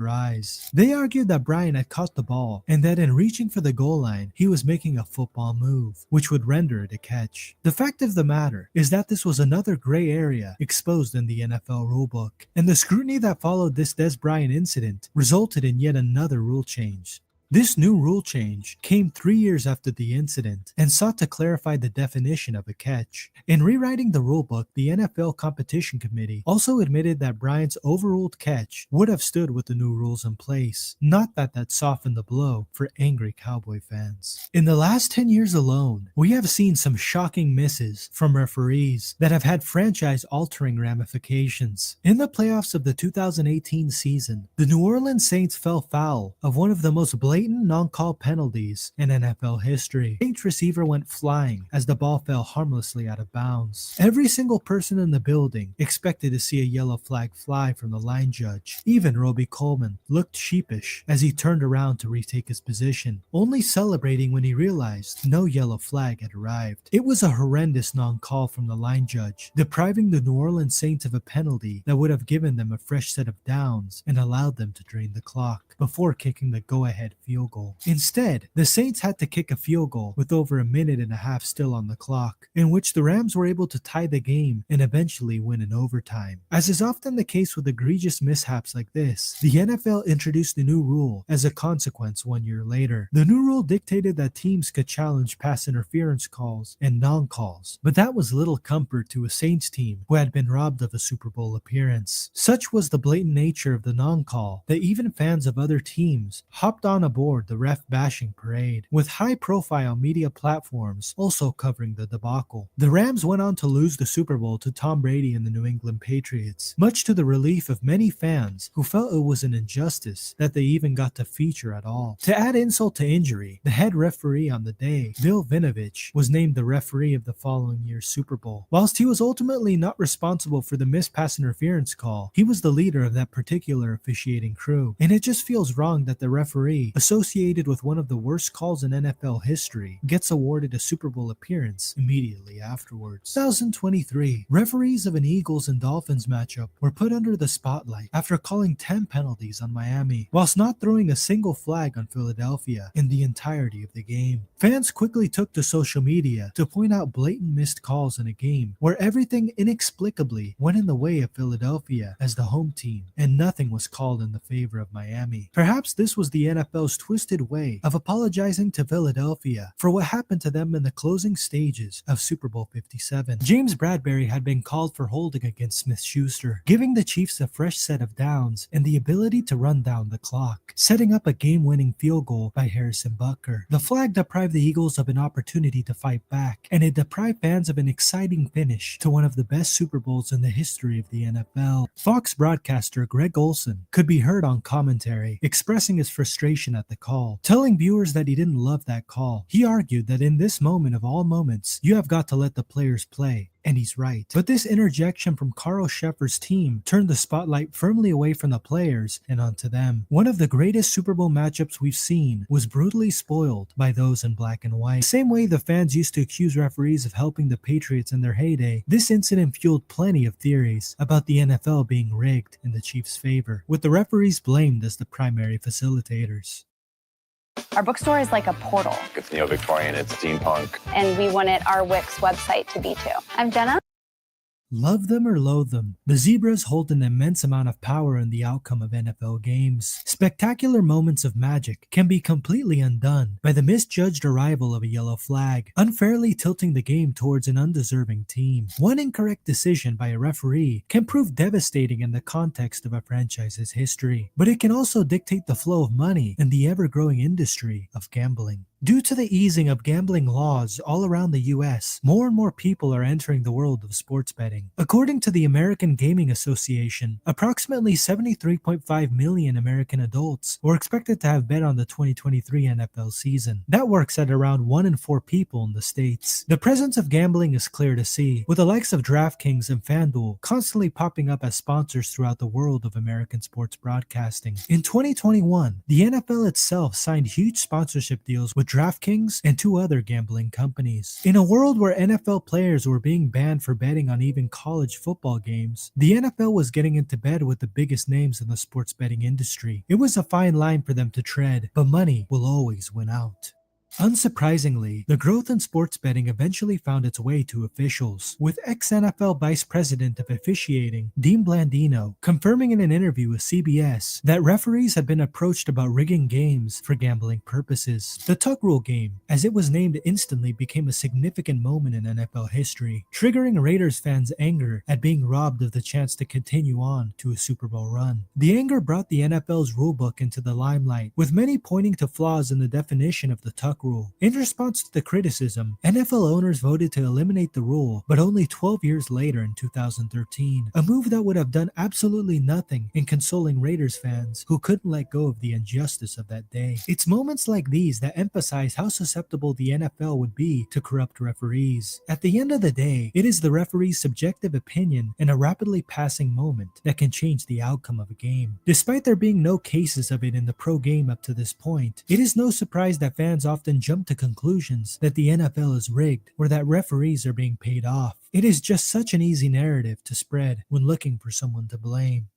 Eyes. They argued that Bryant had caught the ball and that in reaching for the goal line, he was making a football move, which would render it a catch. The fact of the matter is that this was another gray area exposed in the NFL rulebook, and the scrutiny that followed this Dez Bryant incident resulted in yet another rule change. This new rule change came 3 years after the incident and sought to clarify the definition of a catch. In rewriting the rulebook, the NFL Competition Committee also admitted that Bryant's overruled catch would have stood with the new rules in place, not that softened the blow for angry Cowboy fans. In the last 10 years alone, we have seen some shocking misses from referees that have had franchise-altering ramifications. In the playoffs of the 2018 season, the New Orleans Saints fell foul of one of the most blatant non-call penalties in NFL history. Saints receiver went flying as the ball fell harmlessly out of bounds. Every single person in the building expected to see a yellow flag fly from the line judge. Even Roby Coleman looked sheepish as he turned around to retake his position, only celebrating when he realized no yellow flag had arrived. It was a horrendous non-call from the line judge, depriving the New Orleans Saints of a penalty that would have given them a fresh set of downs and allowed them to drain the clock before kicking the go-ahead field goal. Instead, the Saints had to kick a field goal with over a minute and a half still on the clock, in which the Rams were able to tie the game and eventually win in overtime. As is often the case with egregious mishaps like this, the NFL introduced a new rule as a consequence 1 year later. The new rule dictated that teams could challenge pass interference calls and non-calls, but that was little comfort to a Saints team who had been robbed of a Super Bowl appearance. Such was the blatant nature of the non-call that even fans of other teams hopped on aboard the ref bashing parade, with high-profile media platforms also covering the debacle. The Rams went on to lose the Super Bowl to Tom Brady and the New England Patriots, much to the relief of many fans who felt it was an injustice that they even got to feature at all. To add insult to injury, the head referee on the day, Bill Vinovich, was named the referee of the following year's Super Bowl. Whilst he was ultimately not responsible for the missed pass interference call, he was the leader of that particular officiating crew, and it just feels wrong that the referee, a associated with one of the worst calls in NFL history, gets awarded a Super Bowl appearance immediately afterwards. 2023, referees of an Eagles and Dolphins matchup were put under the spotlight after calling 10 penalties on Miami, whilst not throwing a single flag on Philadelphia in the entirety of the game. Fans quickly took to social media to point out blatant missed calls in a game where everything inexplicably went in the way of Philadelphia as the home team, and nothing was called in the favor of Miami. Perhaps this was the NFL's twisted way of apologizing to Philadelphia for what happened to them in the closing stages of Super Bowl 57. James Bradbury had been called for holding against Smith-Schuster, giving the Chiefs a fresh set of downs and the ability to run down the clock, setting up a game-winning field goal by Harrison Butker. The flag deprived the Eagles of an opportunity to fight back, and it deprived fans of an exciting finish to one of the best Super Bowls in the history of the NFL. Fox broadcaster Greg Olson could be heard on commentary expressing his frustration at the call, telling viewers that he didn't love that call. He argued that in this moment of all moments, you have got to let the players play. And he's right. But this interjection from Carl Sheffer's team turned the spotlight firmly away from the players and onto them. One of the greatest Super Bowl matchups we've seen was brutally spoiled by those in black and white. The same way the fans used to accuse referees of helping the Patriots in their heyday, this incident fueled plenty of theories about the NFL being rigged in the Chiefs' favor, with the referees blamed as the primary facilitators. Our bookstore is like a portal. It's neo-Victorian, it's steampunk. And we wanted our Wix website to be too. I'm Jenna. Love them or loathe them, the Zebras hold an immense amount of power in the outcome of NFL games. Spectacular moments of magic can be completely undone by the misjudged arrival of a yellow flag, unfairly tilting the game towards an undeserving team. One incorrect decision by a referee can prove devastating in the context of a franchise's history, but it can also dictate the flow of money in the ever-growing industry of gambling. Due to the easing of gambling laws all around the US, more and more people are entering the world of sports betting. According to the American Gaming Association, approximately 73.5 million American adults were expected to have bet on the 2023 NFL season. That works at around 1 in 4 people in the States. The presence of gambling is clear to see, with the likes of DraftKings and FanDuel constantly popping up as sponsors throughout the world of American sports broadcasting. In 2021, the NFL itself signed huge sponsorship deals with DraftKings and 2 other gambling companies. In a world where NFL players were being banned for betting on even college football games, the NFL was getting into bed with the biggest names in the sports betting industry. It was a fine line for them to tread, but money will always win out. Unsurprisingly, the growth in sports betting eventually found its way to officials, with ex-NFL Vice President of Officiating, Dean Blandino, confirming in an interview with CBS that referees had been approached about rigging games for gambling purposes. The Tuck Rule game, as it was named, instantly became a significant moment in NFL history, triggering Raiders fans' anger at being robbed of the chance to continue on to a Super Bowl run. The anger brought the NFL's rulebook into the limelight, with many pointing to flaws in the definition of the Tuck Rule. In response to the criticism, NFL owners voted to eliminate the rule, but only 12 years later in 2013, a move that would have done absolutely nothing in consoling Raiders fans who couldn't let go of the injustice of that day. It's moments like these that emphasize how susceptible the NFL would be to corrupt referees. At the end of the day, it is the referee's subjective opinion in a rapidly passing moment that can change the outcome of a game. Despite there being no cases of it in the pro game up to this point, it is no surprise that fans often jump to conclusions that the NFL is rigged or that referees are being paid off. It is just such an easy narrative to spread when looking for someone to blame.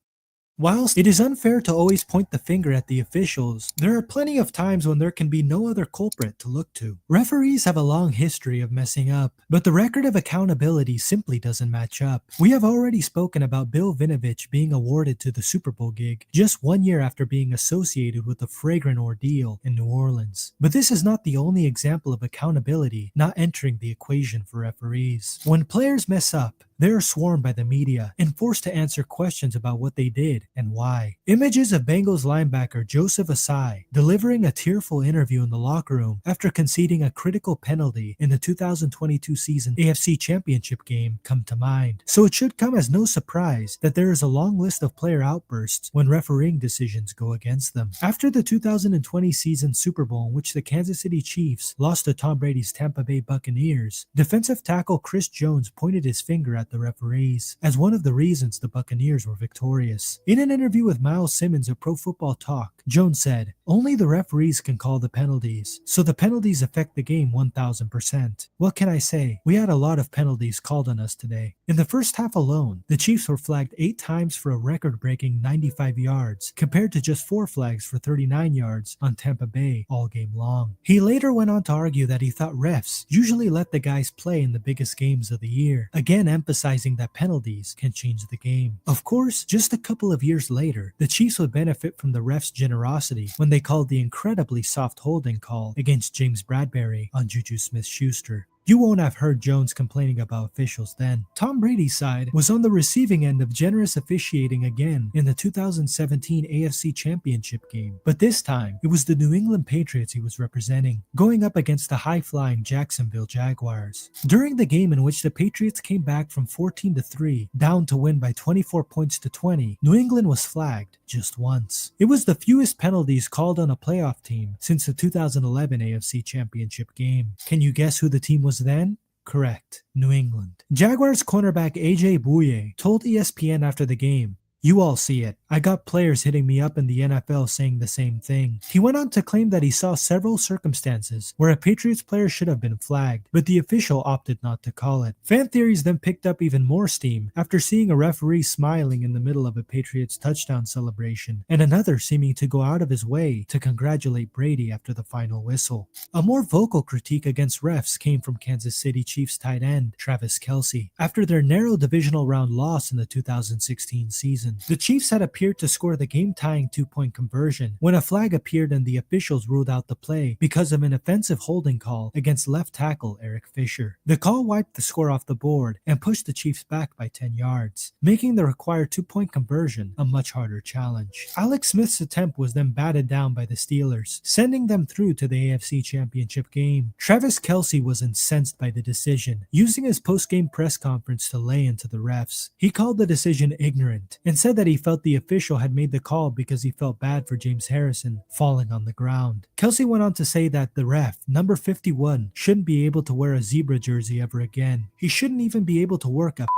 Whilst it is unfair to always point the finger at the officials, there are plenty of times when there can be no other culprit to look to. Referees have a long history of messing up, but the record of accountability simply doesn't match up. We have already spoken about Bill Vinovich being awarded to the Super Bowl gig just 1 year after being associated with a flagrant ordeal in New Orleans. But this is not the only example of accountability not entering the equation for referees. When players mess up, they are swarmed by the media and forced to answer questions about what they did and why. Images of Bengals linebacker Joseph Asai delivering a tearful interview in the locker room after conceding a critical penalty in the 2022 season AFC Championship game come to mind. So it should come as no surprise that there is a long list of player outbursts when refereeing decisions go against them. After the 2020 season Super Bowl in which the Kansas City Chiefs lost to Tom Brady's Tampa Bay Buccaneers, defensive tackle Chris Jones pointed his finger at the referees as one of the reasons the Buccaneers were victorious. In an interview with Miles Simmons of Pro Football Talk, Jones said, "Only the referees can call the penalties, so the penalties affect the game 1000%. What can I say? We had a lot of penalties called on us today." In the first half alone, the Chiefs were flagged 8 times for a record-breaking 95 yards, compared to just 4 flags for 39 yards on Tampa Bay all game long. He later went on to argue that he thought refs usually let the guys play in the biggest games of the year, again emphasizing that penalties can change the game. Of course, just a couple of years later, the Chiefs would benefit from the refs' generosity when they called the incredibly soft holding call against James Bradbury on Juju Smith-Schuster. You won't have heard Jones complaining about officials then. Tom Brady's side was on the receiving end of generous officiating again in the 2017 AFC Championship game, but this time it was the New England Patriots he was representing, going up against the high-flying Jacksonville Jaguars. During the game in which the Patriots came back from 14-3, down to win by 24 points to 20, New England was flagged just once. It was the fewest penalties called on a playoff team since the 2011 AFC Championship game. Can you guess who the team was then? Correct, New England. Jaguars cornerback AJ Bouye told ESPN after the game, "You all see it. I got players hitting me up in the NFL saying the same thing." He went on to claim that he saw several circumstances where a Patriots player should have been flagged, but the official opted not to call it. Fan theories then picked up even more steam after seeing a referee smiling in the middle of a Patriots touchdown celebration, and another seeming to go out of his way to congratulate Brady after the final whistle. A more vocal critique against refs came from Kansas City Chiefs tight end Travis Kelce after their narrow divisional round loss in the 2016 season. The Chiefs had appeared to score the game-tying 2-point conversion when a flag appeared and the officials ruled out the play because of an offensive holding call against left tackle Eric Fisher. The call wiped the score off the board and pushed the Chiefs back by 10 yards, making the required 2-point conversion a much harder challenge. Alex Smith's attempt was then batted down by the Steelers, sending them through to the AFC Championship game. Travis Kelce was incensed by the decision, using his post-game press conference to lay into the refs. He called the decision ignorant and said that he felt the official had made the call because he felt bad for James Harrison falling on the ground. Kelce went on to say that the ref, number 51, shouldn't be able to wear a zebra jersey ever again. He shouldn't even be able to work a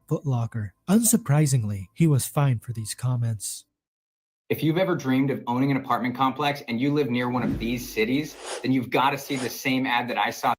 Foot Locker. Unsurprisingly, he was fined for these comments. If you've ever dreamed of owning an apartment complex and you live near one of these cities, then you've got to see the same ad that I saw.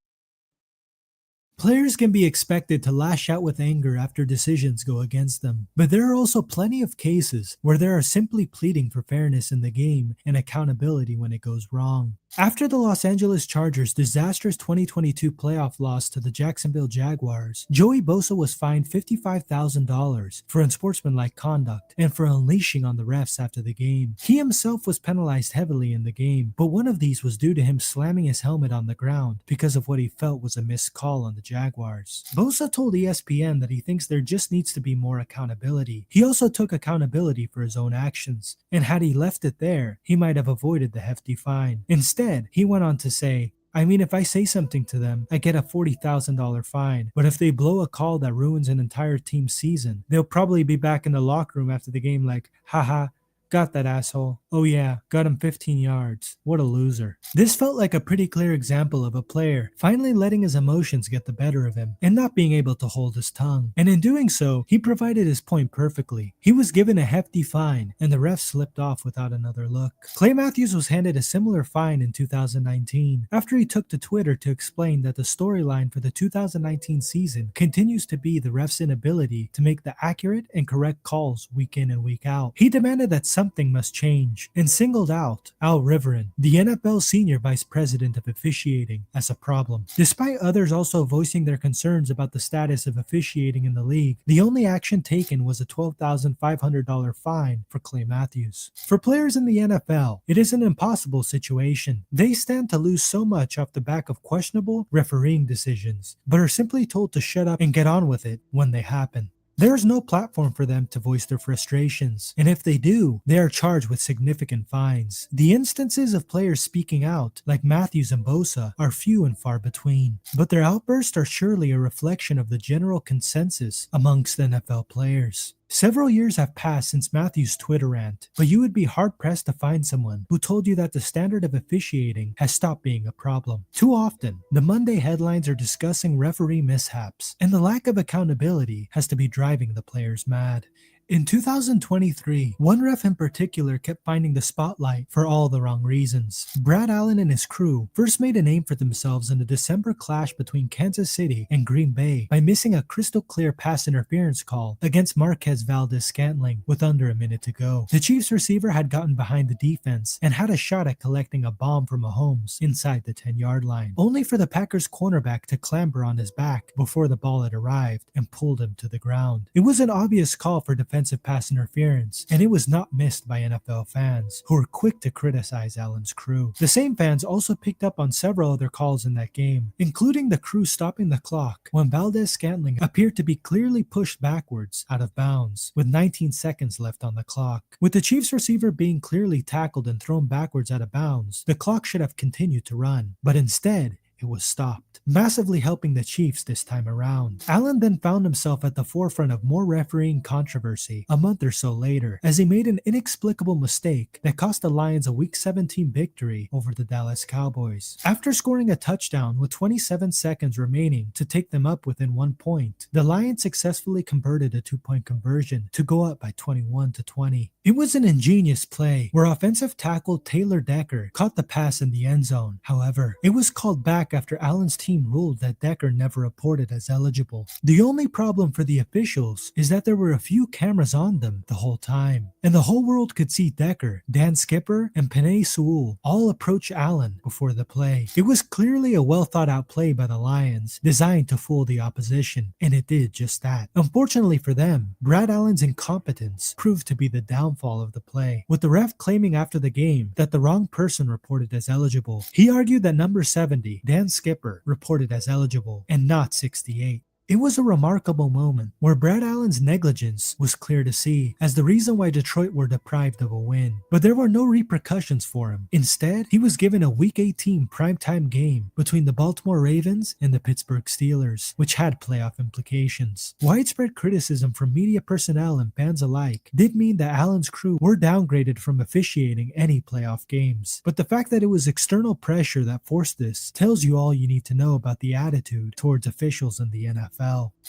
Players can be expected to lash out with anger after decisions go against them, but there are also plenty of cases where they are simply pleading for fairness in the game and accountability when it goes wrong. After the Los Angeles Chargers' disastrous 2022 playoff loss to the Jacksonville Jaguars, Joey Bosa was fined $55,000 for unsportsmanlike conduct and for unleashing on the refs after the game. He himself was penalized heavily in the game, but one of these was due to him slamming his helmet on the ground because of what he felt was a missed call on the Jaguars. Bosa told ESPN that he thinks there just needs to be more accountability. He also took accountability for his own actions, and had he left it there, he might have avoided the hefty fine. Instead, he went on to say, "I mean, if I say something to them, I get a $40,000 fine. But if they blow a call that ruins an entire team's season, they'll probably be back in the locker room after the game like, haha, got that asshole. Oh yeah, got him 15 yards. What a loser." This felt like a pretty clear example of a player finally letting his emotions get the better of him and not being able to hold his tongue. And in doing so, he provided his point perfectly. He was given a hefty fine and the ref slipped off without another look. Clay Matthews was handed a similar fine in 2019 after he took to Twitter to explain that the storyline for the 2019 season continues to be the ref's inability to make the accurate and correct calls week in and week out. He demanded that something must change and singled out Al Riverin, the NFL Senior Vice President of Officiating, as a problem. Despite others also voicing their concerns about the status of officiating in the league, the only action taken was a $12,500 fine for Clay Matthews. For players in the NFL, it is an impossible situation. They stand to lose so much off the back of questionable refereeing decisions, but are simply told to shut up and get on with it when they happen. There is no platform for them to voice their frustrations, and if they do, they are charged with significant fines. The instances of players speaking out, like Matthews and Bosa, are few and far between, but their outbursts are surely a reflection of the general consensus amongst NFL players. Several years have passed since Matthews' Twitter rant, but you would be hard-pressed to find someone who told you that the standard of officiating has stopped being a problem. Too often, the Monday headlines are discussing referee mishaps, and the lack of accountability has to be driving the players mad. In 2023, one ref in particular kept finding the spotlight for all the wrong reasons. Brad Allen and his crew first made a name for themselves in the December clash between Kansas City and Green Bay by missing a crystal clear pass interference call against Marquez Valdez-Scantling with under a minute to go. The Chiefs receiver had gotten behind the defense and had a shot at collecting a bomb from Mahomes inside the 10-yard line, only for the Packers cornerback to clamber on his back before the ball had arrived and pulled him to the ground. It was an obvious call for defensive pass interference, and it was not missed by NFL fans, who were quick to criticize Allen's crew. The same fans also picked up on several other calls in that game, including the crew stopping the clock when Valdez-Scantling appeared to be clearly pushed backwards out of bounds, with 19 seconds left on the clock. With the Chiefs receiver being clearly tackled and thrown backwards out of bounds, the clock should have continued to run, but instead, it was stopped, massively helping the Chiefs this time around. Allen then found himself at the forefront of more refereeing controversy a month or so later, as he made an inexplicable mistake that cost the Lions a Week 17 victory over the Dallas Cowboys. After scoring a touchdown with 27 seconds remaining to take them up within 1 point, the Lions successfully converted a 2-point conversion to go up by 21-20. It was an ingenious play where offensive tackle Taylor Decker caught the pass in the end zone. However, it was called back after Allen's team ruled that Decker never reported as eligible. The only problem for the officials is that there were a few cameras on them the whole time, and the whole world could see Decker, Dan Skipper, and Penei Sewell all approach Allen before the play. It was clearly a well thought out play by the Lions, designed to fool the opposition, and it did just that. Unfortunately for them, Brad Allen's incompetence proved to be the downfall of the play, with the ref claiming after the game that the wrong person reported as eligible. He argued that number 70, Dan Skipper, reported as eligible and not 68. It was a remarkable moment where Brad Allen's negligence was clear to see as the reason why Detroit were deprived of a win. But there were no repercussions for him. Instead, he was given a Week 18 primetime game between the Baltimore Ravens and the Pittsburgh Steelers, which had playoff implications. Widespread criticism from media personnel and fans alike did mean that Allen's crew were downgraded from officiating any playoff games. But the fact that it was external pressure that forced this tells you all you need to know about the attitude towards officials in the NFL.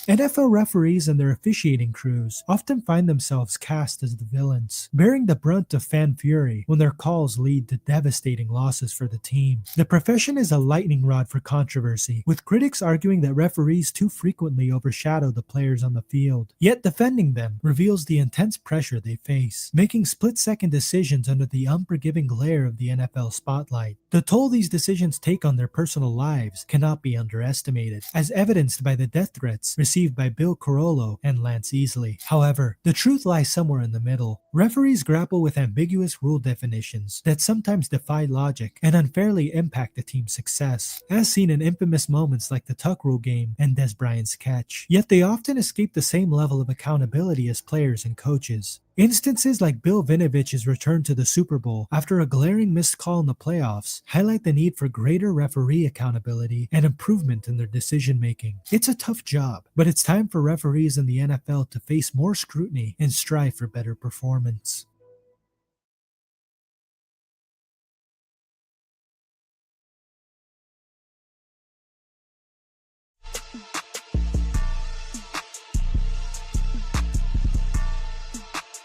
NFL referees and their officiating crews often find themselves cast as the villains, bearing the brunt of fan fury when their calls lead to devastating losses for the team. The profession is a lightning rod for controversy, with critics arguing that referees too frequently overshadow the players on the field. Yet defending them reveals the intense pressure they face, making split-second decisions under the unforgiving glare of the NFL spotlight. The toll these decisions take on their personal lives cannot be underestimated, as evidenced by the death threats received by Bill Carollo and Lance Easley. However, the truth lies somewhere in the middle. Referees grapple with ambiguous rule definitions that sometimes defy logic and unfairly impact the team's success, as seen in infamous moments like the Tuck Rule game and Des Bryant's catch. Yet they often escape the same level of accountability as players and coaches. Instances like Bill Vinovich's return to the Super Bowl after a glaring missed call in the playoffs highlight the need for greater referee accountability and improvement in their decision-making. It's a tough job, but it's time for referees in the NFL to face more scrutiny and strive for better performance.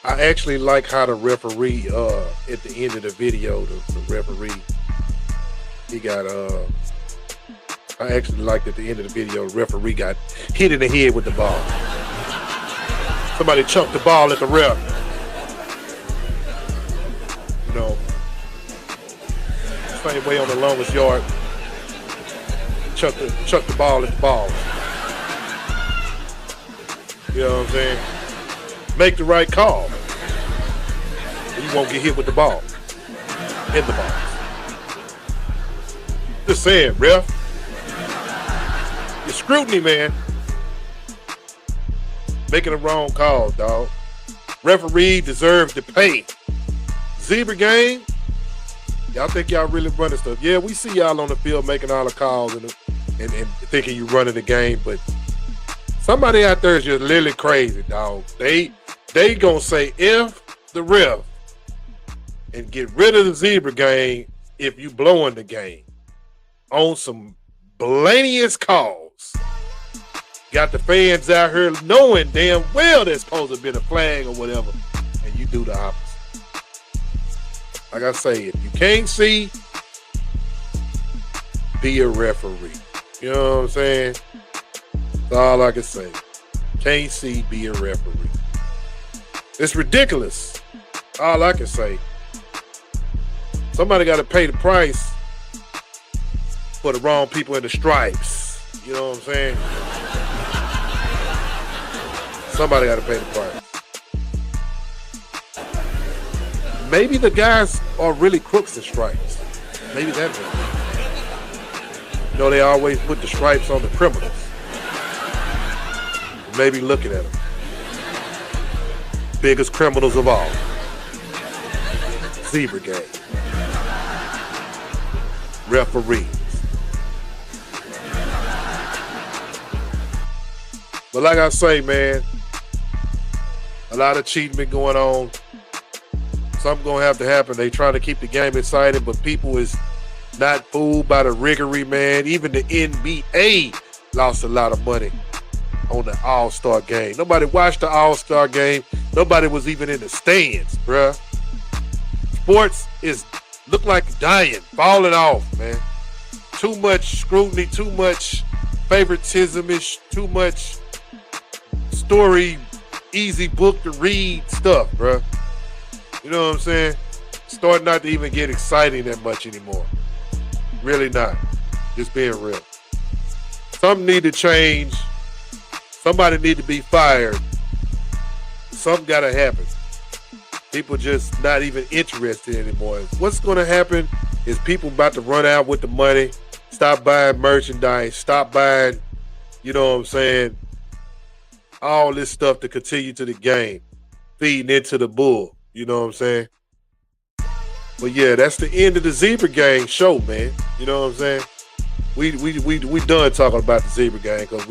I actually like how the referee at the end of the video, the referee, he got I actually liked at the end of the video, the referee got hit in the head with the ball. Somebody chucked the ball at the ref. You know, same way on the longest yard, chuck the ball at the ball. You know what I'm saying? Make the right call. You won't get hit with the ball. In the box. Just saying, ref. Your scrutiny, man. Making the wrong call, dog. Referee deserves to pay. Zebra game. Y'all think y'all really running stuff. Yeah, we see y'all on the field making all the calls and thinking you running the game, but somebody out there is just literally crazy, dog. They gonna say F the ref and get rid of the zebra game if you blowing the game on some blatant calls. got the fans out here knowing damn well there's supposed to have been a flag or whatever, and you do the opposite. Like I say, if you can't see, be a referee. You know what I'm saying? That's all I can say. Can't see, be a referee. It's ridiculous. All I can say. Somebody got to pay the price for the wrong people in the stripes. You know what I'm saying? Somebody got to pay the price. Maybe the guys are really crooks in stripes. Maybe that's it. You know, they always put the stripes on the criminals. Maybe looking at them. Biggest criminals of all. Zebra game. Referees. But like I say, man, a lot of cheating been going on. Something gonna have to happen. They trying to keep the game exciting, but people is not fooled by the riggery, man. Even the NBA lost a lot of money on the All-Star game. Nobody watched the All-Star game. Nobody was even in the stands, bruh. Sports look like dying, falling off, man. Too much scrutiny, too much favoritism-ish, too much story, easy book to read stuff, bruh. You know what I'm saying? Starting not to even get exciting that much anymore. Really not. Just being real. Something need to change. Somebody need to be fired. Something got to happen. People just not even interested anymore. What's going to happen is people about to run out with the money, stop buying merchandise, stop buying, you know what I'm saying, all this stuff to continue to the game, feeding into the bull. You know what I'm saying? But yeah, that's the end of the Zebra Gang show, man. You know what I'm saying? We done talking about the Zebra Gang because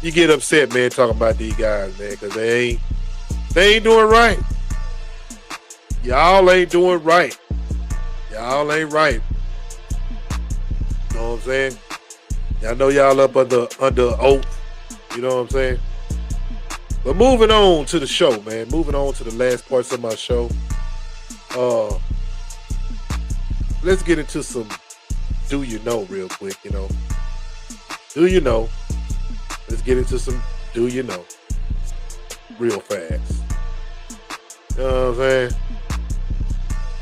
you get upset, man, talking about these guys, man, because they ain't doing right. Y'all ain't doing right. Y'all ain't right. You know what I'm saying? Y'all know y'all up under oath. You know what I'm saying? But moving on to the show, man. Moving on to the last parts of my show. Let's get into some do you know real quick, you know. Do you know? Let's get into some do you know real fast. You know what I'm saying?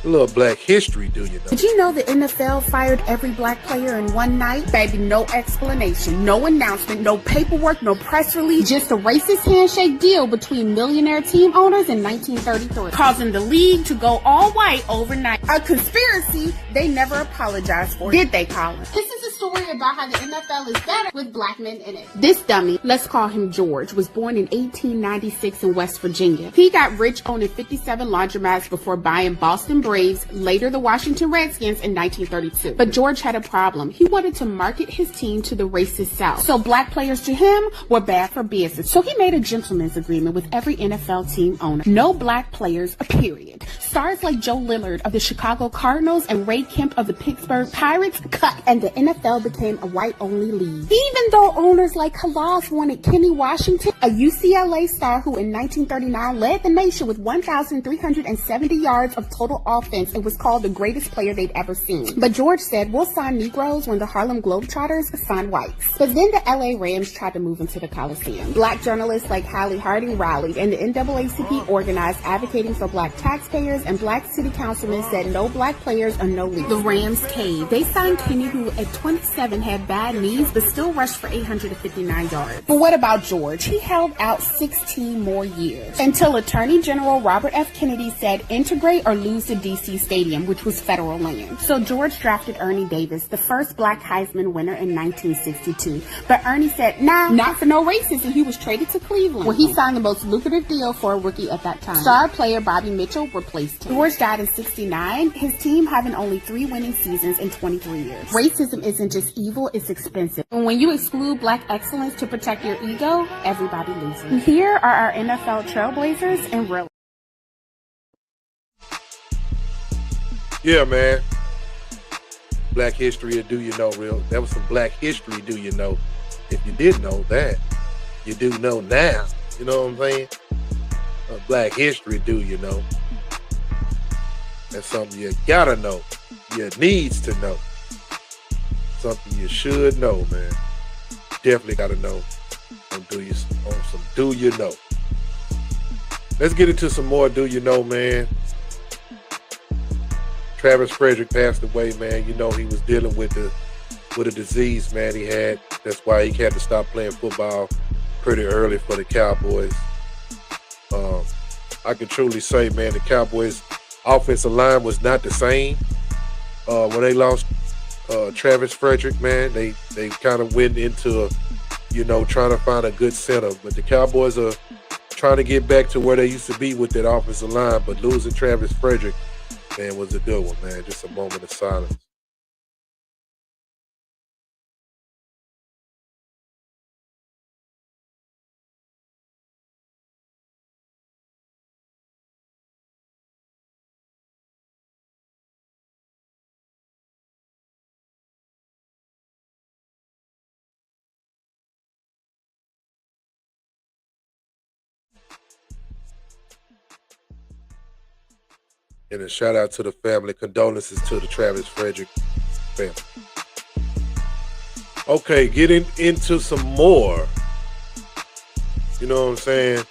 A little black history, do you know? Did you know the NFL fired every black player in one night? Baby, no explanation, no announcement, no paperwork, no press release, just a racist handshake deal between millionaire team owners in 1933, causing the league to go all white overnight. A conspiracy they never apologized for, did they, Colin? This is a story about how the NFL is better with black men in it. This dummy, let's call him George, was born in 1896 in West Virginia. He got rich owning 57 laundromats before buying Boston Braves, later the Washington Redskins in 1932. But George had a problem. He wanted to market his team to the racist South. So black players to him were bad for business. So he made a gentleman's agreement with every NFL team owner. No black players, period. Stars like Joe Lillard of the Chicago Cardinals and Ray Kemp of the Pittsburgh Pirates cut, and the NFL became a white-only league. Even though owners like Halas wanted Kenny Washington, a UCLA star who in 1939 led the nation with 1,370 yards of total offense and was called the greatest player they'd ever seen. But George said, we'll sign Negroes when the Harlem Globetrotters sign whites. But then the LA Rams tried to move into the Coliseum. Black journalists like Hallie Harding rallied, and the NAACP organized advocating for black taxpayers, and black city councilmen said no black players or no league. The Rams caved. They signed Kenny, who at 27 had bad knees but still rushed for 859 yards. But what about George? He held out 16 more years until Attorney General Robert F. Kennedy said integrate or lose the DC Stadium, which was federal land. So George drafted Ernie Davis, the first black Heisman winner in 1962. But Ernie said, nah, not for no racism. He was traded to Cleveland, where he signed the most lucrative deal for a rookie at that time. Star player Bobby Mitchell replaced him. George died in 69, his team having only 3 winning seasons in 23 years. Racism isn't just evil, it's expensive. And when you exclude black excellence to protect your ego, everybody loses. Here are our NFL trailblazers in real. Yeah, man. Black history or do you know real? That was some black history, do you know? If you didn't know that, you do know now. You know what I'm saying? Black history, do you know? That's something you gotta know. You needs to know. Something you should know, man. Definitely gotta know. On some do you know. Let's get into some more do you know, man. Travis Frederick passed away, man. You know he was dealing with a disease, man. He had. That's why he had to stop playing football pretty early for the Cowboys. I can truly say, man, the Cowboys' offensive line was not the same when they lost Travis Frederick, man. They kind of went into, trying to find a good center. But the Cowboys are trying to get back to where they used to be with that offensive line. But losing Travis Frederick, man, was a good one, man. Just a moment of silence. And a shout out to the family. Condolences to the Travis Frederick family. Okay, getting into some more. You know what I'm saying?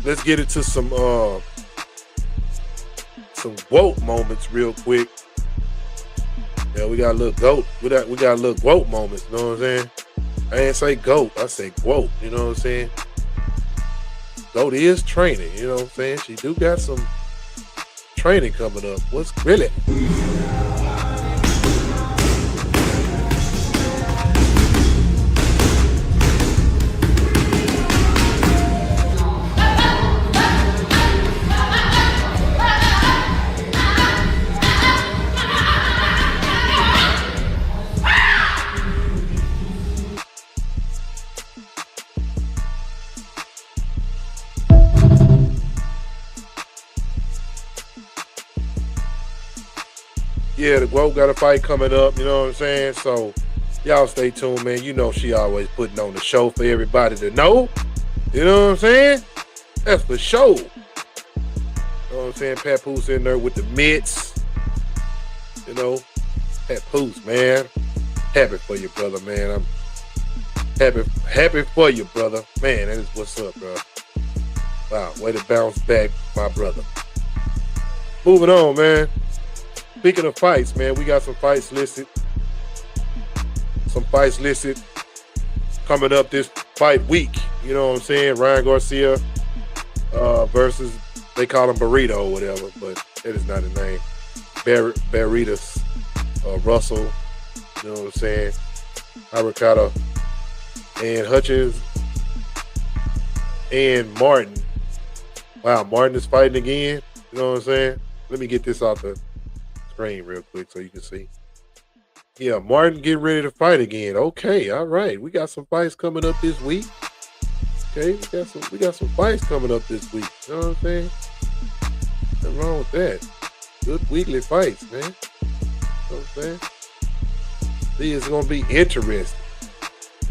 Let's get into some GOAT moments real quick. Yeah, we got a little GOAT. We got a little GOAT moments, you know what I'm saying? I ain't say GOAT, I say GOAT, you know what I'm saying? GOAT is training, you know what I'm saying? She do got some training coming up. What's really? Yeah, the GOAT got a fight coming up, you know what I'm saying? So, y'all stay tuned, man. You know she always putting on the show for everybody to know. You know what I'm saying? That's for sure. You know what I'm saying? Papoose in there with the mitts. You know, Papoose, man. Happy for you, brother, man. I'm happy for you, brother. Man, that is what's up, bro. Wow, way to bounce back, my brother. Moving on, man. Speaking of fights, man, we got some fights listed. Some fights listed coming up this fight week. You know what I'm saying? Ryan Garcia versus, they call him Burrito or whatever, but that is not his name. Barritas Russell, you know what I'm saying? Aricata and Hutchins and Martin. Wow, Martin is fighting again. You know what I'm saying? Let me get this off the screen real quick so you can see. Yeah, Martin getting ready to fight again. Okay, all right. We got some fights coming up this week. Okay, we got some fights coming up this week. You know what I'm saying? Nothing wrong with that. Good weekly fights, man. You know what I'm saying? See, it's gonna be interesting.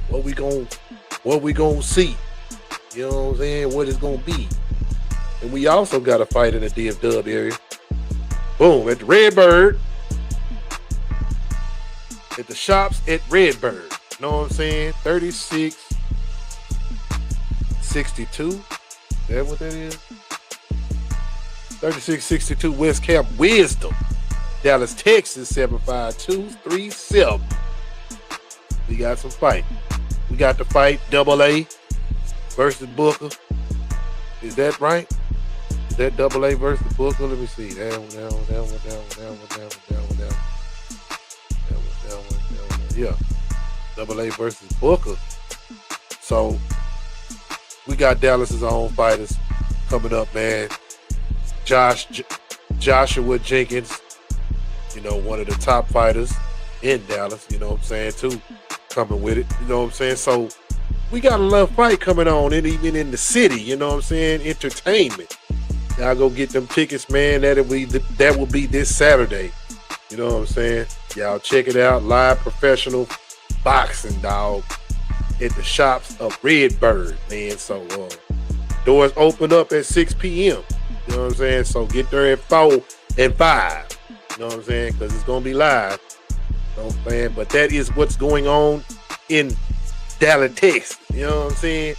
What we gonna see. You know what I'm saying? What it's gonna be. And we also got a fight in the DFW area. Boom, at the Redbird. At the shops at Redbird. You know what I'm saying? 36-62. Is that what that is? 36-62 West Camp Wisdom. Dallas, Texas, 75237. We got some fight. We got the fight AA versus Booker. Is that right? Is that AA versus Booker? Let me see. That one. Yeah. AA versus Booker. So we got Dallas's own fighters coming up, man. Joshua Jenkins, you know, one of the top fighters in Dallas, you know what I'm saying, too, coming with it, you know what I'm saying? So we got a love fight coming on, and even in the city, you know what I'm saying, entertainment. Y'all go get them tickets, man. That will be this Saturday, you know what I'm saying? Y'all check it out, live professional boxing, dog. at the shops of Redbird, man. So doors open up at 6 p.m. You know what I'm saying? So get there at 4 and 5. You know what I'm saying? Because it's going to be live. You know what I'm saying? But that is what's going on in Dallas, Texas. You know what I'm saying?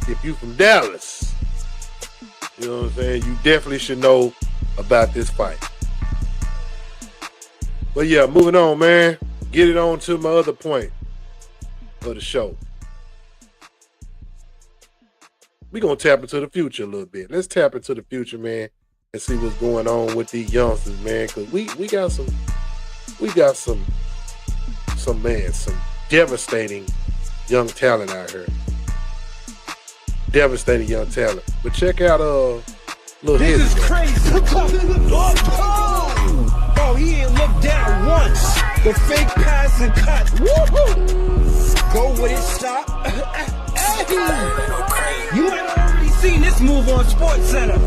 If you from Dallas, you know what I'm saying, you definitely should know about this fight. But yeah, moving on, man. Get it on to my other point of the show. We're going to tap into the future a little bit. Let's tap into the future, man, and see what's going on with these youngsters, man. Because we got some devastating young talent out here. Devastating young talent. But check out Lil Hizzy. This is crazy. Oh, he ain't looked down once. The fake pass and cut. Woohoo! Go with it, stop. You might have already seen this move on SportsCenter.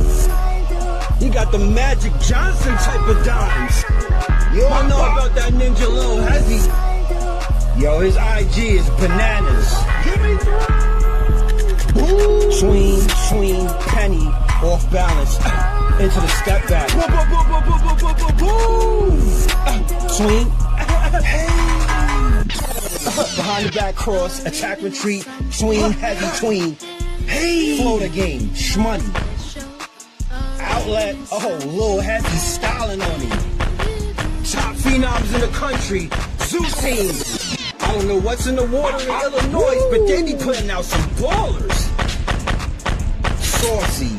He got the Magic Johnson type of dimes. You all know about that ninja Lil Hezzy. Yo, his IG is bananas. Give me three. Swing, penny, off balance, into the step back. Swing, behind the back cross, attack retreat, swing, heavy tween. Flow the game, shmoney. Outlet, Lil Hezzy styling on him. Top phenoms in the country, zoo team. I don't know what's in the water in Illinois, but they be putting out some ballers. Saucy.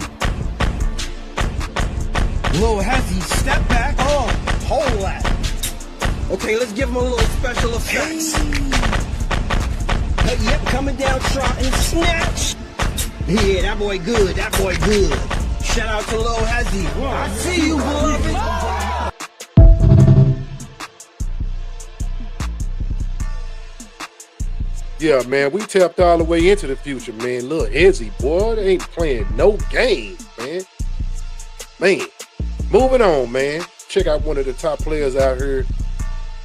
Lil Hezzy, step back. Hold that. Okay, let's give him a little special effects. Yep, coming down trotting, snatch. Yeah, that boy good, Shout out to Lil Hezzy. I see you, beloved. Yeah, man, we tapped all the way into the future, man. Lil Hezzy, boy, they ain't playing no game, man. Man, moving on, man. Check out one of the top players out here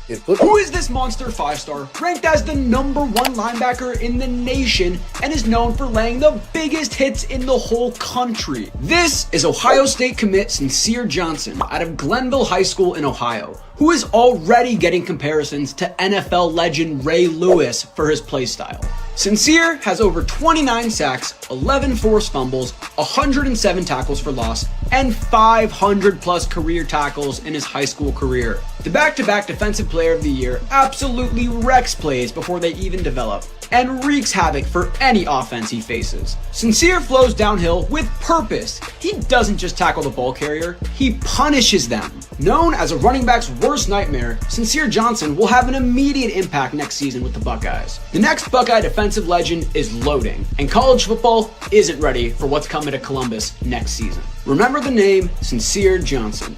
in football. Who is this monster 5-star, ranked as the #1 linebacker in the nation and is known for laying the biggest hits in the whole country? This is Ohio State commit Sincere Johnson out of Glenville High School in Ohio, who is already getting comparisons to NFL legend Ray Lewis for his play style. Sincere has over 29 sacks, 11 forced fumbles, 107 tackles for loss, and 500 plus career tackles in his high school career. The back-to-back Defensive Player of the Year absolutely wrecks plays before they even develop, and wreaks havoc for any offense he faces. Sincere flows downhill with purpose. He doesn't just tackle the ball carrier, he punishes them. Known as a running back's worst nightmare, Sincere Johnson will have an immediate impact next season with the Buckeyes. The next Buckeye defensive legend is loading, and college football isn't ready for what's coming to Columbus next season. Remember the name Sincere Johnson.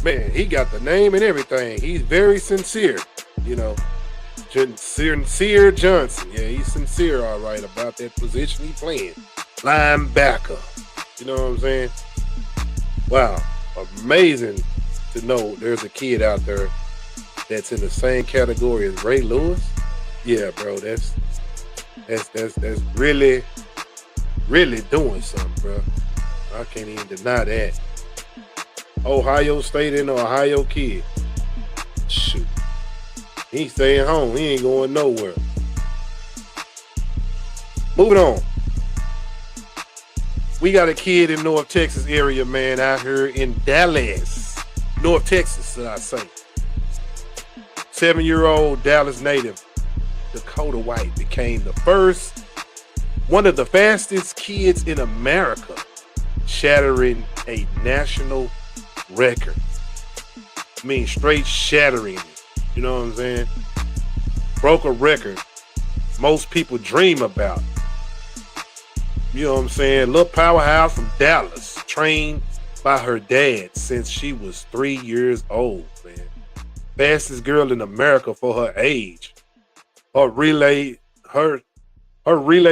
Man, he got the name and everything. He's very sincere, you know. Sincere Johnson. Yeah, he's sincere, all right, about that position he's playing. Linebacker. You know what I'm saying? Wow. Amazing to know there's a kid out there that's in the same category as Ray Lewis. Yeah, bro, that's really, really doing something, bro. I can't even deny that. Ohio State and Ohio kid. Shoot. He staying home. He ain't going nowhere. Moving on. We got a kid in North Texas area, man, out here in Dallas. North Texas, I say. 7-year-old Dallas native Dakota White became one of the fastest kids in America, shattering a national record. I mean, straight shattering it. You know what I'm saying? Broke a record most people dream about. You know what I'm saying? Little powerhouse from Dallas, trained by her dad since she was 3 years old, man. Fastest girl in America for her age. Her relay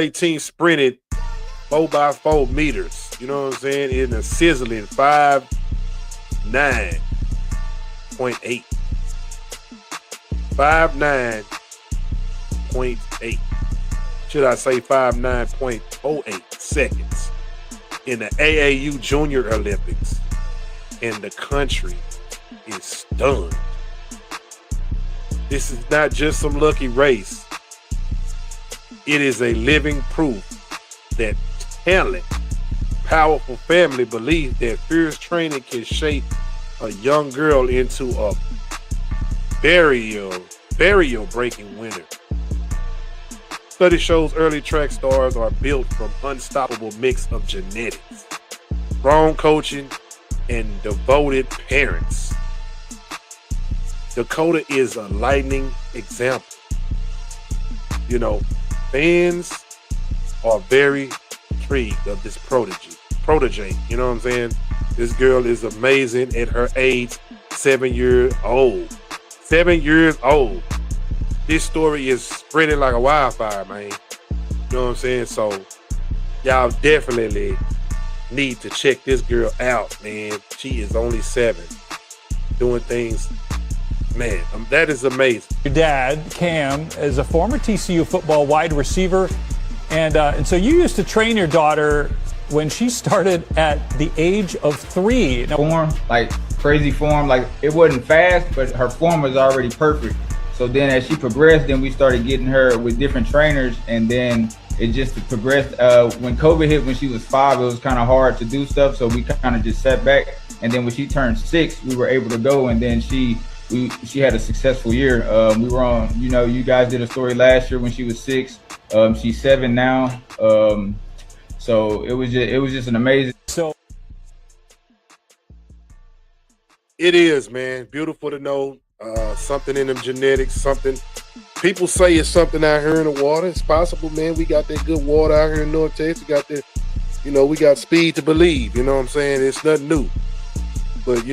team sprinted 4x4 meters. You know what I'm saying? In a sizzling 5 5'9.8. 5'9.8. Should I say 5'9.08 seconds in the AAU Junior Olympics. And the country is stunned. This is not just some lucky race. It is a living proof that talent, powerful family belief that fierce training can shape a young girl into a barrier-breaking winner. Study shows early track stars are built from unstoppable mix of genetics, strong coaching, and devoted parents. Dakota is a lightning example. You know, fans are very intrigued of this protege. You know what I'm saying? This girl is amazing at her age, 7 years old. 7 years old. This story is spreading like a wildfire, man. You know what I'm saying? So y'all definitely need to check this girl out, man. She is only 7, doing things. Man, that is amazing. Your dad, Cam, is a former TCU football wide receiver, and so you used to train your daughter when she started at the age of 3. Form, like crazy form, like it wasn't fast, but her form was already perfect. So then as she progressed, then we started getting her with different trainers, and then it just progressed. When COVID hit, when she was 5, it was kind of hard to do stuff, so we kind of just sat back. And then when she turned 6, we were able to go, and then she had a successful year. We were on, you guys did a story last year when she was 6. She's 7 now. So it was just an amazing. So it is, man. Beautiful to know. Something in them genetics, something people say is something out here in the water. It's possible, man. We got that good water out here in North Texas. We got that, we got speed to believe. You know what I'm saying? It's nothing new. But,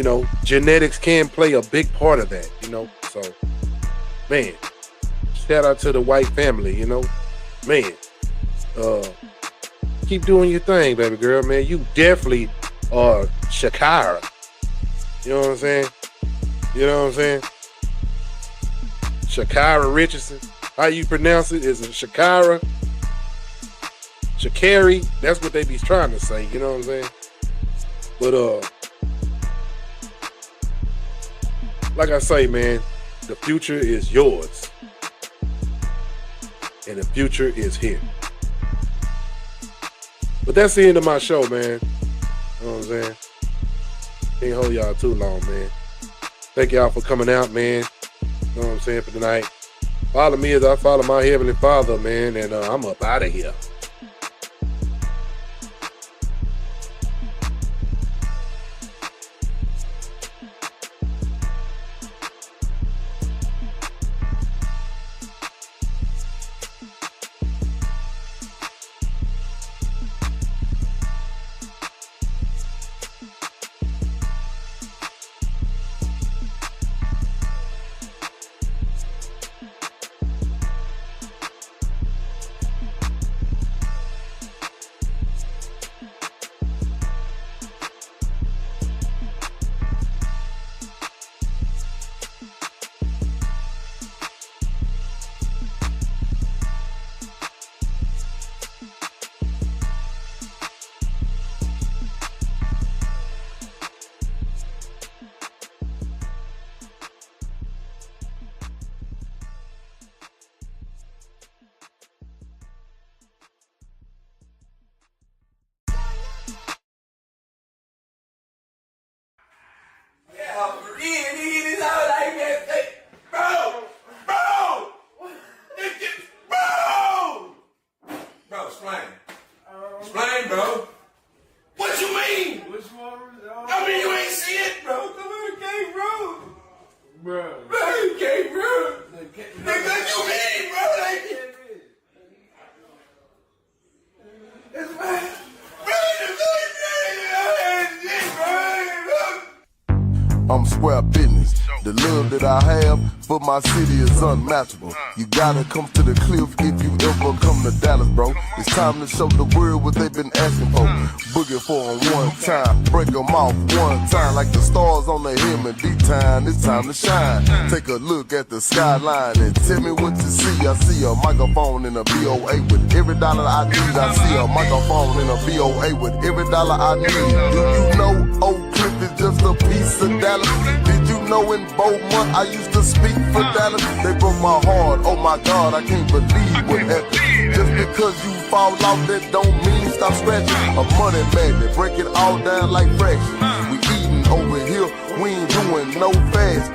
genetics can play a big part of that, So, man, shout out to the White family, Man, keep doing your thing, baby girl, man. You definitely are Shakira. You know what I'm saying? Shakira Richardson. How you pronounce it? Is it Shakira? Shakari? That's what they be trying to say, you know what I'm saying? But like I say, man, the future is yours. And the future is here. But that's the end of my show, man. You know what I'm saying? Can't hold y'all too long, man. Thank y'all for coming out, man. You know what I'm saying, for tonight. Follow me as I follow my Heavenly Father, man, and I'm up out of here. square business. The love that I have for my city is unmatchable. You gotta come to the cliff if you ever come to Dallas, bro. It's time to show the world what they've been asking for. Boogie for them one time, break them off one time. Like the stars on the helmet, D-time, it's time to shine. Take a look at the skyline and tell me what you see. I see a microphone in a BOA with every dollar I need. I see a microphone in a BOA with every dollar I need. Do you know Oak Cliff is just a piece of Dallas? Did you know in Beaumont I used to speak for Dallas? They broke my heart, oh my God, I can't believe what happened. Just because you fall off, that don't mean stop scratching. A money magnet, break it all down like fractions. We eating over here, we ain't doing no fast.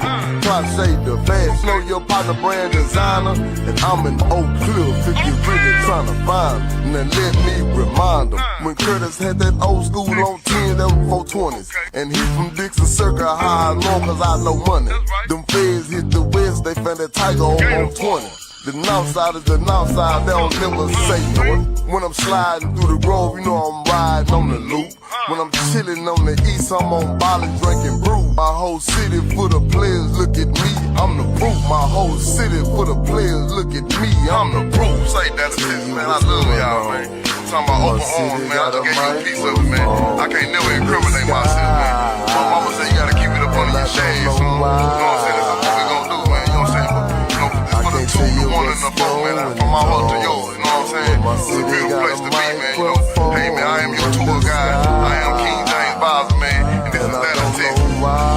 Shade the fast, know your partner brand designer. And I'm in Oak Cliff if you really trying to find me. And then let me remind them, when Curtis had that old school on 10, that was 420s. And he from Dixon Circle, how I know, cause I know money. Them feds hit the west, they found that tiger on 20. The north side is the north side, they don't never say north. When I'm sliding through the grove, you know I'm riding on the loop. When I'm chilling on the east, I'm on Bali drinking brew. My whole city full of players, look at me, I'm the proof. My whole city full of players, look at me, I'm the proof. Say that to man, I love y'all, man. I'm talking about open arms, man, I just gave you a piece of it, man. I can't never incriminate myself, man. My mama said you gotta keep it up under your shades, son. You know what I'm saying? That's what we gon' do, man, you know what I'm saying? But, you know, for the two, the one and the four, man, from my heart to yours, you know what I'm saying? It's a beautiful place to be, man, you know. Hey, man, I am your tour guide. I am King James Bowser, man, and this is that I tell you. Well,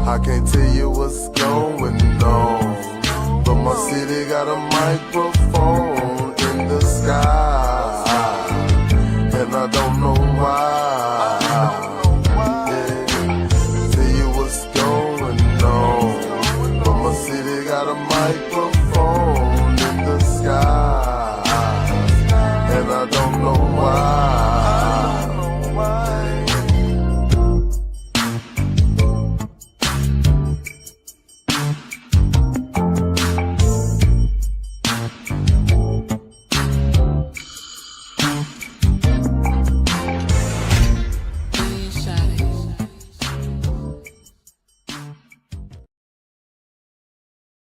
I can't tell you what's going on, but my city got a microphone in the sky.